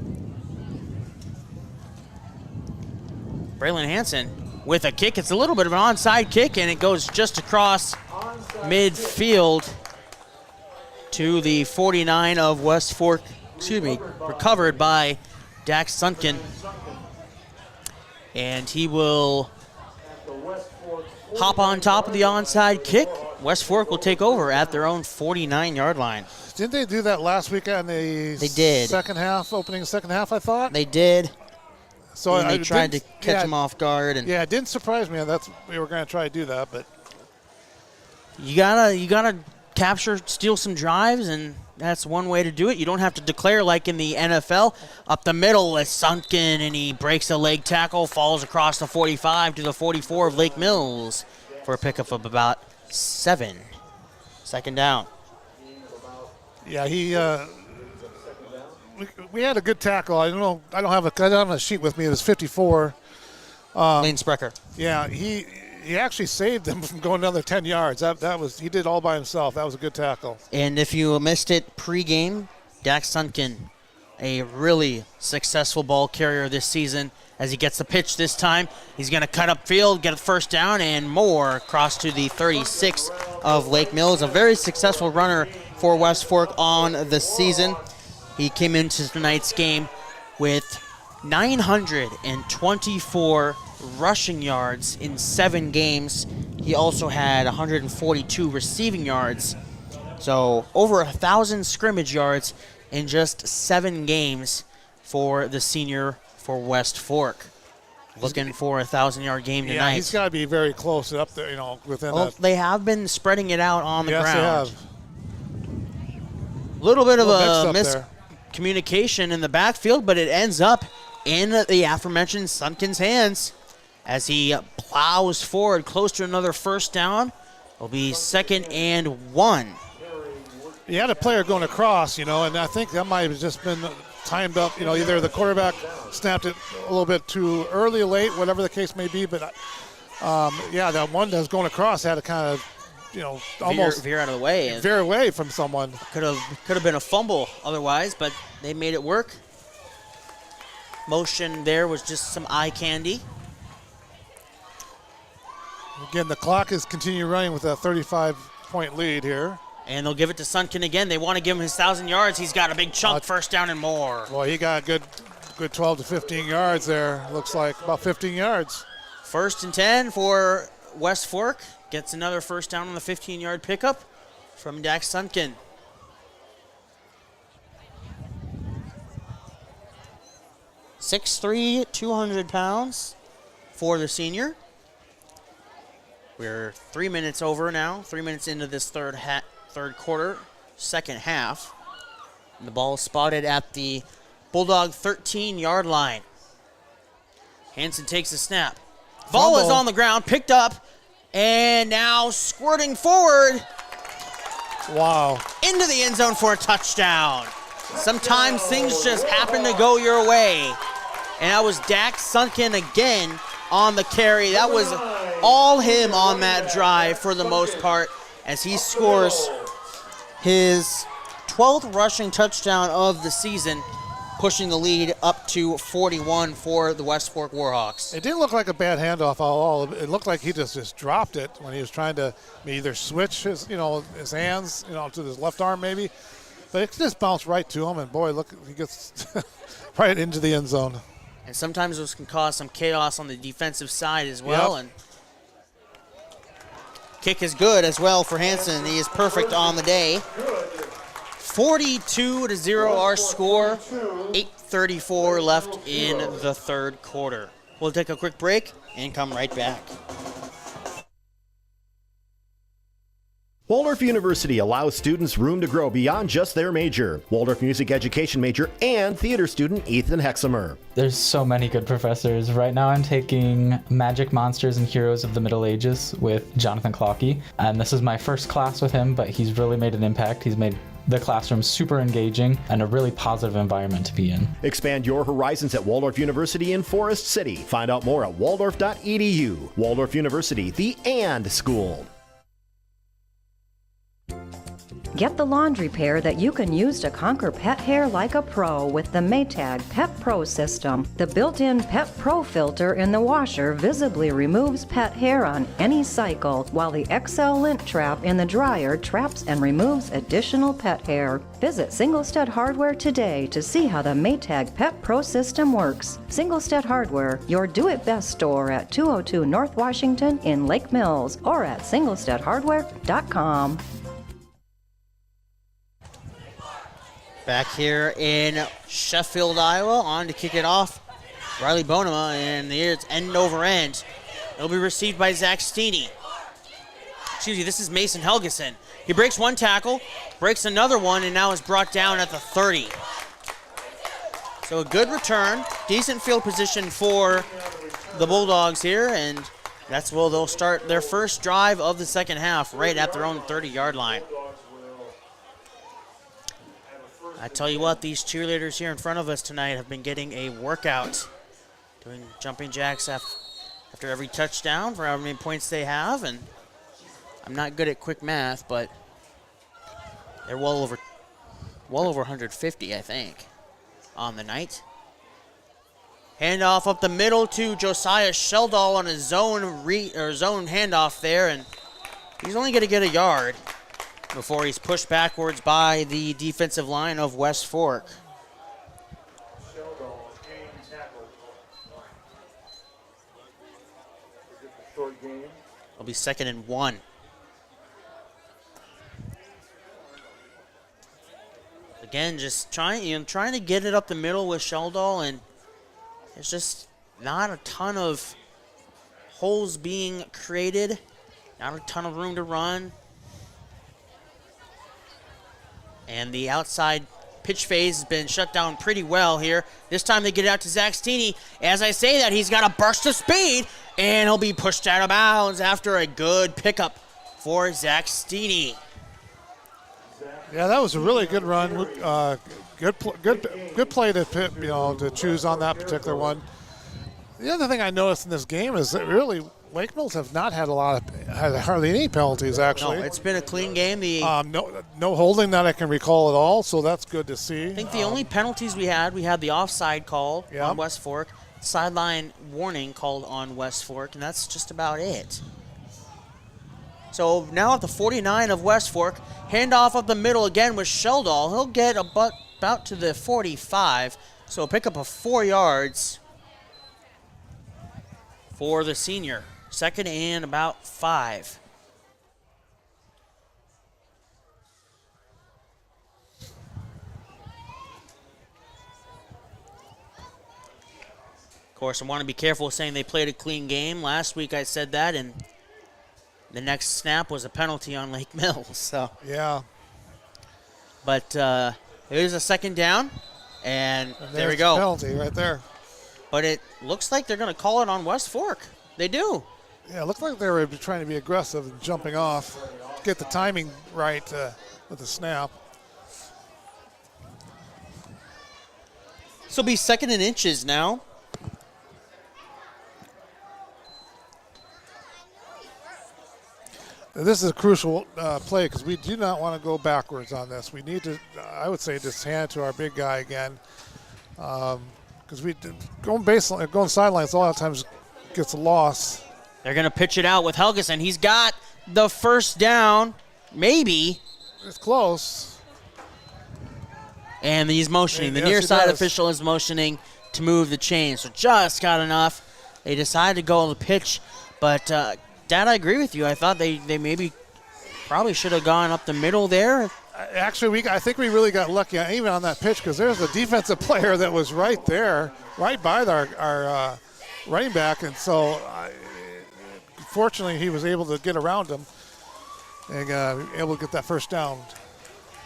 Braylon Hansen with a kick. It's a little bit of an onside kick, and it goes just across midfield to the 49 of West Fork. Recovered by Dax Sunken. And he will hop on top of the onside kick. West Fork will take over at their own 49-yard line. Didn't they do that last week in the second half, opening second half, I thought? They did. So and they tried to catch him off guard. And it didn't surprise me. We were going to try to do that, but you gotta steal some drives, and that's one way to do it. You don't have to declare like in the NFL. Up the middle is Sunken, and he breaks a leg tackle, falls across the 45 to the 44 of Lake Mills for a pickup of about 7. Second down. Yeah, we had a good tackle. I don't have a sheet with me. It was 54. Lane Sprecher. Yeah, he actually saved them from going another 10 yards. He did all by himself. That was a good tackle. And if you missed it pregame, Dax Sunken, a really successful ball carrier this season. As he gets the pitch this time, he's going to cut upfield, get a first down, and more across to the 36 of Lake Mills. A very successful runner for West Fork on the season. He came into tonight's game with 924 rushing yards in 7 games. He also had 142 receiving yards. So over 1,000 scrimmage yards in just 7 games for the senior for West Fork. Looking for a 1,000-yard game tonight. Yeah, he's got to be very close up there, within well, that. they have been spreading it out on the ground. Yes, they have. A little bit of a there. miscommunication in the backfield, but it ends up in the aforementioned Sunken's hands as he plows forward close to another first down. It'll be 2nd and 1. He had a player going across, and I think that might have just been timed up. Either the quarterback snapped it a little bit too early or late, whatever the case may be. But, that one that was going across had to kind of, almost veer out of the way. Veer away from someone. Could have been a fumble otherwise, but they made it work. Motion there was just some eye candy. Again, the clock is continuing running with a 35-point lead here. And they'll give it to Sunken again. They want to give him his 1,000 yards. He's got a big chunk, first down and more. Well, he got a good 12 to 15 yards there. Looks like about 15 yards. 1st and 10 for West Fork. Gets another first down on the 15-yard pickup from Dax Sunken. .6'3", 200 pounds for the senior. We're 3 minutes over now. 3 minutes into this third quarter, second half. And the ball is spotted at the Bulldog 13-yard line. Hansen takes the snap. Ball is on the ground, picked up, and now squirting forward. Wow. Into the end zone for a touchdown. Sometimes things just happen to go your way. And that was Dax Sunken again on the carry. That was all him on that drive for the most part as he scores his 12th rushing touchdown of the season, pushing the lead up to 41 for the West Fork Warhawks. It didn't look like a bad handoff at all. It looked like he just dropped it when he was trying to either switch his hands, to his left arm maybe. But it just bounced right to him, and boy, look, he gets right into the end zone. And sometimes those can cause some chaos on the defensive side as well. Yep. And kick is good as well for Hansen. He is perfect on the day. 42-0 our score. 8:34 left in the third quarter. We'll take a quick break and come right back. Waldorf University allows students room to grow beyond just their major. Waldorf music education major and theater student Ethan Hexamer. There's so many good professors. Right now I'm taking Magic Monsters and Heroes of the Middle Ages with Jonathan Clockey. And this is my first class with him, but he's really made an impact. He's made the classroom super engaging and a really positive environment to be in. Expand your horizons at Waldorf University in Forest City. Find out more at waldorf.edu. Waldorf University, the and school. Get the laundry pair that you can use to conquer pet hair like a pro with the Maytag Pet Pro system. The built-in Pet Pro filter in the washer visibly removes pet hair on any cycle, while the XL lint trap in the dryer traps and removes additional pet hair. Visit Singlestead Hardware today to see how the Maytag Pet Pro system works. Singlestead Hardware, your do-it-best store at 202 North Washington in Lake Mills or at singlesteadhardware.com. Back here in Sheffield, Iowa, on to kick it off. Riley Bonema, and it's end over end. It'll be received by Zach Steeney. Excuse me, this is Mason Helgeson. He breaks one tackle, breaks another one, and now is brought down at the 30. So a good return, decent field position for the Bulldogs here, and that's where they'll start their first drive of the second half, right at their own 30-yard line. I tell you what, these cheerleaders here in front of us tonight have been getting a workout, doing jumping jacks after every touchdown for how many points they have. And I'm not good at quick math, but they're well over 150, I think, on the night. Handoff up the middle to Josiah Sheldall on a zone handoff there, and he's only going to get a yard before he's pushed backwards by the defensive line of West Fork. It'll be 2nd and 1. Again, just trying to get it up the middle with Sheldall, and there's just not a ton of holes being created, not a ton of room to run. And the outside pitch phase has been shut down pretty well here. This time they get it out to Zach Steeney. As I say that, he's got a burst of speed, and he'll be pushed out of bounds after a good pickup for Zach Steeney. Yeah, that was a really good run. Good play to choose on that particular one. The other thing I noticed in this game is that really Lake Mills have not had hardly any penalties actually. No, it's been a clean game. No holding that I can recall at all, so that's good to see. I think the only penalties we had the offside call on West Fork, sideline warning called on West Fork, and that's just about it. So now at the 49 of West Fork, handoff up the middle again with Sheldall. He'll get about to the 45, so pick up 4 yards for the senior. 2nd and about 5. Of course, I want to be careful saying they played a clean game. Last week I said that, and the next snap was a penalty on Lake Mills. So yeah. But it is a 2nd down, and there we go. Penalty right there. But it looks like they're going to call it on West Fork. They do. Yeah, it looked like they were trying to be aggressive and jumping off, get the timing right with the snap. This will be 2nd and inches now. This is a crucial play because we do not want to go backwards on this. We need to, I would say, just hand it to our big guy again. Because going sidelines a lot of times gets a loss. They're going to pitch it out with Helgeson. He's got the 1st down, maybe. It's close. And he's motioning. The near side official is motioning to move the chain. So just got enough. They decided to go on the pitch. But, Dad, I agree with you. I thought they maybe probably should have gone up the middle there. Actually, I think we really got lucky even on that pitch because there's a defensive player that was right there, right by our running back. And so, fortunately, he was able to get around him and able to get that 1st down.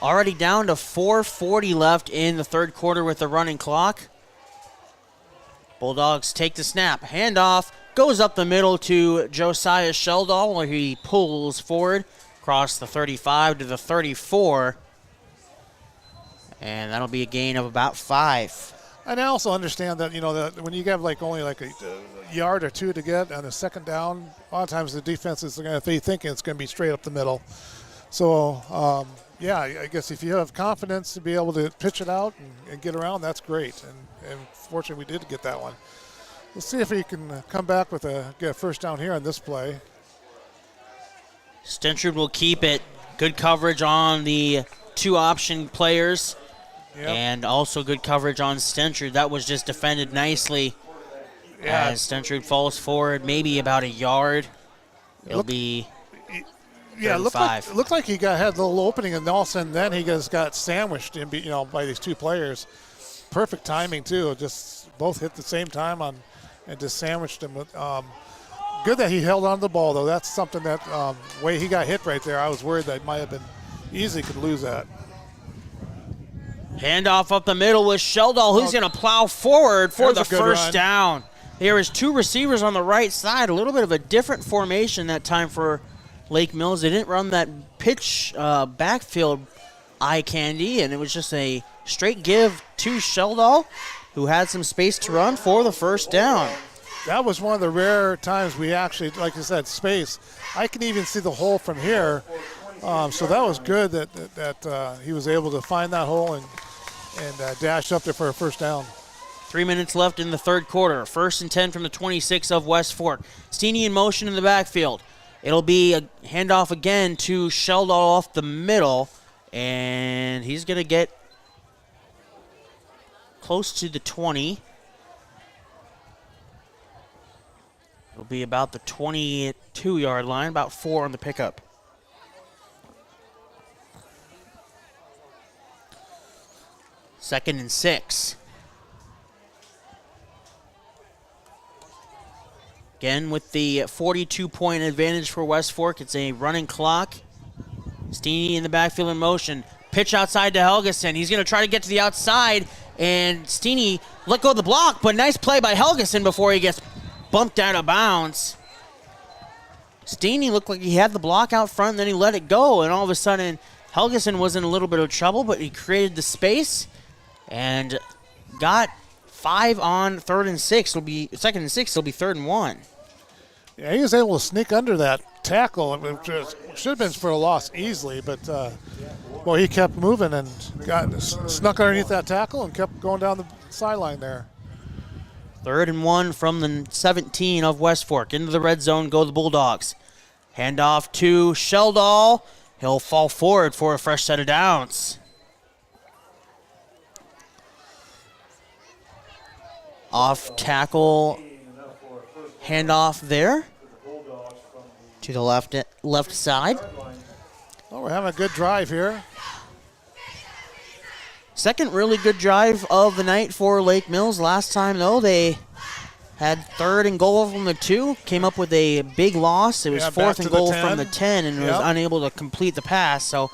Already down to 4:40 left in the 3rd quarter with the running clock. Bulldogs take the snap. Handoff goes up the middle to Josiah Sheldall where he pulls forward across the 35 to the 34. And that'll be a gain of about 5. And I also understand that, that when you have only a yard or 2 to get on a 2nd down, a lot of times the defense is going to be thinking it's going to be straight up the middle. So, I guess if you have confidence to be able to pitch it out and get around, that's great. And fortunately, we did get that one. We'll see if we can come back with get a 1st down here on this play. Stentrud will keep it. Good coverage on the 2 option players. Yep. And also good coverage on Stentrud. That was just defended nicely. Yeah. As Stentrud falls forward, maybe about a yard. It'll be. Yeah, it looked like he had a little opening, and all of a sudden then he just got sandwiched by these 2 players. Perfect timing too. Just both hit the same time and just sandwiched him. Good that he held on to the ball though. That's something that way he got hit right there. I was worried that it might have been easy could lose that. Handoff up the middle with Sheldall, who's going to plow forward for the 1st down. There is 2 receivers on the right side. A little bit of a different formation that time for Lake Mills. They didn't run that pitch backfield eye candy, and it was just a straight give to Sheldall, who had some space to run for the 1st down. That was one of the rare times we actually, like you said, space. I can even see the hole from here. So that was good that he was able to find that hole and dash up there for a 1st down. 3 minutes left in the 3rd quarter. 1st and 10 from the 26 of West Fork. Steeney in motion in the backfield. It'll be a handoff again to Sheldall off the middle, and he's going to get close to the 20. It'll be about the 22-yard line, about 4 on the pickup. Second and 6. Again, with the 42-point advantage for West Fork, it's a running clock. Steeney in the backfield in motion. Pitch outside to Helgeson. He's going to try to get to the outside, and Steeney let go of the block, but nice play by Helgeson before he gets bumped out of bounds. Steeney looked like he had the block out front, and then he let it go, and all of a sudden Helgeson was in a little bit of trouble, but he created the space and got 5 on 3rd and 6. It'll be 2nd and 6. It'll be 3rd and 1. Yeah, he was able to sneak under that tackle. It should have been for a loss easily, but he kept moving and snuck underneath that tackle and kept going down the sideline there. 3rd and 1 from the 17 of West Fork. Into the red zone go the Bulldogs. Handoff to Sheldall. He'll fall forward for a fresh set of downs. Off tackle handoff there to the left side. Well, we're having a good drive here. Second really good drive of the night for Lake Mills. Last time, though, they had 3rd and goal from the 2. Came up with a big loss. It was 4th and goal from the 10 and was unable to complete the pass. So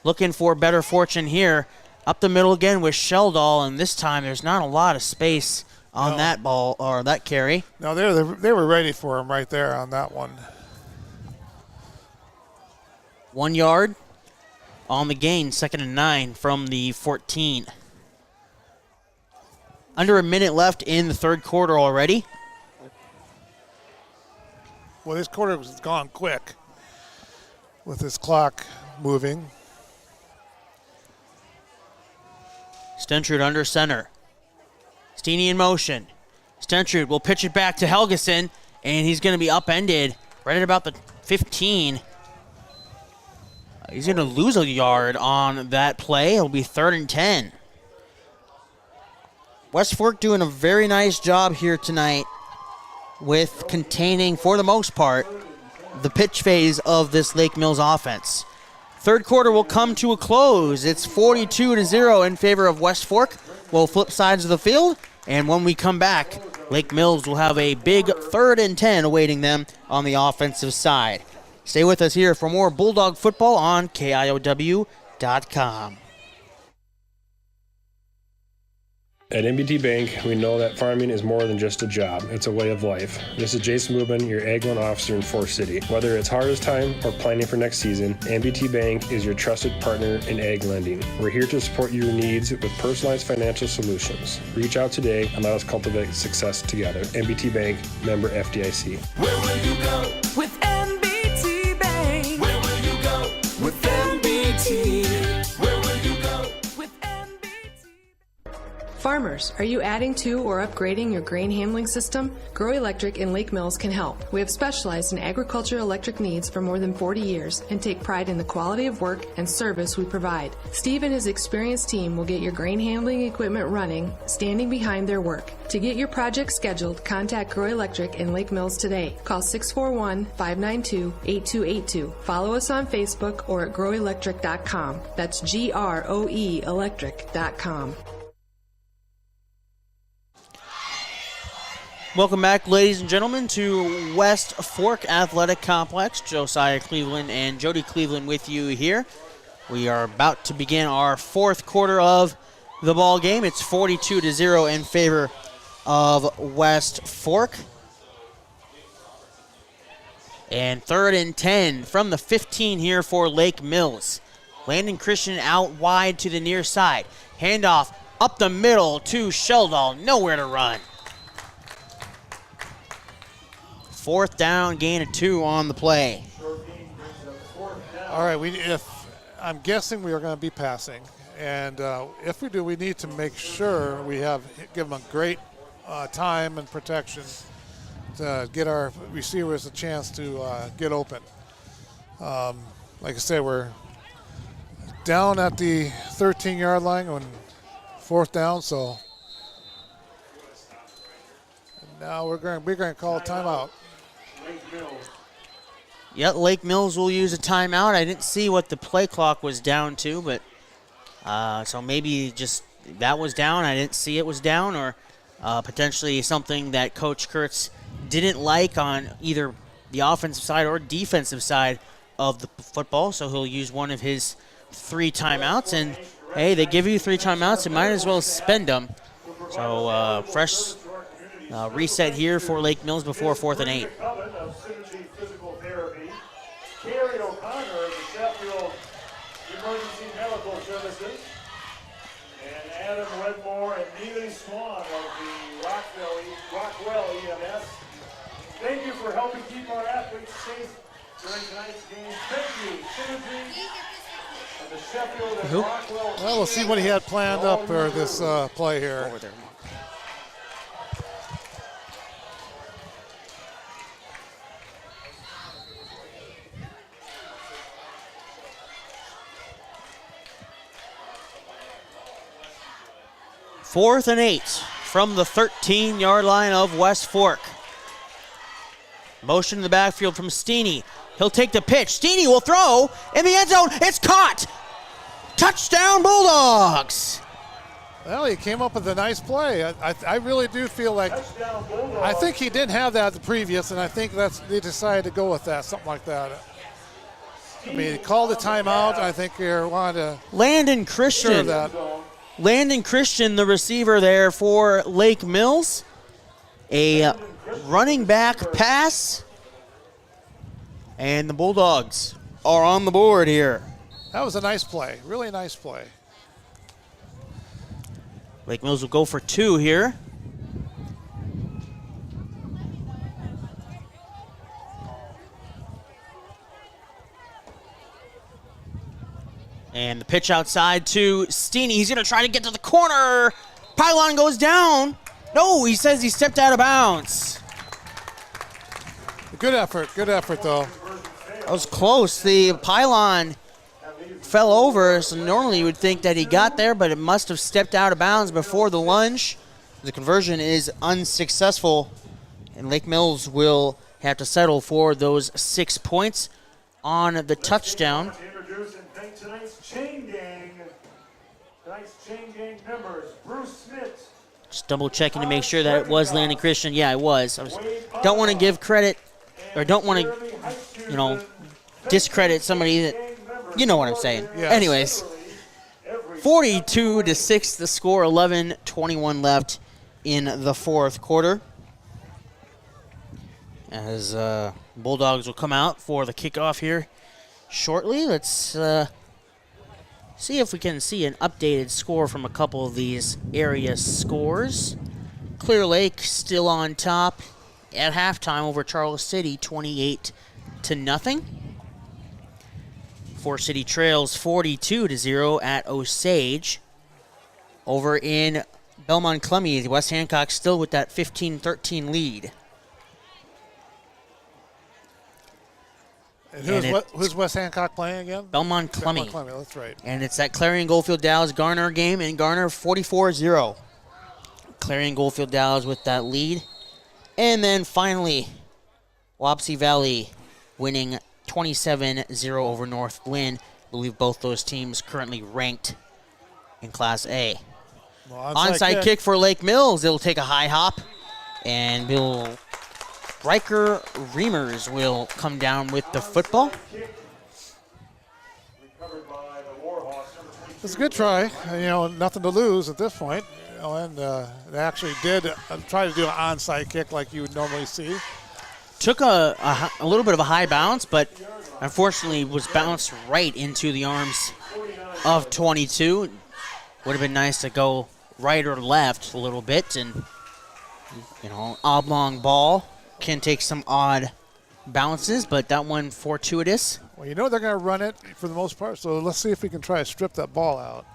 looking for better fortune here. Up the middle again with Sheldall, and this time there's not a lot of space on that ball or that carry. No, they were ready for him right there on that one. 1 yard on the gain, 2nd and 9 from the 14. Under a minute left in the 3rd quarter already. Well, this quarter has gone quick with this clock moving. Stentrud under center. Steeney in motion. Stentrud will pitch it back to Helgeson, and he's going to be upended right at about the 15. He's going to lose a yard on that play. It'll be 3rd and 10. West Fork doing a very nice job here tonight with containing, for the most part, the pitch phase of this Lake Mills offense. 3rd quarter will come to a close. It's 42-0 in favor of West Fork. We'll flip sides of the field, and when we come back, Lake Mills will have a big 3rd and 10 awaiting them on the offensive side. Stay with us here for more Bulldog football on KIOW.com. At MBT Bank, we know that farming is more than just a job. It's a way of life. This is Jason Rubin, your ag loan officer in Forest City. Whether it's harvest time or planning for next season, MBT Bank is your trusted partner in ag lending. We're here to support your needs with personalized financial solutions. Reach out today and let us cultivate success together. MBT Bank, member FDIC. Where will you go with MBT Bank? Where will you go with MBT? Where will you go with MBT? Farmers, are you adding to or upgrading your grain handling system? Grow Electric in Lake Mills can help. We have specialized in agriculture electric needs for more than 40 years and take pride in the quality of work and service we provide. Steve and his experienced team will get your grain handling equipment running, standing behind their work. To get your project scheduled, contact Grow Electric in Lake Mills today. Call 641-592-8282. Follow us on Facebook or at growelectric.com. That's GROE electric.com. Welcome back, ladies and gentlemen, to West Fork Athletic Complex. Josiah Cleveland and Jody Cleveland with you here. We are about to begin our 4th quarter of the ball game. It's 42-0 in favor of West Fork. And 3rd and 10 from the 15 here for Lake Mills. Landon Christian out wide to the near side. Handoff up the middle to Sheldall. Nowhere to run. 4th down, gain of 2 on the play. All right, I'm guessing we are going to be passing, and if we do, we need to make sure we give them a great time and protection to get our receivers a chance to get open. Like I said, we're down at the 13-yard line on 4th down, so now we're going to call a timeout. Yep, Lake Mills will use a timeout. I didn't see what the play clock was down to, but so maybe just that was down. I didn't see it was down, or potentially something that Coach Kurtz didn't like on either the offensive side or defensive side of the football. So he'll use one of his 3 timeouts. And, hey, they give you 3 timeouts, you might as well spend them. So fresh reset here for Lake Mills before 4th and 8. Carrie O'Connor of the Sheffield Emergency Medical Services, and Adam Wedmore and Neely Swan of the Rockwell EMS. Thank you for helping keep our athletes safe during tonight's game. Thank you, Synergy of the Sheffield and Rockwell. Well, we'll see what he had planned up for this play here. Over there. Fourth and 8 from the 13-yard line of West Fork. Motion in the backfield from Steeney. He'll take the pitch. Steeney will throw in the end zone. It's caught. Touchdown Bulldogs. Well, he came up with a nice play. I really do feel like, I think he didn't have that the previous, and I think they decided to go with that, something like that. I mean, he called a timeout. I think they wanted to Landon Christian. sure that. Landon Christian, the receiver there for Lake Mills. A running back pass. And the Bulldogs are on the board here. That was a nice play, really nice play. Lake Mills will go for 2 here. And the pitch outside to Steeney. He's going to try to get to the corner. Pylon goes down. No, he says he stepped out of bounds. Good effort though. That was close. The pylon fell over, so normally you would think that he got there, but it must have stepped out of bounds before the lunge. The conversion is unsuccessful, and Lake Mills will have to settle for those 6 points on the touchdown. Tonight's chain gang members, Bruce Smith. Just double checking to make sure that it was Landon Christian. Yeah, it was. Don't want to give credit, or don't want to, discredit somebody that, you know what I'm saying. Yes. Anyways, 42-6 the score, 11:21 left in the 4th quarter. As Bulldogs will come out for the kickoff here shortly. Let's see if we can see an updated score from a couple of these area scores. Clear Lake still on top at halftime over Charles City, 28-0. Forest City trails 42-0 at Osage. Over in Belmont-Clemmy, West Hancock still with that 15-13 lead. And who's West Hancock playing again? Belmont-Clemmy. Belmont-Clemmy, that's right. And it's that Clarion Goldfield Dallas Garner game, and Garner 44-0. Clarion Goldfield Dallas with that lead. And then finally, Wapsie Valley winning 27-0 over North Lynn. I believe both those teams currently ranked in Class A. Well, onside kick for Lake Mills. It'll take a high hop, and Bill Riker Reimers will come down with the football. It's a good try. Nothing to lose at this point. And they actually did try to do an onside kick like you would normally see. Took a little bit of a high bounce, but unfortunately was bounced right into the arms of 22. Would have been nice to go right or left a little bit, and oblong ball can take some odd bounces, but that one fortuitous. Well, they're going to run it for the most part, so let's see if we can try to strip that ball out.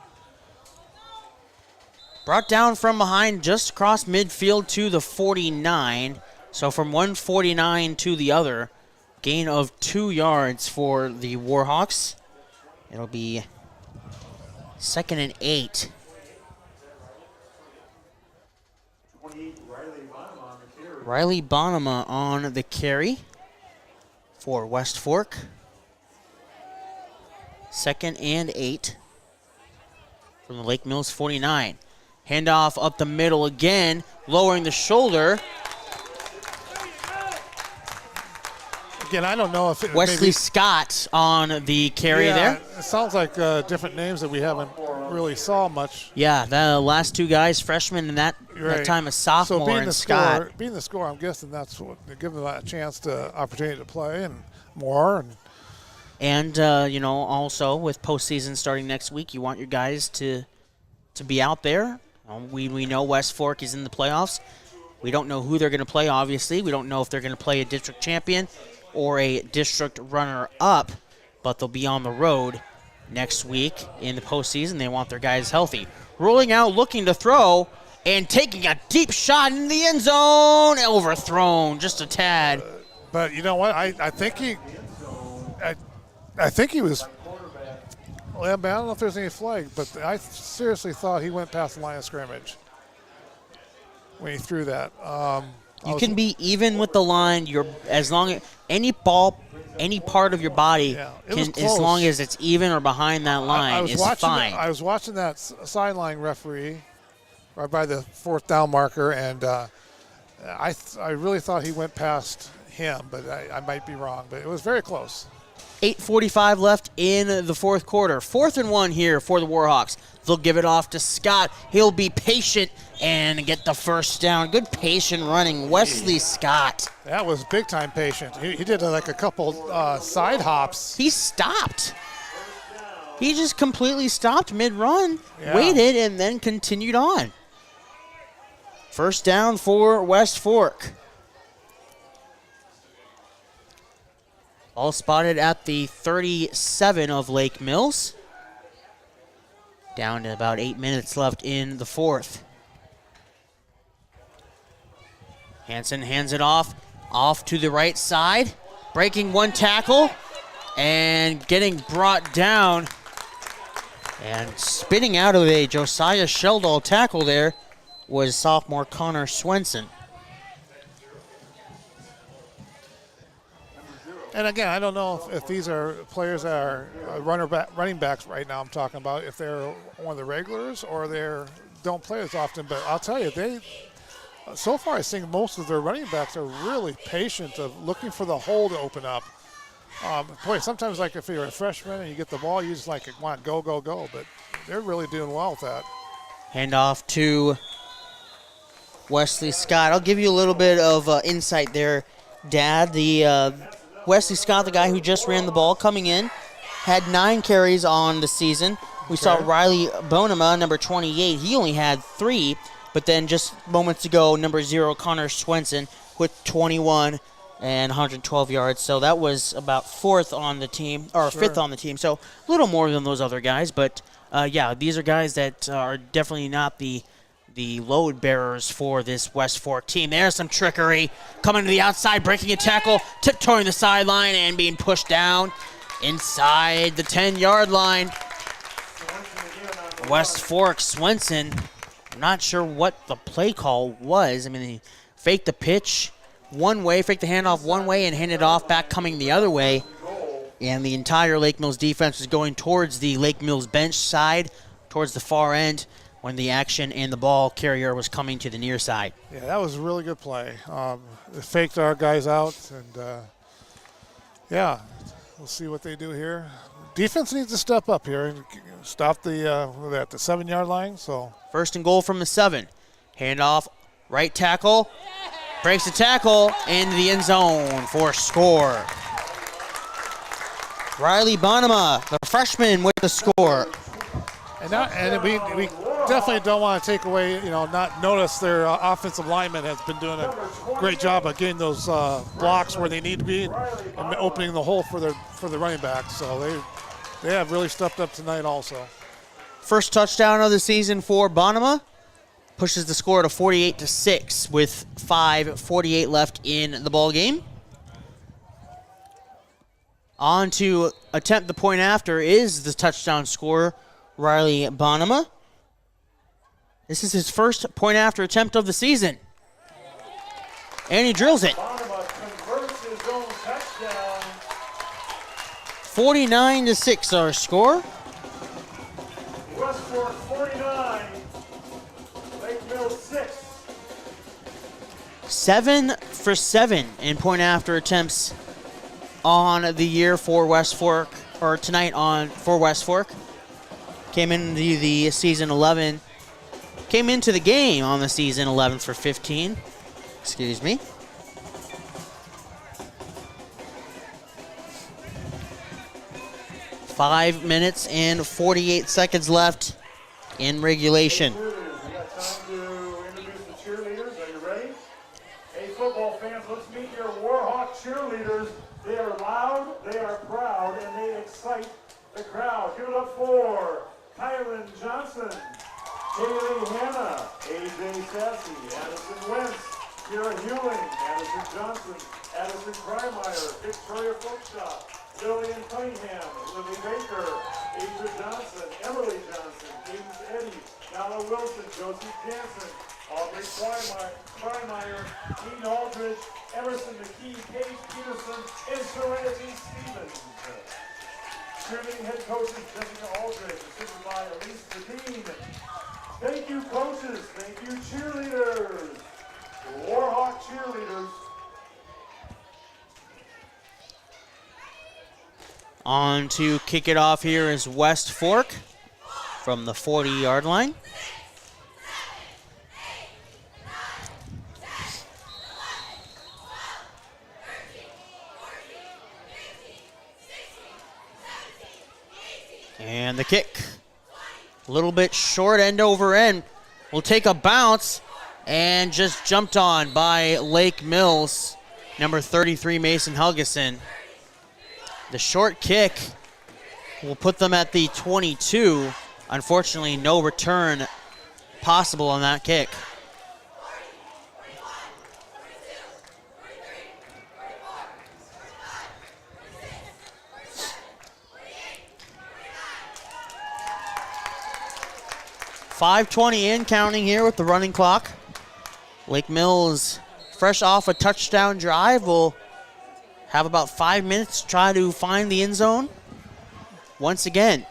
Brought down from behind just across midfield to the 49. So from one 49 to the other, gain of 2 yards for the Warhawks. It'll be 2nd and 8. Riley Bonema on the carry. for West Fork. 2nd and 8 from the Lake Mills 49. Handoff up the middle again, lowering the shoulder. Again, I don't know if Wesley Scott on the carry there. It sounds like different names that we haven't really saw much. Yeah, the last two guys, freshmen, and that time a sophomore so and Scott. Being the score, I'm guessing that's what give them a chance to opportunity to play and more. And also with postseason starting next week, you want your guys to be out there. We know West Fork is in the playoffs. We don't know who they're going to play, obviously. We don't know if they're going to play a district champion or a district runner-up, but they'll be on the road next week in the postseason. They want their guys healthy. Rolling out, looking to throw, and taking a deep shot in the end zone. Overthrown just a tad. But you know what? I think he was. Well, I don't know if there's any flag, but I seriously thought he went past the line of scrimmage when he threw that. You can be even with the line. As long as any ball, any part of your body, as long as it's even or behind that line, is fine. I was watching that sideline referee right by the 4th down marker, and I really thought he went past him, but I might be wrong. But it was very close. 8:45 left in the 4th quarter. 4th and 1 here for the Warhawks. They'll give it off to Scott. He'll be patient and get the first down. Good patient running, Wesley Scott. That was big-time patient. He did like a couple side hops. He stopped. He just completely stopped mid-run, waited, and then continued on. First down for West Fork. All spotted at the 37 of Lake Mills. Down to about 8 minutes left in the 4th. Hansen hands it off to the right side. Breaking one tackle and getting brought down. And spinning out of a Josiah Sheldall tackle there was sophomore Connor Swenson. And again, I don't know if these are players that are running backs right now I'm talking about, if they're one of the regulars or they don't play as often. But I'll tell you, so far I think most of their running backs are really patient of looking for the hole to open up. Sometimes like if you're a freshman and you get the ball, you just want go, go, go. But they're really doing well with that. Handoff to Wesley Scott. I'll give you a little bit of insight there, Dad. Wesley Scott, the guy who just ran the ball coming in, had 9 carries on the season. We saw Riley Bonema, number 28. He only had 3, but then just moments ago, number 0, Connor Swenson, with 21 and 112 yards. So that was about 4th on the team, or 5th on the team. So a little more than those other guys. But, these are guys that are definitely not the load bearers for this West Fork team. There's some trickery coming to the outside, breaking a tackle, tiptoeing the sideline, and being pushed down inside the 10-yard line. West Fork, Swenson, I'm not sure what the play call was. I mean, he faked the pitch one way, faked the handoff one way, and handed it off back coming the other way. And the entire Lake Mills defense was going towards the Lake Mills bench side, towards the far end, when the action and the ball carrier was coming to the near side. Yeah, that was a really good play. They faked our guys out, and we'll see what they do here. Defense needs to step up here and stop the 7-yard line. So 1st and goal from the 7. Handoff, right tackle, breaks the tackle into the end zone for a score. Riley Bonema, the freshman, with the score. And we definitely don't want to take away, not notice their offensive lineman has been doing a great job of getting those blocks where they need to be and opening the hole for the running backs. So they have really stepped up tonight also. First touchdown of the season for Bonema. Pushes the score to 48-6 with 5:48 left in the ball game. On to attempt the point after is the touchdown scorer, Riley Bonema. This is his first point after attempt of the season. And he drills it. Bonema converts his own touchdown 49-6 our score. West Fork 49, Lake Mills 6. 7 for 7 in point after attempts on the year for West Fork, or tonight for West Fork. Came into the season 11. Came into the game on the season 11 for 15. Excuse me. Five minutes and 48 seconds left in regulation. We got time to introduce the cheerleaders. Are you ready? Hey, football fans, let's meet your Warhawk cheerleaders. They are loud, they are proud, and they excite the crowd. Give it up for Kylan Johnson, Kaylee Hanna, AJ Sassy, Addison Wentz, Kira Hewling, Addison Johnson, Addison Krymeyer, Victoria Folkshaw, Lillian Cunningham, Lily Baker, Asia Johnson, Emily Johnson, Cadence Eddy, Nala Wilson, Josie Jansen, Aubrey Krymeyer, Dean Aldridge, Emerson McKee, Paige Peterson, and Serenity Stevens. Cheerleading head coaches Jessica Aldridge, assisted by Elise Padine. Thank you, coaches. Thank you, cheerleaders. Warhawk cheerleaders. On to kick it off here is West Fork from the 40-yard line. And the kick, a little bit short, end over end. Will take a bounce and just jumped on by Lake Mills, number 33, Mason Helgeson. The short kick will put them at the 22. Unfortunately, no return possible on that kick. .520 in, counting here with the running clock. Lake Mills, fresh off a touchdown drive, will have about 5 minutes to try to find the end zone once again.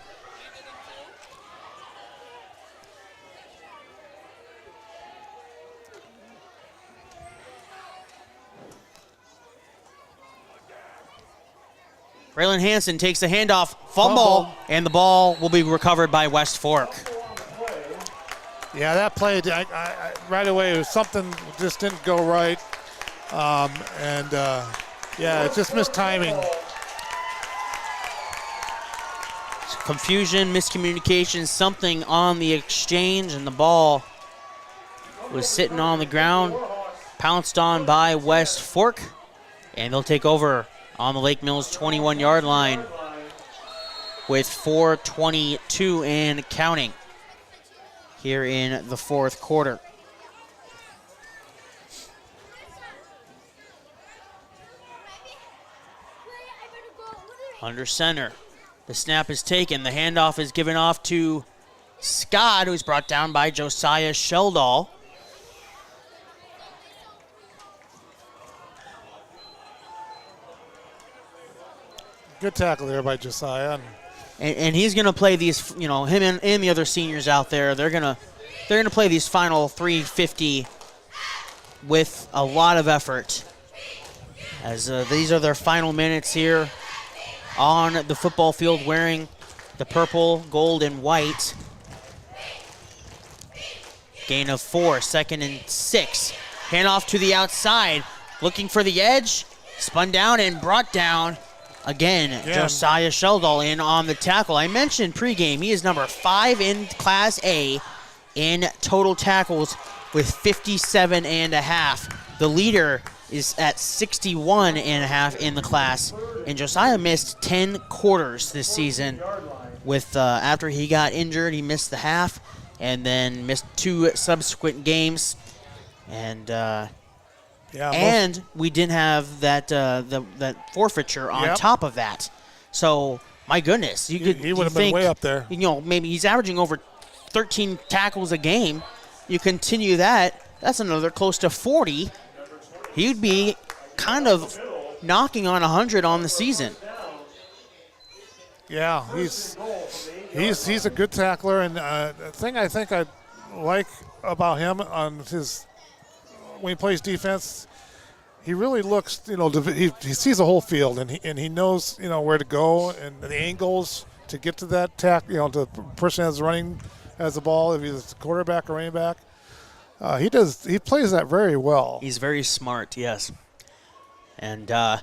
Braylon Hansen takes the handoff, fumble, and the ball will be recovered by West Fork. Yeah, that play, I right away, it was something just didn't go right. Yeah, it's just missed timing. Confusion, miscommunication, something on the exchange, and the ball was sitting on the ground, pounced on by West Fork, and they'll take over on the Lake Mills 21-yard line with 4:22 and counting here in the fourth quarter. Under center, the snap is taken. The handoff is given off to Scott, who's brought down by Josiah Sheldall. Good tackle there by Josiah. And he's going to play these, him and the other seniors out there, they're going to play these final 350 with a lot of effort, as these are their final minutes here on the football field wearing the purple, gold, and white. Gain of 4, 2nd and 6. Handoff to the outside, looking for the edge, spun down and brought down. Again, Josiah Sheldall in on the tackle. I mentioned pregame, he is number 5 in Class A in total tackles with 57.5. The leader is at 61.5 in the class. And Josiah missed 10 quarters this season. With after he got injured, he missed the half and then missed 2 subsequent games. And and we didn't have that that forfeiture on top of that. So, my goodness, he would have been way up there. Maybe he's averaging over 13 tackles a game. You continue that, that's another close to 40. He'd be kind of knocking on 100 on the season. Yeah, he's a good tackler, and the thing I think I like about him on his when he plays defense, he really looks, he sees the whole field, and he knows, where to go and the angles to get to that to the person that's running has the ball, if he's a quarterback or running back. He plays that very well. He's very smart, yes. And I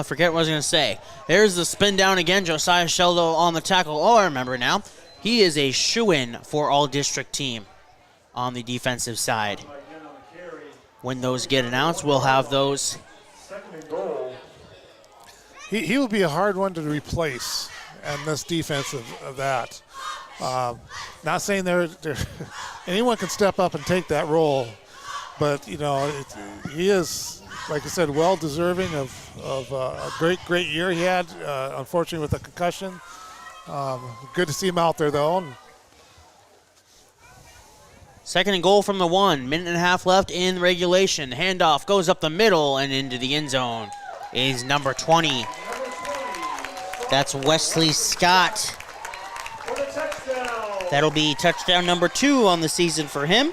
forget what I was going to say. There's the spin down again. Josiah Sheldo on the tackle. Oh, I remember now. He is a shoo-in for all-district team on the defensive side. When those get announced, we'll have those. He will be a hard one to replace in this defense of that. Not saying anyone can step up and take that role, but he is, like I said, well deserving of a great year he had. Unfortunately, with a concussion. Good to see him out there though. Second and goal from the 1. Minute and a half left in regulation. Handoff goes up the middle and into the end zone is number 20. That's Wesley Scott. That'll be touchdown number 2 on the season for him.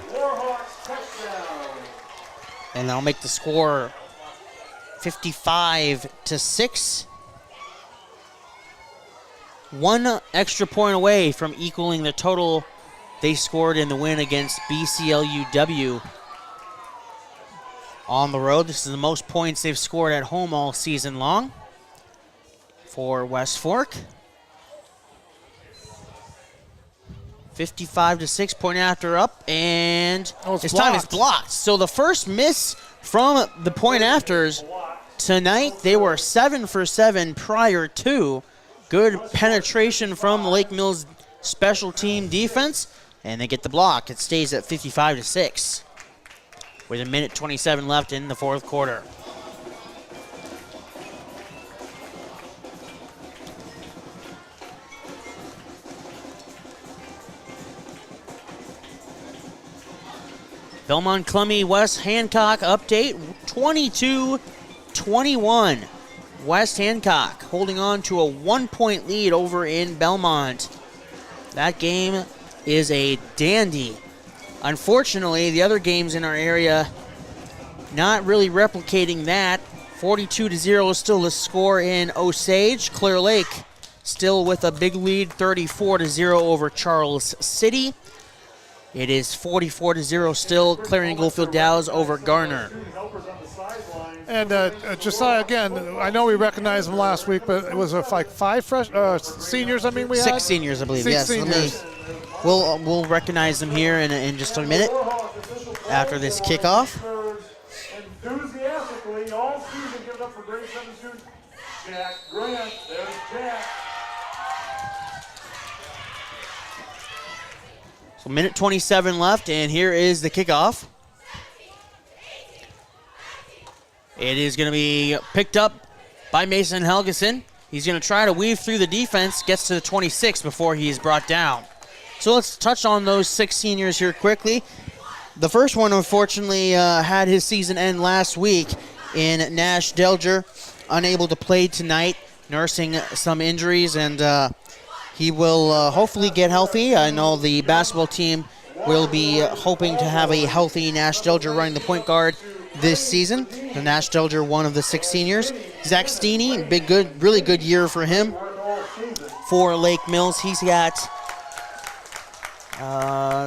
And that'll make the score 55-6. One extra point away from equaling the total they scored in the win against BCLUW on the road. This is the most points they've scored at home all season long for West Fork. 55-6, point after up, and this time it's blocked. So the first miss from the point afters tonight, they were 7 for 7 prior to. Good penetration from the Lake Mills special team defense, and they get the block. It stays at 55-6 with 1:27 left in the fourth quarter. Belmont Clummy West Hancock update, 22-21. West Hancock holding on to a 1-point lead over in Belmont. That game is a dandy. Unfortunately, the other games in our area not really replicating that. 42-0 is still the score in Osage. Clear Lake still with a big lead, 34-0 over Charles City. It is 44-0 still, clearing Goldfield Dow's over Garner. And Josiah, again, I know we recognized him last week, but it was like 5 seniors, we had? 6 seniors, I believe, 6 yes. seniors. We'll recognize them here in just a minute after this kickoff. Enthusiastically, all season given up for grade 7 student Jack Grant. There's Jack. So 1:27 left, and here is the kickoff. It is going to be picked up by Mason Helgeson. He's going to try to weave through the defense, gets to the 26 before he's brought down. So let's touch on those 6 seniors here quickly. The first one, unfortunately, had his season end last week in Nash Delger, unable to play tonight, nursing some injuries, and he will hopefully get healthy. I know the basketball team will be hoping to have a healthy Nash Delger running the point guard this season. The Nash Delger, one of the 6 seniors. Zach Steeney, really good year for him. For Lake Mills, he's got,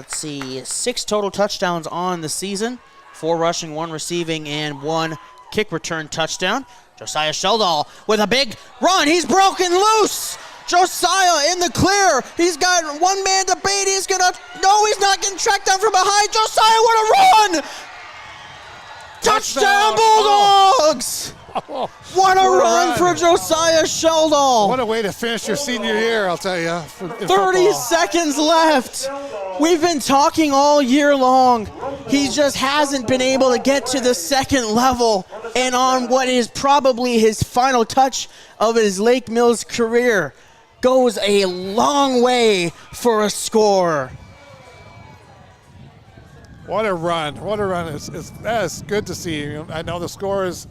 6 total touchdowns on the season. 4 rushing, 1 receiving, and 1 kick return touchdown. Josiah Sheldall with a big run. He's broken loose. Josiah in the clear. He's got one man to beat. He's not getting tracked down from behind. Josiah, what a run! Touchdown Bulldogs! What a run for Josiah Sheldall. What a way to finish your senior year, I'll tell you. 30 seconds left. We've been talking all year long. He just hasn't been able to get to the second level and on what is probably his final touch of his Lake Mills career. Goes a long way for a score. What a run. What a run. That's good to see. I know the score is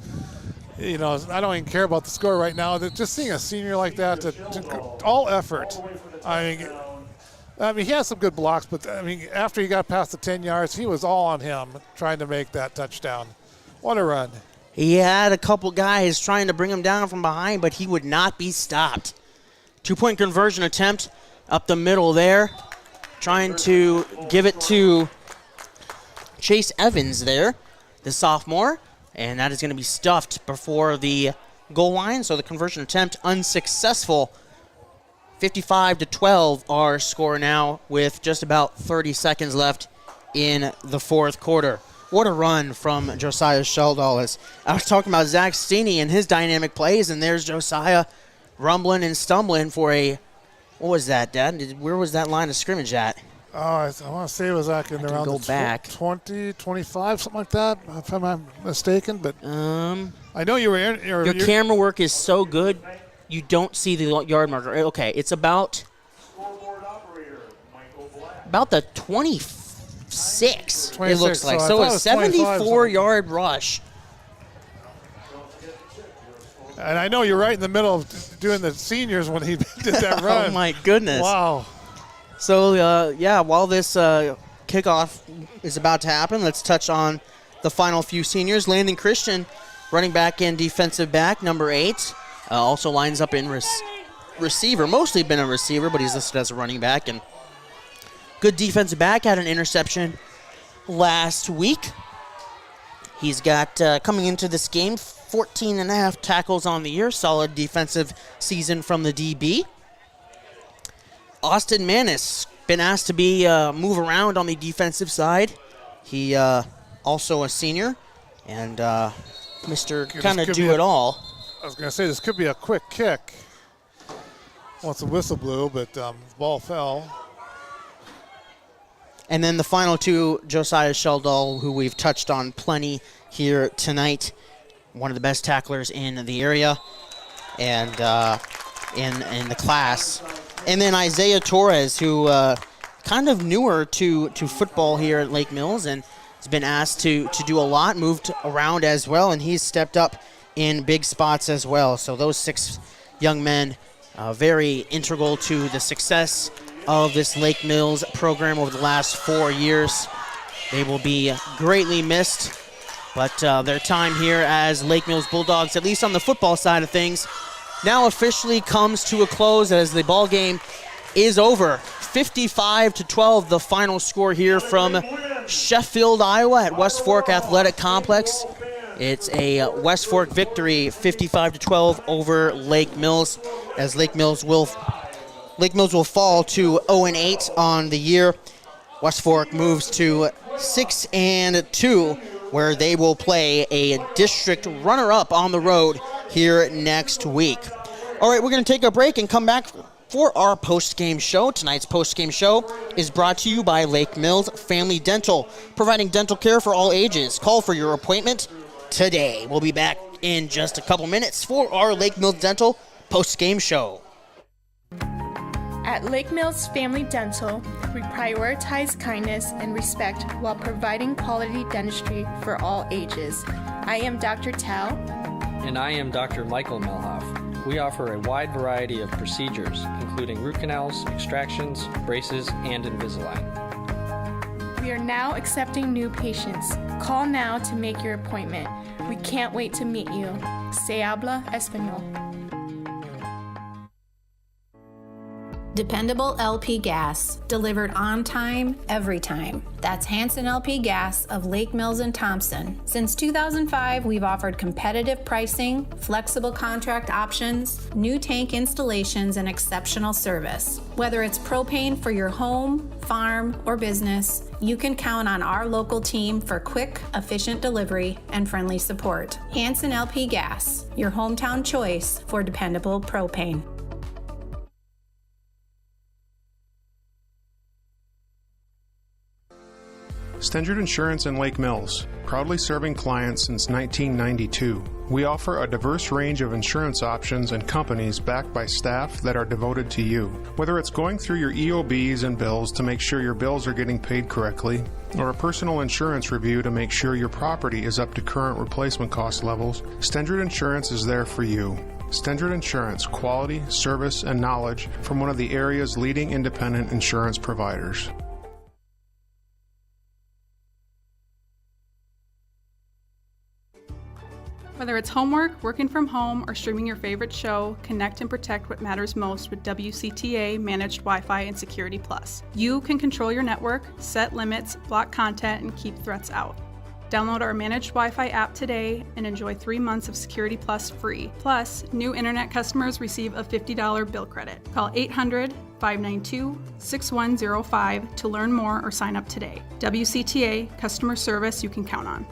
I don't even care about the score right now. Just seeing a senior like that, all effort. I mean, he has some good blocks, but after he got past the 10 yards, he was all on him trying to make that touchdown. What a run. He had a couple guys trying to bring him down from behind, but he would not be stopped. 2-point conversion attempt up the middle there, trying to give it to Chase Evans there, the sophomore, and that is going to be stuffed before the goal line, so the conversion attempt unsuccessful. 55-12 our score now with just about 30 seconds left in the fourth quarter. What a run from Josiah Sheldall. I was talking about Zach Steeney and his dynamic plays, and there's Josiah rumbling and stumbling for what was that, Dad? Where was that line of scrimmage at? Oh, I want to say it was like in around the 20, 25, something like that, if I'm not mistaken. But I know you were in. Your camera work is so good, you don't see the yard marker. Okay, it's about the 26, it looks like. So a 74-yard rush. And I know you're right in the middle of doing the seniors when he did that run. Oh, my goodness. Wow. So, while this kickoff is about to happen, let's touch on the final few seniors. Landon Christian, running back and defensive back, number 8, also lines up in receiver. Mostly been a receiver, but he's listed as a running back. And good defensive back, had an interception last week. He's got, coming into this game, 14.5 tackles on the year. Solid defensive season from the DB. Austin Manis, been asked to move around on the defensive side. He also a senior, and Mr. kind of do it all. I was going to say, this could be a quick kick once the whistle blew, but the ball fell. And then the final two, Josiah Sheldall, who we've touched on plenty here tonight. One of the best tacklers in the area and in the class. And then Isaiah Torres, who kind of newer to football here at Lake Mills and has been asked to do a lot, moved around as well, and he's stepped up in big spots as well. So those 6 young men, very integral to the success of this Lake Mills program over the last 4 years. They will be greatly missed, but their time here as Lake Mills Bulldogs, at least on the football side of things, now officially comes to a close as the ball game is over. 55-12, the final score here from Sheffield, Iowa at West Fork Athletic Complex. It's a West Fork victory, 55-12 over Lake Mills, as Lake Mills will fall to 0-8 on the year. West Fork moves to 6-2, where they will play a district runner-up on the road here next week. All right, we're going to take a break and come back for our post-game show. Tonight's post-game show is brought to you by Lake Mills Family Dental, providing dental care for all ages. Call for your appointment today. We'll be back in just a couple minutes for our Lake Mills Dental post-game show. At Lake Mills Family Dental, we prioritize kindness and respect while providing quality dentistry for all ages. I am Dr. Tao. And I am Dr. Michael Melhoff. We offer a wide variety of procedures, including root canals, extractions, braces, and Invisalign. We are now accepting new patients. Call now to make your appointment. We can't wait to meet you. Se habla español. Dependable LP gas, delivered on time, every time. That's Hanson LP Gas of Lake Mills and Thompson. Since 2005, we've offered competitive pricing, flexible contract options, new tank installations, and exceptional service. Whether it's propane for your home, farm, or business, you can count on our local team for quick, efficient delivery and friendly support. Hanson LP Gas, your hometown choice for dependable propane. Stengert Insurance in Lake Mills, proudly serving clients since 1992. We offer a diverse range of insurance options and companies backed by staff that are devoted to you. Whether it's going through your EOBs and bills to make sure your bills are getting paid correctly, or a personal insurance review to make sure your property is up to current replacement cost levels, Stendrod Insurance is there for you. Stendrod Insurance, quality, service, and knowledge from one of the area's leading independent insurance providers. Whether it's homework, working from home, or streaming your favorite show, connect and protect what matters most with WCTA Managed Wi-Fi and Security Plus. You can control your network, set limits, block content, and keep threats out. Download our Managed Wi-Fi app today and enjoy 3 months of Security Plus free. Plus, new internet customers receive a $50 bill credit. Call 800-592-6105 to learn more or sign up today. WCTA, customer service you can count on.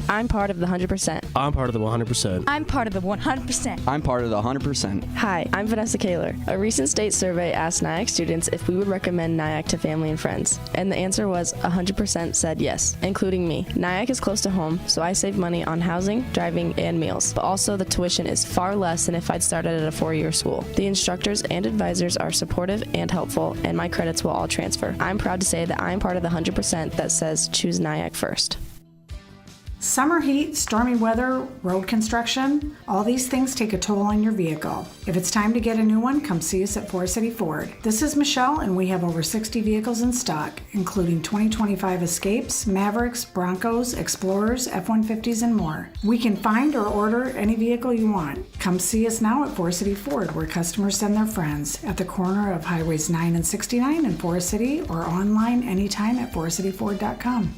I'm part of the 100%. I'm part of the 100%. I'm part of the 100%. I'm part of the 100%. Hi, I'm Vanessa Kaler. A recent state survey asked Nyack students if we would recommend Nyack to family and friends, and the answer was 100% said yes, including me. Nyack is close to home, so I save money on housing, driving, and meals, but also the tuition is far less than if I'd started at a 4-year school. The instructors and advisors are supportive and helpful, and my credits will all transfer. I'm proud to say that I'm part of the 100% that says choose Nyack first. Summer heat, stormy weather, road construction, all these things take a toll on your vehicle. If it's time to get a new one, come see us at Forest City Ford. This is Michelle, and we have over 60 vehicles in stock, including 2025 Escapes, Mavericks, Broncos, Explorers, F-150s, and more. We can find or order any vehicle you want. Come see us now at Forest City Ford, where customers send their friends, at the corner of Highways 9 and 69 in Forest City, or online anytime at forestcityford.com.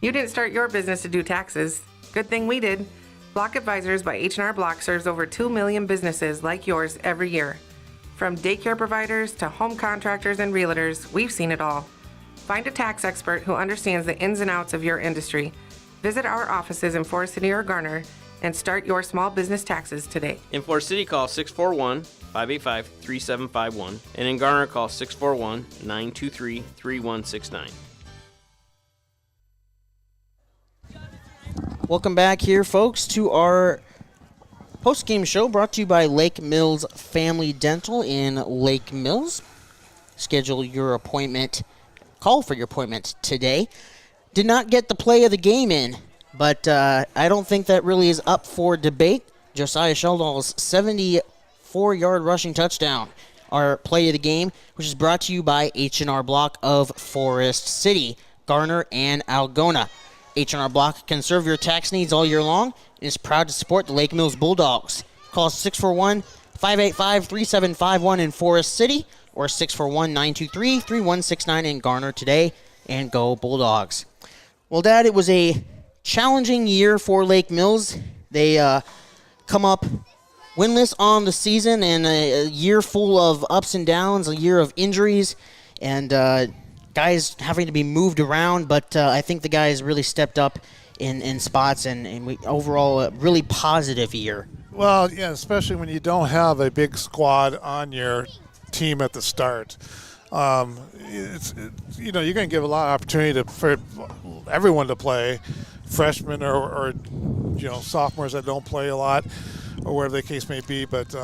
You didn't start your business to do taxes. Good thing we did. Block Advisors by H&R Block serves over 2 million businesses like yours every year. From daycare providers to home contractors and realtors, we've seen it all. Find a tax expert who understands the ins and outs of your industry. Visit our offices in Forest City or Garner and start your small business taxes today. In Forest City, call 641-585-3751. And in Garner, call 641-923-3169. Welcome back here, folks, to our post-game show brought to you by Lake Mills Family Dental in Lake Mills. Schedule your appointment, call for your appointment today. Did not get the play of the game in, but I don't think that really is up for debate. Josiah Sheldall's 74-yard rushing touchdown, our play of the game, which is brought to you by H&R Block of Forest City, Garner, and Algona. H&R Block can serve your tax needs all year long and is proud to support the Lake Mills Bulldogs. Call 641-585-3751 in Forest City or 641-923-3169 in Garner today, and go Bulldogs. Well, Dad, it was a challenging year for Lake Mills. They come up winless on the season, and a year full of ups and downs, a year of injuries, and guys having to be moved around, but I think the guys really stepped up in spots, and we overall a really positive year. Well, yeah, especially when you don't have a big squad on your team at the start. You're going to give a lot of opportunity for everyone to play, freshmen or sophomores that don't play a lot, or whatever the case may be. But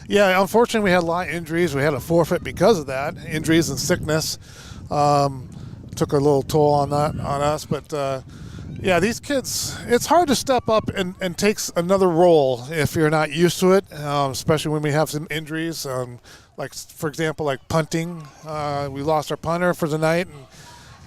unfortunately, we had a lot of injuries. We had a forfeit because of that, injuries and sickness. Took a little toll on us, but these kids, it's hard to step up and take another role if you're not used to it, especially when we have some injuries, like for example, like punting. We lost our punter for the night, and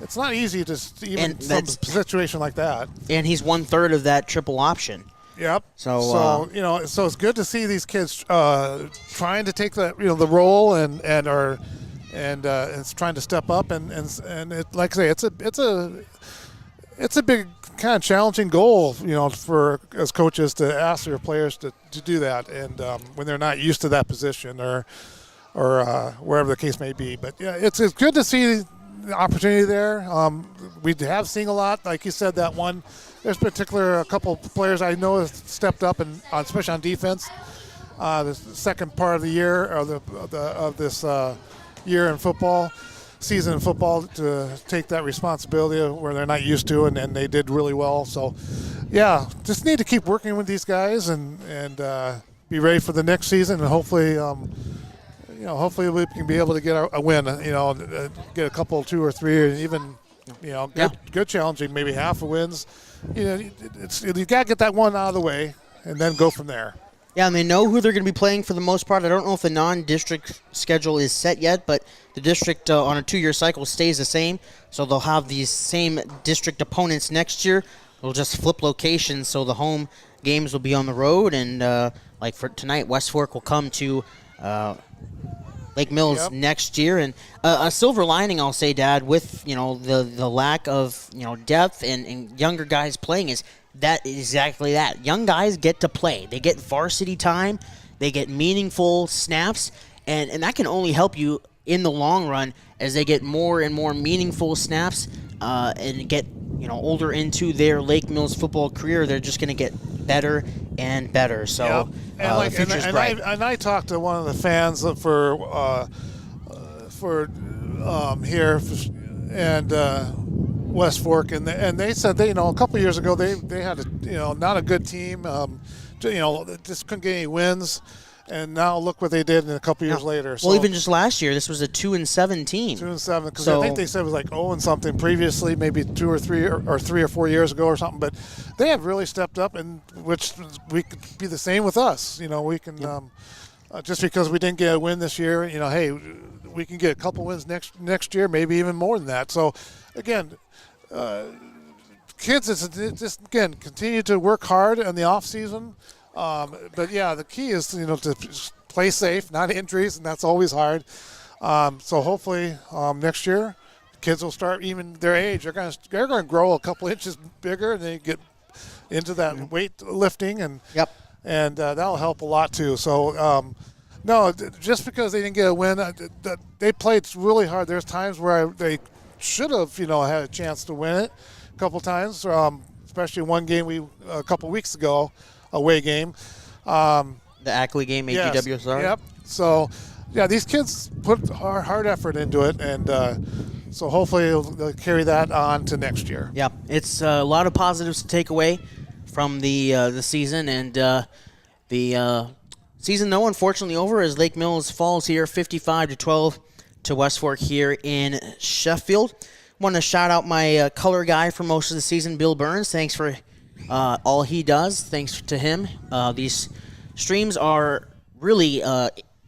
it's not easy to even from a situation like that. And he's 1/3 of that triple option. Yep. So it's good to see these kids trying to take the role and it's trying to step up, and it, like I say, it's a big kind of challenging goal, for as coaches to ask their players to do that, and when they're not used to that position or wherever the case may be. But yeah, it's good to see the opportunity there. We have seen a lot, like you said, that one. There's a couple players I know have stepped up, and especially on defense. The second part of the year of this year in football, season in football to take that responsibility where they're not used to, and they did really well. So, yeah, just need to keep working with these guys and be ready for the next season, and hopefully, hopefully we can be able to get a win. Get a couple, 2 or 3, and even, good challenging, maybe half of wins. You got to get that one out of the way, and then go from there. Yeah, and they know who they're going to be playing for the most part. I don't know if the non-district schedule is set yet, but the district on a 2-year cycle stays the same. So they'll have these same district opponents next year. They'll just flip locations, so the home games will be on the road. And like for tonight, West Fork will come to Lake Mills next year. And a silver lining, I'll say, Dad, with the lack of depth and younger guys playing is that exactly that. Young guys get to play. They get varsity time. They get meaningful snaps, and that can only help you in the long run as they get more and more meaningful snaps and get older into their Lake Mills football career. They're just going to get better and better. So the future's bright. And I talked to one of the fans for here and West Fork, and they said a couple of years ago they had not a good team, just couldn't get any wins, and now look what they did a couple of years later. Well, even just last year, this was a 2-7 team. 2-7, because I think they said it was like 0-something previously, maybe 2 or 3 or 3 or 4 years ago or something. But they have really stepped up, and which we could be the same with us. We can just because we didn't get a win this year, hey, we can get a couple wins next year, maybe even more than that. So again. Kids, just again continue to work hard in the off season, but the key is to play safe, not injuries, and that's always hard. So hopefully next year, kids will start even their age. They're going to grow a couple inches bigger, and they get into that weight lifting, and that'll help a lot too. So no, just because they didn't get a win, they played really hard. There's times where they should have, had a chance to win it a couple times, especially one game a couple weeks ago, away game. The Ackley game, AGWSR. Yep. So, these kids put hard effort into it, and so hopefully they'll carry that on to next year. Yeah, it's a lot of positives to take away from the season, and the season, though, unfortunately over as Lake Mills falls here 55-12. To West Fork here in Sheffield. Want to shout out my color guy for most of the season, Bill Burns. Thanks for all he does. Thanks to him. These streams are really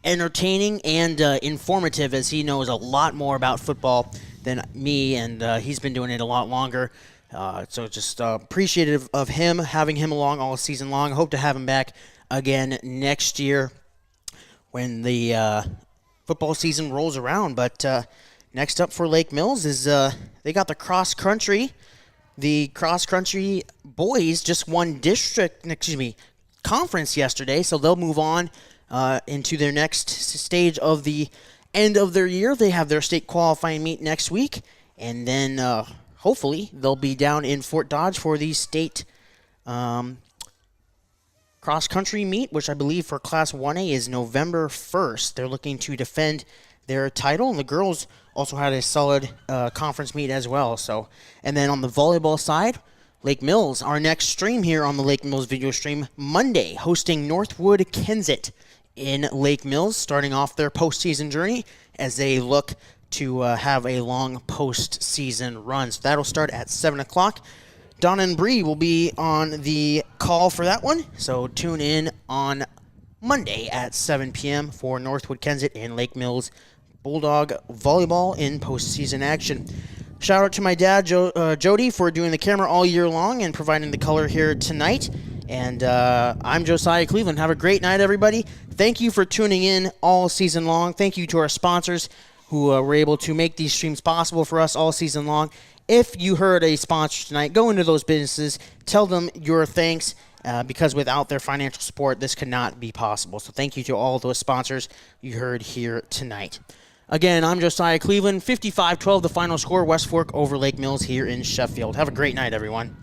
entertaining and informative, as he knows a lot more about football than me, and he's been doing it a lot longer. So just appreciative of him, having him along all season long. Hope to have him back again next year when the football season rolls around. But next up for Lake Mills is they got the cross country. The cross country boys just won conference yesterday, so they'll move on into their next stage of the end of their year. They have their state qualifying meet next week, and then hopefully they'll be down in Fort Dodge for the state cross-country meet, which I believe for Class 1A is November 1st. They're looking to defend their title, and the girls also had a solid conference meet as well. So, and then on the volleyball side, Lake Mills, our next stream here on the Lake Mills video stream, Monday, hosting Northwood Kensett in Lake Mills, starting off their postseason journey as they look to have a long postseason run. So that'll start at 7 o'clock. Donna and Bree will be on the call for that one, so tune in on Monday at 7 p.m. for Northwood Kensett and Lake Mills Bulldog Volleyball in postseason action. Shout out to my dad, Jody, for doing the camera all year long and providing the color here tonight. And I'm Josiah Cleveland. Have a great night, everybody. Thank you for tuning in all season long. Thank you to our sponsors who were able to make these streams possible for us all season long. If you heard a sponsor tonight, go into those businesses, tell them your thanks, because without their financial support, this could not be possible. So thank you to all those sponsors you heard here tonight. Again, I'm Josiah Cleveland. 55-12 the final score. West Fork over Lake Mills here in Sheffield. Have a great night, everyone.